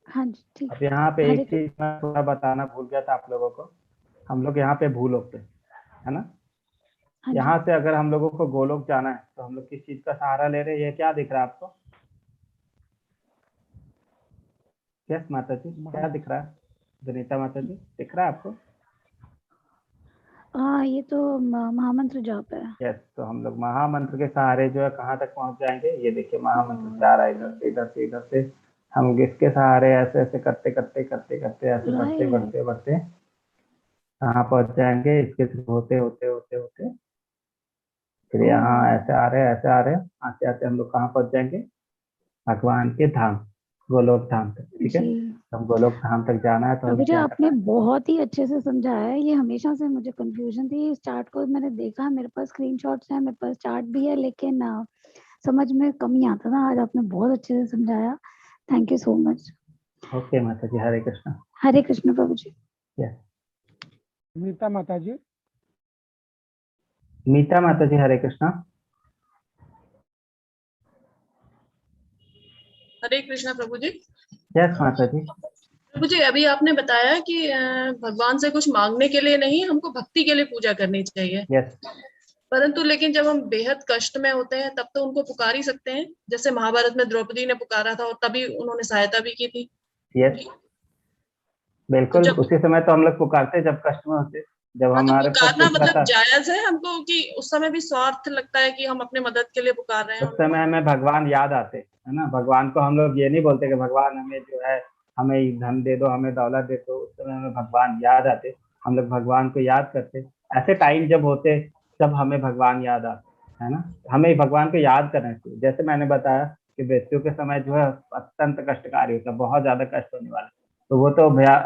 हाँ जी, ठीक। अब यहाँ पे हरे एक चीज मैं थोड़ा बताना भूल गया था आप लोगों को। हम लोग यहाँ पे भूलोक पे है ना, हाँ जी, यहाँ से अगर हम लोगों को गोलोक जाना है तो हम लोग किस चीज का सहारा ले रहे हैं? ये क्या दिख रहा है आपको? यस माता जी, क्या दिख रहा है? विनीता माता जी, दिख रहा है आपको? हाँ, ये तो महामंत्र जाप है। यस, तो हम लोग महामंत्र के सहारे जो है कहाँ तक पहुंच जाएंगे? ये देखिए महामंत्र जा रहा है इधर से इधर से इधर से। हम इसके सहारे ऐसे ऐसे करते करते करते करते ऐसे बढ़ते राइट, बढ़ते बढ़ते कहाँ पहुंच जाएंगे? इसके थ्रू होते होते होते होते फिर यहाँ ऐसे आ रहे हैं ऐसे आ रहे हैं, आते आते हम लोग कहाँ पहुंच जाएंगे? भगवान के धाम, गोलोक धाम तक। ठीक है, जी। तो हम गोलोक धाम तक जाना है तो प्रभु हमें जी, क्या आपने करना है? बहुत ही अच्छे से समझाया है। ये हमेशा से मुझे कंफ्यूजन थी। इस चार्ट को मैंने देखा, मेरे पास स्क्रीनशॉट्स हैं, मेरे पास चार्ट भी है, लेकिन समझ में कमी आता था। आज आपने बहुत अच्छे से समझाया। Thank you so much. Okay माता जी, हरे कृष्णा। हरे कृष्ण प्रभु जी। यस, मीता माता जी। मीता माता जी, हरे कृष्णा। हरे कृष्णा प्रभु जी। यस माता जी। प्रभु जी, अभी आपने बताया कि भगवान से कुछ मांगने के लिए नहीं, हमको भक्ति के लिए पूजा करनी चाहिए। यस, परंतु लेकिन जब हम बेहद कष्ट में होते हैं तब तो उनको पुकार ही सकते हैं, जैसे महाभारत में द्रौपदी ने पुकारा था और तभी उन्होंने सहायता भी की थी। यस, तो बिल्कुल जब उसी समय तो हम लोग पुकारते जब कष्ट में होते, जब हाँ, तो हमारे पास पुकारना कुछ मतलब रहता। जायज है हमको कि उस समय भी स्वार्थ लगता है कि हम अपने मदद के लिए पुकार रहे हैं उस उनको। समय हमें भगवान याद आते है ना। भगवान को हम लोग ये नहीं बोलते कि भगवान हमें जो है हमें धन दे दो, हमें दौलत दे दो। उस समय हमें भगवान याद आते, हम लोग भगवान को याद करते। ऐसे टाइम जब होते तब हमें भगवान याद आते है ना। हमें भगवान को याद करना चाहिए। जैसे मैंने बताया कि मृत्यु के समय जो है अत्यंत कष्टकारी होता है, बहुत ज्यादा कष्ट होने वाला है। तो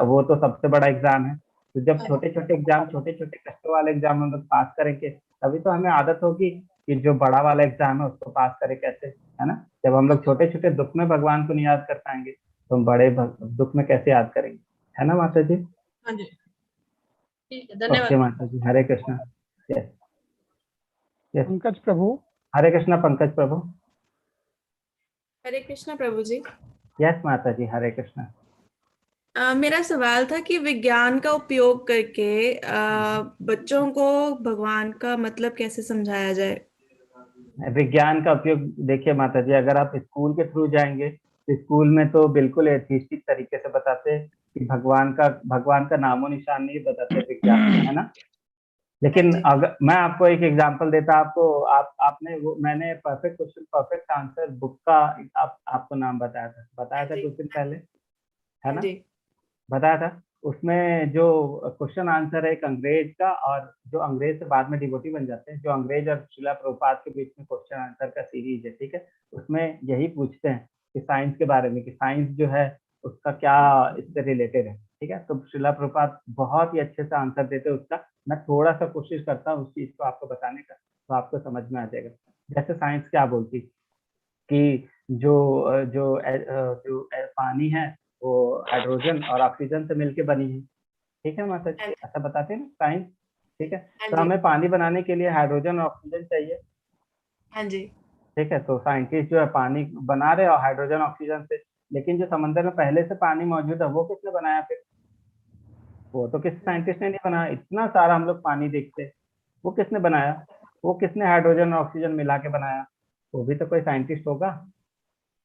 वो तो सबसे बड़ा एग्जाम है। तो जब छोटे छोटे एग्जाम, छोटे छोटे कष्टों वाले एग्जाम हम लोग पास करेंगे, तभी तो हमें आदत होगी कि जो बड़ा वाला एग्जाम है उसको पास करे कैसे, है ना। जब हम लोग छोटे छोटे दुख में भगवान को नहीं याद कर पाएंगे तो हम बड़े दुख में कैसे याद करेंगे, है ना माता जी। हाँ जी, ठीक है, ओके धन्यवाद। माता जी, हरे कृष्णा। यस, यस, पंकज प्रभु। हरे कृष्णा पंकज प्रभु। हरे कृष्णा प्रभु जी। यस माता जी, हरे कृष्णा। मेरा सवाल था कि विज्ञान का उपयोग करके बच्चों को भगवान का मतलब कैसे समझाया जाए। विज्ञान का उपयोग देखिए माता जी, अगर आप स्कूल के थ्रू जाएंगे तो स्कूल में तो बिल्कुल एथिस्टिक तरीके से बताते हैं कि भगवान का नामो निशान नहीं बताते विज्ञान में, है ना। लेकिन अगर मैं आपको एक एग्जांपल देता, आपने वो मैंने perfect question perfect answer book का आपको नाम बताया था कुछ दिन पहले, है ना, बताया था। उसमें जो क्वेश्चन आंसर है एक अंग्रेज का, और जो अंग्रेज से बाद में डिवोटी बन जाते हैं, जो अंग्रेज और श्रीला प्रभुपाद के बीच में क्वेश्चन आंसर का सीरीज है। ठीक है, उसमें यही पूछते हैं कि साइंस के बारे में, कि साइंस जो है उसका क्या इससे रिलेटेड है। ठीक है, तो श्रीला प्रभुपाद बहुत ही अच्छे से आंसर देते हैं उसका। मैं थोड़ा सा कोशिश करता हूँ उस चीज को आपको बताने का, तो आपको समझ में आ जाएगा। जैसे साइंस क्या बोलती कि जो पानी है वो हाइड्रोजन और ऑक्सीजन से मिलके बनी है। ठीक है माता जी, ऐसा बताते हैं ना साइंस। ठीक है, तो हमें पानी बनाने के लिए हाइड्रोजन और ऑक्सीजन चाहिए। हाँ जी। ठीक है, तो साइंटिस्ट जो है पानी बना रहे हैं हाइड्रोजन ऑक्सीजन से, लेकिन जो समंदर में पहले से पानी मौजूद है वो किसने बनाया फिर? वो तो किसी साइंटिस्ट ने नहीं बनाया। इतना सारा हम लोग पानी देखते हैं, वो किसने बनाया? वो किसने हाइड्रोजन और ऑक्सीजन मिला के बनाया? वो भी तो कोई साइंटिस्ट होगा,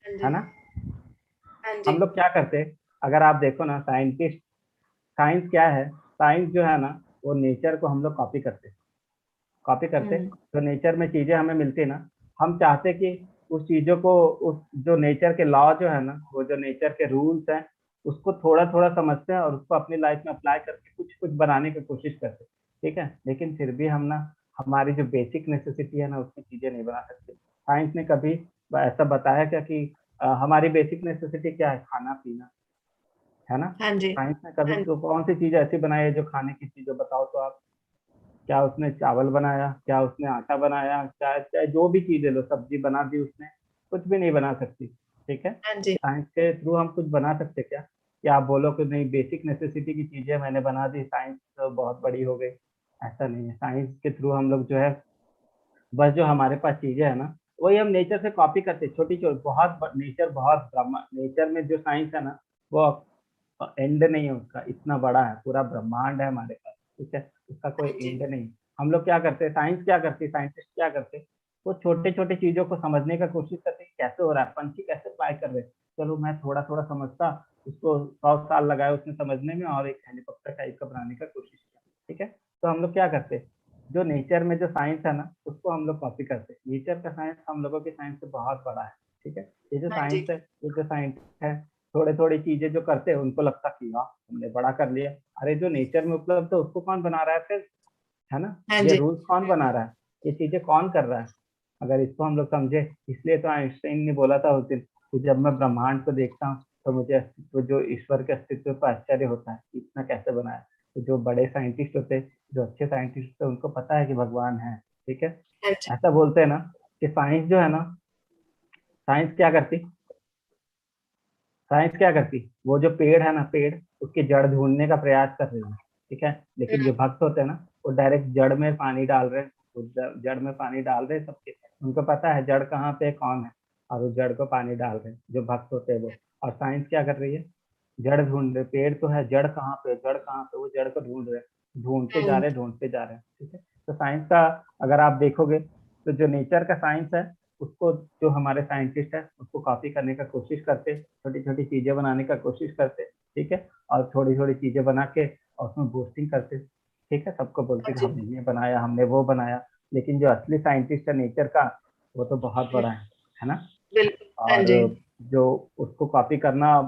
है ना। हम लोग क्या करते हैं, अगर आप देखो ना, साइंस क्या है? साइंस जो है ना, वो नेचर को हम लोग कॉपी करते तो नेचर में चीजें हमें मिलती है ना। हम चाहते कि उस चीजों को, उस जो नेचर के लॉ जो है ना, वो जो नेचर के रूल्स हैं, उसको थोड़ा थोड़ा समझते हैं और उसको अपनी लाइफ में अप्लाई करके कुछ कुछ बनाने की कोशिश करते हैं, ठीक है। लेकिन फिर भी हम ना हमारी जो बेसिक नेसेसिटी है ना, उसकी चीजें नहीं बना सकते। साइंस ने कभी ऐसा बताया क्या कि हमारी बेसिक नेसेसिटी क्या है? खाना पीना, है ना। हाँ जी। साइंस ने कभी तो कौन सी चीज ऐसी बनाई है जो खाने की चीज, बताओ तो आप। क्या उसने चावल बनाया? क्या उसने आटा बनाया? चाहे चाहे जो भी चीजें लो, सब्जी बना दी उसने? कुछ भी नहीं बना सकती, ठीक है। हाँ जी। साइंस के थ्रू हम कुछ बना सकते क्या? या आप बोलो कि नहीं, बेसिक नेसेसिटी की चीजें मैंने बना दी, साइंस तो बहुत बड़ी हो गई। ऐसा नहीं है। साइंस के थ्रू हम लोग जो है, बस जो हमारे पास चीजें है ना, वही हम नेचर से कॉपी करते हैं, छोटी छोटी। बहुत नेचर, बहुत नेचर में जो साइंस है ना, वो एंड नहीं है उसका, इतना बड़ा है, पूरा ब्रह्मांड है हमारे पास, ठीक है। उसका कोई एंड नहीं। हम लोग क्या करते हैं, साइंस क्या करती है, साइंटिस्ट क्या करते हैं, वो छोटे छोटे चीजों को समझने का कोशिश करते हैं, कैसे हो रहा है, पंछी कैसे फ्लाई कर रहे हैं, चलो मैं थोड़ा थोड़ा समझता, उसको 100 साल लगाए उसने समझने में, और एक हेलीकॉप्टर टाइप का बनाने का कोशिश किया, ठीक है। तो हम लोग क्या करते हैं, जो नेचर में जो साइंस है ना, उसको हम लोग कॉपी करते हैं। नेचर का साइंस हम लोगों की साइंस से बहुत बड़ा है, ठीक है। ये जो हाँ जी। साइंस है, ये जो साइंटिस्ट है, थोड़े थोड़ी चीजें जो करते हैं, उनको लगता कि हाँ हमने बड़ा कर लिया। अरे जो नेचर में उपलब्ध है उसको कौन बना रहा है फिर, है ना। हाँ ये जी। रूल्स कौन बना रहा है, ये चीजें कौन कर रहा है, अगर इसको हम लोग समझे। इसलिए तो आइंस्टाइन ने बोला था उस दिन कि जब मैं ब्रह्मांड को देखता हूँ तो मुझे अस्तित्व, जो ईश्वर के अस्तित्व पर आश्चर्य होता है, इतना कैसे बनाया। तो जो बड़े साइंटिस्ट होते हैं, जो अच्छे साइंटिस्ट होते हैं, उनको पता है कि भगवान है, ठीक है। हाँ जी। ऐसा बोलते हैं ना कि साइंस जो है ना, साइंस क्या करती, साइंस क्या करती, वो जो पेड़ है ना, पेड़ उसकी जड़ ढूंढने का प्रयास कर रही है, ठीक है। लेकिन जो भक्त होते हैं ना, वो डायरेक्ट जड़ में पानी डाल रहे हैं, वो जड़ में पानी डाल रहे हैं सबके, उनको पता है जड़ कहाँ पे कौन है, और उस जड़ को पानी डाल रहे हैं जो भक्त होते हैं वो। और साइंस क्या कर रही है, जड़ ढूंढ रहे, पेड़ तो है, जड़ कहाँ पे, जड़ कहाँ पे, वो जड़ को ढूंढ रहे हैं, ढूंढते जा रहे हैं, ढूंढते जा रहे हैं, ठीक है। तो साइंस का अगर आप देखोगे, तो जो नेचर का साइंस है, उसको जो हमारे साइंटिस्ट है उसको कॉपी करने का कोशिश करते, छोटी छोटी चीजें बनाने का कोशिश करते, ठीक है। और थोड़ी थोड़ी चीजें बना के और उसमें बोस्टिंग करते, ठीक है। सबको बोलते कि हमने ये बनाया, हमने वो बनाया। लेकिन जो असली साइंटिस्ट है नेचर का, वो तो बहुत बड़ा है ना। बिल्कुल। हाँ जी। और जो उसको कॉपी करना,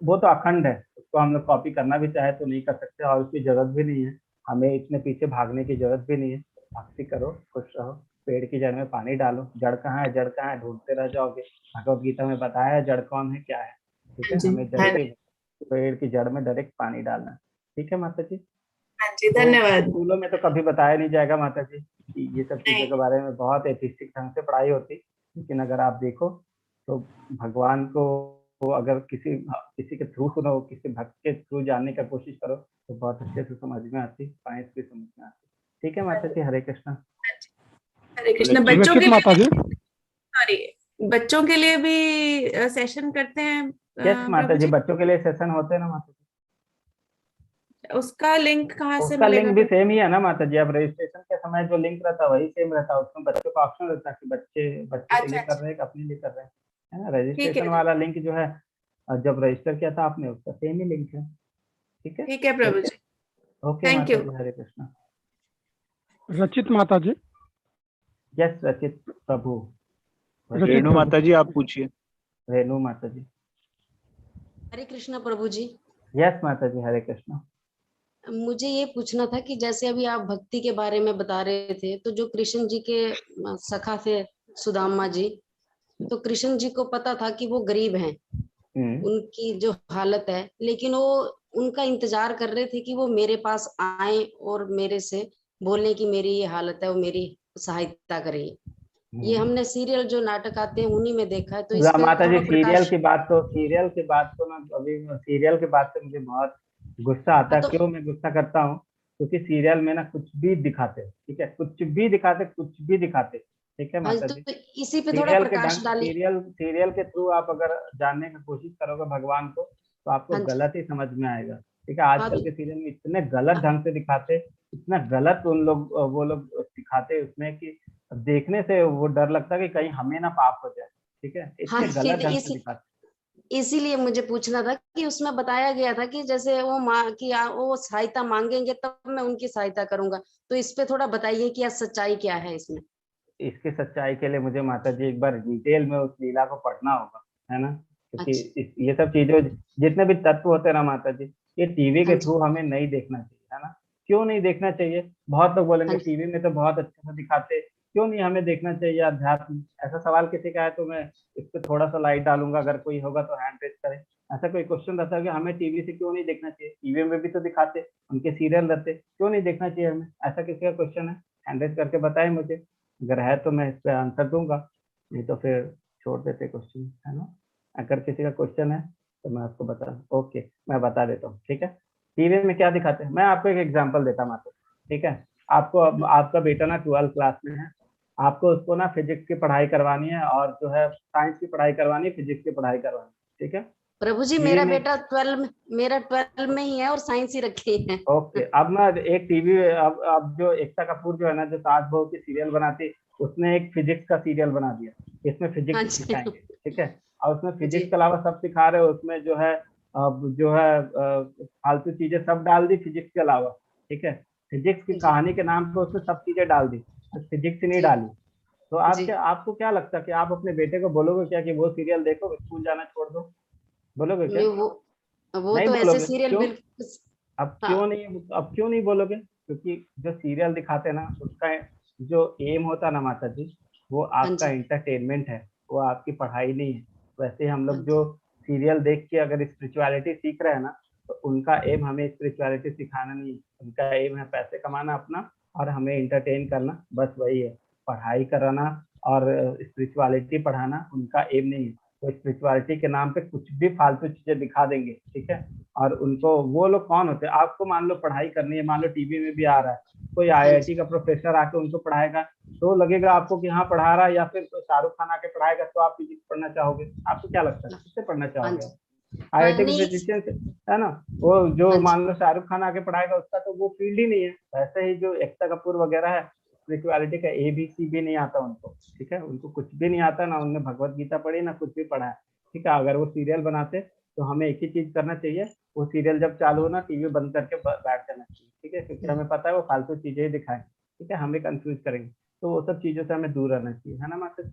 वो तो अखंड है, उसको हम लोग कॉपी करना भी चाहे तो नहीं कर सकते, और उसकी जरूरत भी नहीं है, हमें इतने पीछे भागने की जरूरत भी नहीं है। भक्ति करो, खुश रहो, पेड़ की जड़ में पानी डालो, जड़ कहाँ है, जड़ कहाँ है, ढूंढते रह जाओगे। भगवत गीता में बताया है जड़ कौन है, क्या है, ठीक है। हाँ जी। हमें हाँ जड़ जी। के पेड़ की जड़ में डायरेक्ट पानी डालना है, ठीक है माता जी। हाँ जी, तो धन्यवाद। स्कूलों में तो कभी बताया नहीं जाएगा माता जी कि ये सब चीजों नहीं। के बारे में, बहुत एथिस्टिक ढंग से पढ़ाई होती। लेकिन अगर आप देखो तो भगवान को अगर किसी किसी के थ्रू सुनो, किसी भक्त के थ्रू जानने का कोशिश करो, तो बहुत अच्छे से समझ में आती, साइंस भी समझ में आती, ठीक है माता जी। हरे कृष्णा। हरे कृष्ण। बच्चों के माता जी, लिए, सॉरी, बच्चों के लिए भी सेशन करते हैं यस माता प्रभु जी, जी? बच्चों के लिए सेशन होते हैं ना माता जी। उसका लिंक कहाँ से उसका मिलेगा लिंक भी प्रभु? सेम ही है ना माता जी। अब रजिस्ट्रेशन के समय जो लिंक रहता है वही सेम रहता है, उसमें बच्चों का ऑप्शन रहता है कि बच्चे बच्चे के अच्छा लिए कर अच्छा, रहे हैं कि अपने लिए कर रहे हैं, है ना। ठीक रजिस्ट्रेशन है। वाला लिंक जो है, जब रजिस्टर किया था आपने, उसका सेम ही लिंक है, ठीक है। ठीक है प्रभु जी। ओके थैंक माता यू। जी, हरे कृष्णा। रचित माता जी, यस रचित प्रभु। रचित रेणु प्रभु। माता जी आप पूछिए। रेणु माता जी। हरे कृष्णा प्रभु जी। यस माता जी, हरे कृष्णा। मुझे ये पूछना था कि जैसे अभी आप भक्ति के बारे में बता रहे थे, तो जो कृष्ण जी के सखा थे सुदामा जी, तो कृष्ण जी को पता था कि वो गरीब हैं, उनकी जो हालत है, लेकिन वो उनका इंतजार कर रहे थे कि वो मेरे पास आए और मेरे से बोले कि मेरी ये हालत है, वो मेरी सहायता करें। ये हमने सीरियल जो नाटक आते हैं उन्हीं में देखा है, तो इस पे माता जी, थोड़ा सीरियल प्रकाश। की बात तो ना, अभी सीरियल के बाद से मुझे बहुत गुस्सा आता है। तो क्यों मैं गुस्सा करता हूँ? क्योंकि सीरियल में ना कुछ भी दिखाते, ठीक है, कुछ भी दिखाते, कुछ भी दिखाते, ठीक है हाँ, माता तो जी। इसी पे थोड़ा सीरियल के प्रकाश ढंग, डालिए। सीरियल के थ्रू आप अगर जानने की कोशिश करोगे भगवान को, तो आपको हाँ जी। गलत ही समझ में आएगा, ठीक है। हाँ आजकल तो के सीरियल में इतने गलत ढंग से दिखाते, इतना गलत वो लोग दिखाते उसमें कि देखने से वो डर लगता है कि कहीं हमें ना पाप हो जाए, ठीक है, हाँ, इतने फिर गलत ढंग से दिखाते। इसीलिए मुझे पूछना था कि उसमें बताया गया था कि जैसे वो वो सहायता मांगेंगे तब मैं उनकी सहायता करूंगा, तो इस पे थोड़ा बताइए कि सच्चाई क्या है इसमें। इसकी सच्चाई के लिए मुझे माता जी एक बार डिटेल में उस लीला को पढ़ना होगा, है ना, क्योंकि ये सब चीजों, जितने भी तत्व होते हैं ना माता जी, ये टीवी के थ्रू हमें नहीं देखना चाहिए, है ना। क्यों नहीं देखना चाहिए? बहुत लोग बोलेंगे टीवी में तो बहुत अच्छा सा दिखाते, क्यों नहीं हमें देखना चाहिए अध्यात्म? ऐसा सवाल किसी का है तो मैं इस पे थोड़ा सा लाइट डालूंगा, अगर कोई होगा तो हैंड रेज करें। ऐसा कोई क्वेश्चन रहता है कि हमें टीवी से क्यों नहीं देखना चाहिए? टीवी में भी तो दिखाते, उनके सीरियल रहते, क्यों नहीं देखना चाहिए हमें? ऐसा किसी का क्वेश्चन है? हैंड रेज करके बताएं मुझे, अगर है तो मैं इस पे आंसर दूंगा, नहीं तो फिर छोड़ देते क्वेश्चन, है ना। अगर किसी का क्वेश्चन है तो मैं आपको बता, ओके मैं बता देता हूँ, ठीक है। टीवी में क्या दिखाते हैं, मैं आपको एक एग्जांपल देता हूँ, ठीक है। आपको आपका बेटा ना 12th क्लास में है, आपको उसको ना फिजिक्स की पढ़ाई करवानी है और जो है साइंस की पढ़ाई करवानी है, फिजिक्स की पढ़ाई करवानी है, ठीक है। प्रभु जी मेरा बेटा 12 में ही है और साइंस ही रखे हैं। ओके, अब ना एक टीवी, अब जो एकता कपूर जो है ना, जो सास बहू की सीरियल बनाती, उसने एक फिजिक्स का सीरियल बना दिया, इसमें फिजिक्स सिखाएंगे, ठीक है। और उसमें फिजिक्स के अलावा सब सिखा रहे हो, उसमें जो है फालतू चीजें सब डाल दी फिजिक्स के अलावा, ठीक है। फिजिक्स की कहानी के नाम पे उसने सब चीजें डाल दी, फिजिक्स ही नहीं डाली। तो आपको क्या लगता है कि आप अपने बेटे को बोलोगे क्या कि वो सीरियल देखो, स्कूल जाना छोड़ दो? बोलोगे क्या? वो नहीं तो बोलोगे, ऐसे सीरियल क्यों? अब क्यों नहीं बोलोगे? क्योंकि जो सीरियल दिखाते हैं ना, उसका जो एम होता है ना माता जी, वो आपका एंटरटेनमेंट है, वो आपकी पढ़ाई नहीं है। वैसे हम लोग जो सीरियल देख के अगर स्पिरिचुअलिटी सीख रहे हैं ना, तो उनका एम हमें स्पिरिचुअलिटी सिखाना नहीं है, उनका एम है पैसे कमाना अपना और हमें एंटरटेन करना, बस वही है। पढ़ाई कराना और स्पिरिचुअलिटी पढ़ाना उनका एम नहीं है। वो स्पिरिचुअलिटी के नाम पे कुछ भी फालतू चीजें दिखा देंगे, ठीक है। और उनको, वो लोग कौन होते हैं? आपको मान लो पढ़ाई करनी है, मान लो टीवी में भी आ रहा है, कोई आईआईटी का प्रोफेसर आके उनको पढ़ाएगा, तो लगेगा आपको कि हाँ पढ़ा रहा है, या फिर शाहरुख खान आके पढ़ाएगा तो आप फिजिक्स पढ़ना चाहोगे? आपको क्या लगता है, किससे पढ़ना चाहोगे? आईआईटी के फिजिशियन से, है ना। वो जो मान लो शाहरुख खान आके पढ़ाएगा, उसका तो वो फील्ड ही नहीं है। वैसे ही जो एकता कपूर वगैरह है, स्पिरिचुअलिटी का ABC भी नहीं आता उनको, ठीक है। उनको कुछ भी नहीं आता, ना उन्होंने भगवत गीता पढ़ी, ना कुछ भी पढ़ा है, ठीक है। अगर वो सीरियल बनाते तो हमें एक ही चीज करना चाहिए, वो सीरियल जब चालू हो ना, टीवी बंद करके बैठ जाना चाहिए, ठीक है। क्योंकि हमें पता है वो फालतू चीजें ही दिखाएं, ठीक है, हमें कंफ्यूज करेंगे। तो वो सब चीजों से हमें दूर रहना चाहिए, है ना माता जी?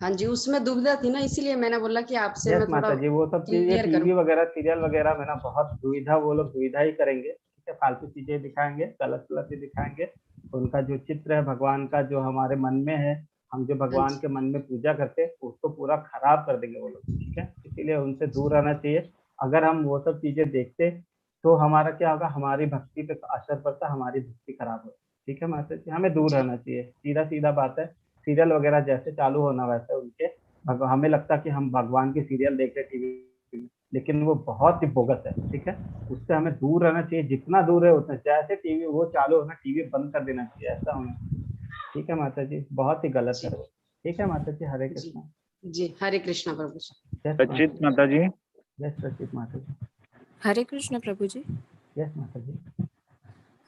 हाँ जी, उसमें दुविधा थी ना, इसीलिए मैंने बोला कि आपसे मैं थोड़ा माता जी, वो सब चीजें क्लियर टीवी वगैरह सीरियल वगैरह में ना बहुत दुविधा, वो लोग दुविधा ही करेंगे, ठीक है। फालतू चीजें दिखाएंगे, गलत गलत ही दिखाएंगे। उनका जो चित्र है भगवान का, जो हमारे मन में है, हम जो भगवान के मन में पूजा करते हैं, उसको पूरा खराब कर देंगे वो लोग, ठीक है। इसीलिए उनसे दूर रहना चाहिए। अगर हम वो सब चीजें देखते तो हमारा क्या होगा, हमारी भक्ति पे असर पड़ता, हमारी भक्ति खराब हो, ठीक है माता जी। हमें दूर रहना चाहिए, सीधा सीधा बात है। सीरियल वगैरह जैसे चालू होना वैसे उनके, हमें लगता कि हम भगवान की सीरियल देख रहे टीवी में, लेकिन वो बहुत ही बोगस है, ठीक है। उससे हमें दूर रहना चाहिए, जितना दूर है उतना। जैसे टीवी वो चालू होना, टीवी बंद कर देना चाहिए, ऐसा होना, ठीक है माता जी। बहुत ही गलत है वो, ठीक है माता जी। हरे कृष्णा जी, हरे कृष्णा प्रभु जी। सचित माता जी। यस सचित माता जी। हरे कृष्ण प्रभु जी। यस माता जी।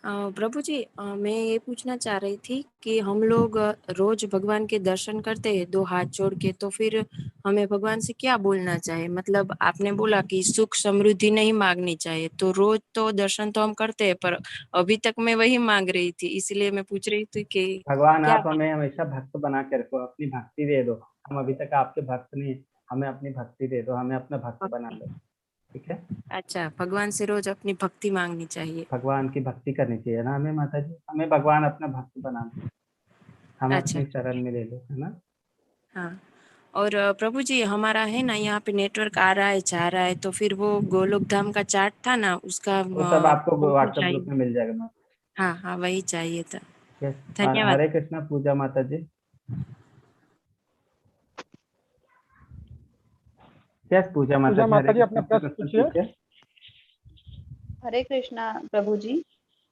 प्रभु जी, मैं ये पूछना चाह रही थी कि हम लोग रोज भगवान के दर्शन करते हैं 2 हाथ जोड़ के, तो फिर हमें भगवान से क्या बोलना चाहिए? मतलब आपने बोला कि सुख समृद्धि नहीं मांगनी चाहिए, तो रोज तो दर्शन तो हम करते हैं, पर अभी तक मैं वही मांग रही थी, इसलिए मैं पूछ रही थी कि भगवान क्या आप हमें हमेशा भक्त बना के रखो, अपनी भक्ति दे दो। हम अभी तक आपके भक्त नहीं, हमें अपनी भक्ति दे दो, हमें अपना भक्त बना लो, ठीक है। अच्छा, भगवान से रोज अपनी भक्ति मांगनी चाहिए। भगवान की भक्ति करनी चाहिए ना हमें माता जी, हमें भगवान अपना भक्त बना लो, हमें अच्छा, अपनी शरण में ले लो, है ना। हाँ। और प्रभु जी, हमारा है ना यहाँ पे नेटवर्क आ रहा है जा रहा है, तो फिर वो गोलोक धाम का चार्ट था ना, उसका वो सब आपको फोटो व्हाट्सएप ग्रुप चाहिए। में मिल जाएगा माता। हाँ हाँ, वही चाहिए था। यस। धन्यवाद। हरे कृष्णा पूजा माता जी। यस पूजा माता जी। हरे अपना प्रश्न पूछिए। हरे कृष्णा प्रभु जी।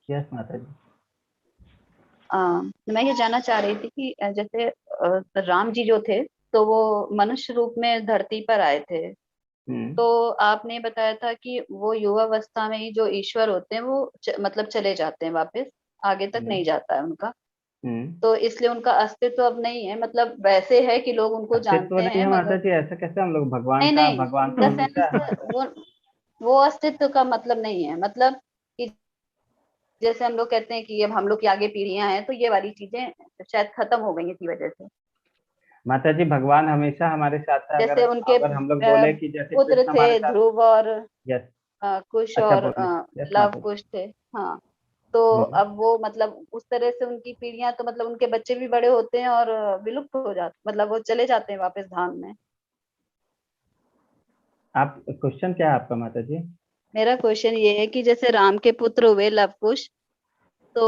यस माता जी। मैं ये जानना चाह रही थी कि जैसे राम जी जो थे, तो वो मनुष्य रूप में धरती पर आए थे, तो आपने बताया था कि वो युवावस्था में ही जो ईश्वर होते हैं वो मतलब चले जाते हैं वापस, आगे तक नहीं जाता है उनका, तो इसलिए उनका अस्तित्व अब नहीं है। मतलब वैसे है कि लोग उनको जानते नहीं हैं है माता मगर जी, ऐसा कैसे? हम लोग भगवान नहीं का, नहीं, भगवान इन तो द हमेशा सेंस वो अस्तित्व का मतलब नहीं है, मतलब कि जैसे हम लोग कहते हैं कि अब हम लोग की आगे पीढ़ियां हैं, तो ये वाली चीजें शायद खत्म हो गई इसी वजह से। माता जी भगवान हमेशा हमारे साथ है। जैसे उनके अगर हम लोग बोले कि जैसे पुत्र कृष्ण हमारे थे साथ। ध्रुव और यस। कुश अच्छा और बोलिए। यस लव माता जी। कुश थे। हाँ, तो अब वो मतलब उस तरह से उनकी पीढ़ियां, तो मतलब उनके बच्चे भी बड़े होते हैं और विलुप्त हो जाते, मतलब वो चले जाते हैं वापस धाम में। आप क्वेश्चन क्या है आपका माता जी? मेरा क्वेश्चन ये है कि जैसे राम के पुत्र हुए लव कुश, तो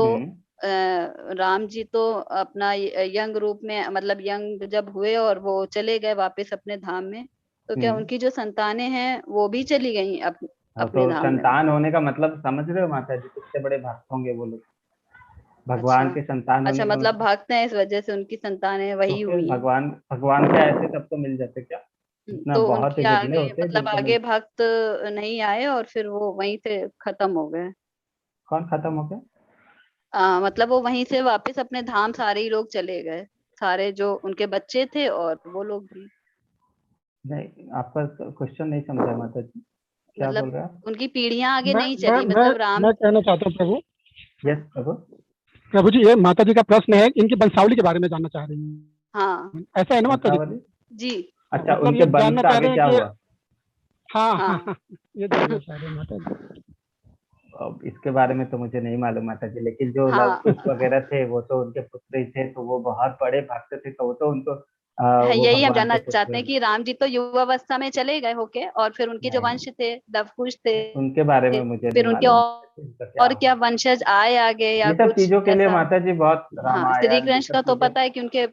राम जी तो अपना यंग रूप में, मतलब यंग जब हुए और वो चले गए वापस अपने धाम में, तो क्या उनकी जो संतानें हैं वो भी चली गई अपने तो धाम में? संतान होने का मतलब समझ रहे हो माता जी? कितने बड़े भक्त होंगे वो लोग। भगवान अच्छा के संतान अच्छा, होने का मतलब भक्त हैं, इस वजह से उनकी संतानें तो वही फिर हुई हैं। भगवान क्या ऐसे सबको मिल जाते क्या? इतना तो बहुत ही उनके बिरले आगे होते हैं मतलब जिनको आगे भक्त नहीं आए और फिर वो वहीं से खत्म हो गए। कौन खत्म हो गए? मतलब वो वहीं से वापस अपने धाम सारे ही लोग चले गए, सारे जो उनके बच्चे थे और वो लोग भी। नहीं, आपका क्वेश्चन नहीं समझा माता जी, क्या बोल मतलब रहे हैं? उनकी पीढ़ियां आगे मैं नहीं मैं चली, मैं मतलब राम। मैं कहना चाहता हूँ प्रभु। यस प्रभु। प्रभु जी, ये माता जी का प्रश्न है, इनकी वंशावली के बारे में जानना चाह रही हैं। हाँ ऐसा है ना माता जी? वंशावली? जी। अच्छा, मतलब उनके ये वंश जानना का चाह आगे रहे हैं क्या कि हुआ? हाँ हाँ। हाँ हाँ, ये जानना चाह रहे हैं माता जी। अब इसके बारे में तो मुझे नहीं मालूम माता जी, लेकिन जो हाँ, लव कुश वगैरह थे वो तो उनके पुत्र ही थे, तो वो बहुत बड़े भक्त थे, तो वो तो उनको वो यही हम भगवान जानना के चाहते पुत्र हैं कि राम जी तो युवावस्था में चले गए होके, और फिर उनके जो नहीं, वंश थे लव कुश थे, उनके बारे में मुझे फिर नहीं उनके मालूम इनका क्या और क्या हुआ। वंशज आए आगे या ये सब कुछ चीजों के लिए ऐसा? माता जी बहुत हाँ, श्री रामायण ये कृष्ण सब का तो चीजें, पता है कि उनके।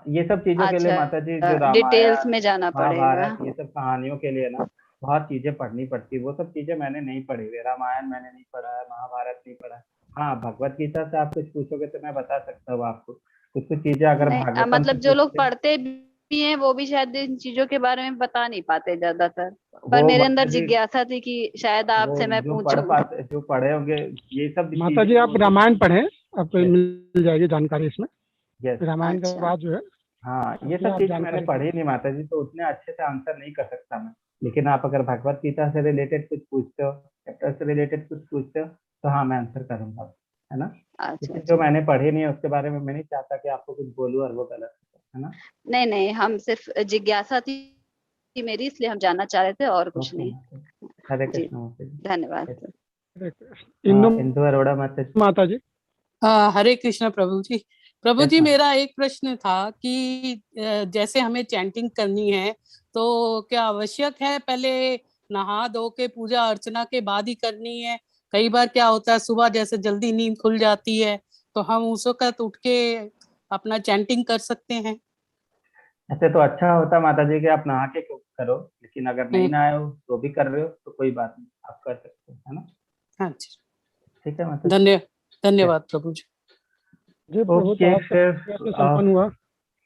ये सब चीजों के लिए अच्छा, माता जी जो डिटेल्स रामायण में जाना पड़ेगा। महाभारत ये सब कहानियों के लिए ना बहुत चीजें पढ़नी पड़ती है। वो सब चीजें मैंने नहीं पढ़ी हुई, रामायण मैंने नहीं पढ़ा है, महाभारत नहीं पढ़ा है। हाँ, भगवत गीता से आप कुछ पूछोगे तो मैं बता सकता हूँ आपको कुछ कुछ चीजें, अगर नहीं, भागवतम से मतलब जो लोग पूछते पढ़ते भी हैं वो भी शायद इन चीजों के बारे में बता नहीं पाते ज्यादातर, पर वो मेरे माता अंदर जी, जिज्ञासा थी कि शायद वो आपसे मैं जो पढ़ पूछूं। पाते जो पढ़े होंगे ये सब माता चीजें जी, आप वो तो। रामायण पढ़ें, आपको यस मिल जाएगी जानकारी इसमें। यस। रामायण के अच्छा बाद जो है हाँ, ये अपने सब आप चीजें मैंने जानकारी पढ़ी मिल नहीं माता जी, तो उतने अच्छे से आंसर नहीं कर सकता मैं। लेकिन आप अगर भगवत गीता से रिलेटेड कुछ पूछते हो, चैप्टर से रिलेटेड कुछ पूछते हो, तो हाँ मैं आंसर करूंगा, है ना। अच्छा लेकिन जो अच्छा। मैंने पढ़ी नहीं है उसके बारे में मैं नहीं चाहता कि आपको कुछ बोलूं और वो गलत है ना। नहीं नहीं, हम सिर्फ जिज्ञासा थी मेरी, इसलिए हम जानना चाह रहे थे और कुछ ओके नहीं। माता जी। हरे जी, कृष्ण माता जी। धन्यवाद। इंदु इंदु अरोड़ा माता जी। माता जी। हरे कृष्ण प्रभु जी। प्रभु यस जी, माता। मेरा एक प्रश्न था कि जैसे हमें चैंटिंग करनी है तो क्या आवश्यक है पहले नहा धो के पूजा अर्चना के बाद ही करनी है? कई बार क्या होता है सुबह जैसे जल्दी नींद खुल जाती है तो हम उस वक्त उठ के अपना चैंटिंग कर सकते हैं। ऐसे तो अच्छा होता माता जी कि आप नहा के करो, लेकिन अगर नहीं नहाए हो तो भी कर रहे हो तो कोई बात नहीं, आप कर सकते हो, है ना। अच्छा, ठीक है माता जी। धन्यवाद प्रभु जी। जी प्रभु, तो ओके आपका फिर प्रश्न संपन्न हुआ।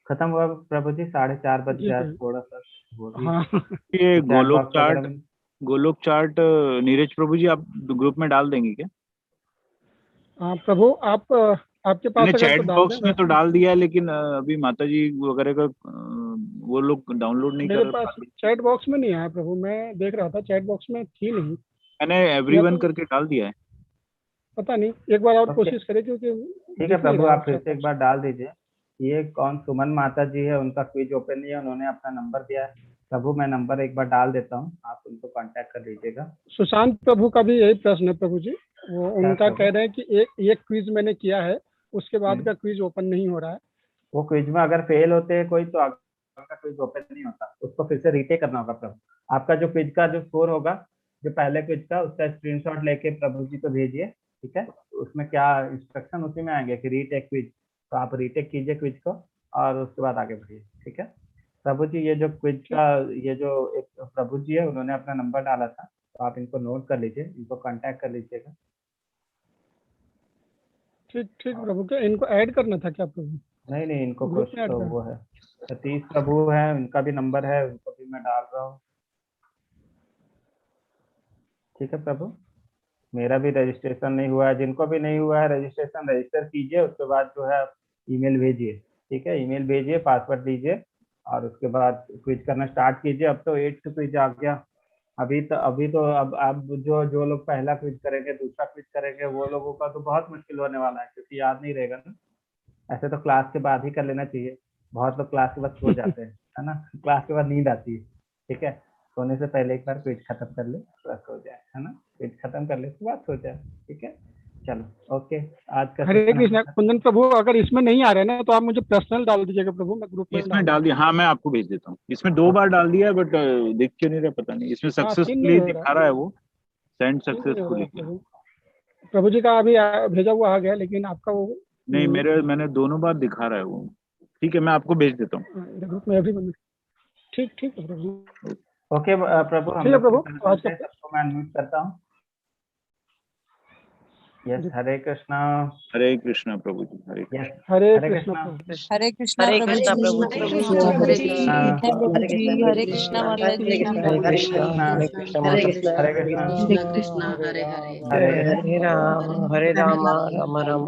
खत्म हुआ प्रभु जी, 4:30 बज जी गया, प्रभु। थोड़ा सा वो भी हाँ ये तो चैट बॉक्स वगैरह में। गोलोक चार्ट नीरज प्रभु जी आप ग्रुप में डाल देंगे क्या? हाँ प्रभु, आप आपके पास मैंने अगर तो चैट डाल दें, बॉक्स में तो वैसे डाल दिया है, लेकिन अभी माता जी वगैरह का वो लोग डाउनलोड नहीं मेरे कर पास पाते। चैट बॉक्स में नहीं आया प्रभु। मैं देख रहा था चैट बॉक्स में थी नहीं, मैंने या एवरीवन तो करके डाल दिया है। पता नहीं, एक बार और ओके कोशिश करें क्योंकि ठीक है दिख नहीं प्रभु, रहा है आप फिर चैट से एक बॉक्स। बार डाल दीजिए। ये कौन सुमन माता जी है, उनका क्विज ओपन नहीं है, उन्होंने अपना नंबर दिया है। प्रभु मैं नंबर एक बार डाल देता हूँ, आप उनको कांटेक्ट कर लीजिएगा। सुशांत प्रभु का भी यही प्रश्न है प्रभु जी। वो क्या उनका प्रभु? कह रहे हैं कि एक क्विज मैंने किया है, उसके बाद हम्म। का क्विज ओपन नहीं हो रहा है। वो क्विज में अगर फेल होते हैं कोई तो आपका क्विज ओपन नहीं होता, उसको फिर से रीटेक करना होगा प्रभु। आपका जो क्विज का जो स्कोर होगा, जो पहले क्विज का, उसका स्क्रीनशॉट लेके प्रभु जी को भेजिए। ठीक है, तो उसमें क्या इंस्ट्रक्शन उसी में आएंगे कि रीटेक क्विज, तो आप रीटेक कीजिए क्विज को और उसके बाद आगे बढ़िए। ठीक है प्रभु जी, ये जो क्विज का ये जो एक प्रभु जी है उन्होंने अपना नंबर डाला था, तो आप इनको नोट कर लीजिए, इनको कांटेक्ट कर लीजिएगा। ठीक ठीक प्रभु, क्या इनको ऐड करना था क्या प्रभु? नहीं नहीं, इनको ग्रुप कुछ में ऐड तो करना। वो है, सतीश प्रभु है, उनका भी नंबर है, उनको भी मैं डाल रहा हूँ। ठीक है प्रभु, मेरा भी रजिस्ट्रेशन नहीं हुआ है, जिनको भी नहीं हुआ है रजिस्ट्रेशन रजिस्टर कीजिए, उसके बाद जो है ईमेल भेजिए। ठीक है, ईमेल भेजिए, पासवर्ड दीजिए और उसके बाद क्विज करना स्टार्ट कीजिए। अब तो 8th क्विज आ गया, अभी तो अब जो लोग पहला क्विज करेंगे, दूसरा क्विज करेंगे, वो लोगों का तो बहुत मुश्किल होने वाला है, क्योंकि याद नहीं रहेगा ना। ऐसे तो क्लास के बाद ही कर लेना चाहिए। बहुत लोग क्लास के बाद सो जाते हैं, है ना, क्लास के बाद नींद आती है। ठीक है, सोने से पहले एक बार क्विज खत्म कर ले, बस हो जाए, है ना। क्विज खत्म कर ले उसके बाद सो जाए। ठीक है, चलो ओके। आज का हरे कृष्णा। कुंदन प्रभु, अगर इसमें नहीं आ रहे ना तो आप मुझे पर्सनल डाल दीजिएगा प्रभु, मैं ग्रुप में इसमें डाल दिया, हाँ मैं आपको भेज देता हूँ। इसमें 2 बार डाल दिया बट दिख क्यों नहीं रहा पता नहीं। इसमें सक्सेसफुली दिखा रहा है, वो सेंड सक्सेसफुली। प्रभु जी का अभी भेजा हुआ आ गया, लेकिन आपका वो नहीं, मैंने दोनों बार दिखा रहा है वो। ठीक है, मैं आपको भेज देता हूँ ग्रुप में अभी। ठीक है प्रभु। ओके प्रभु, ठीक है प्रभु, सबको मैं अनम्यूट करता हूँ। यस, हरे कृष्णा। हरे कृष्णा प्रभु जी, हरे कृष्णा। हरे कृष्णा। हरे कृष्णा हरे कृष्णा प्रभु जी, हरे कृष्णा हरे कृष्णा हरे कृष्णा माता जी, हरे कृष्णा हरे कृष्णा, हरे कृष्णा, हरे कृष्णा, हरे हरे, हरे हरे राम राम राम।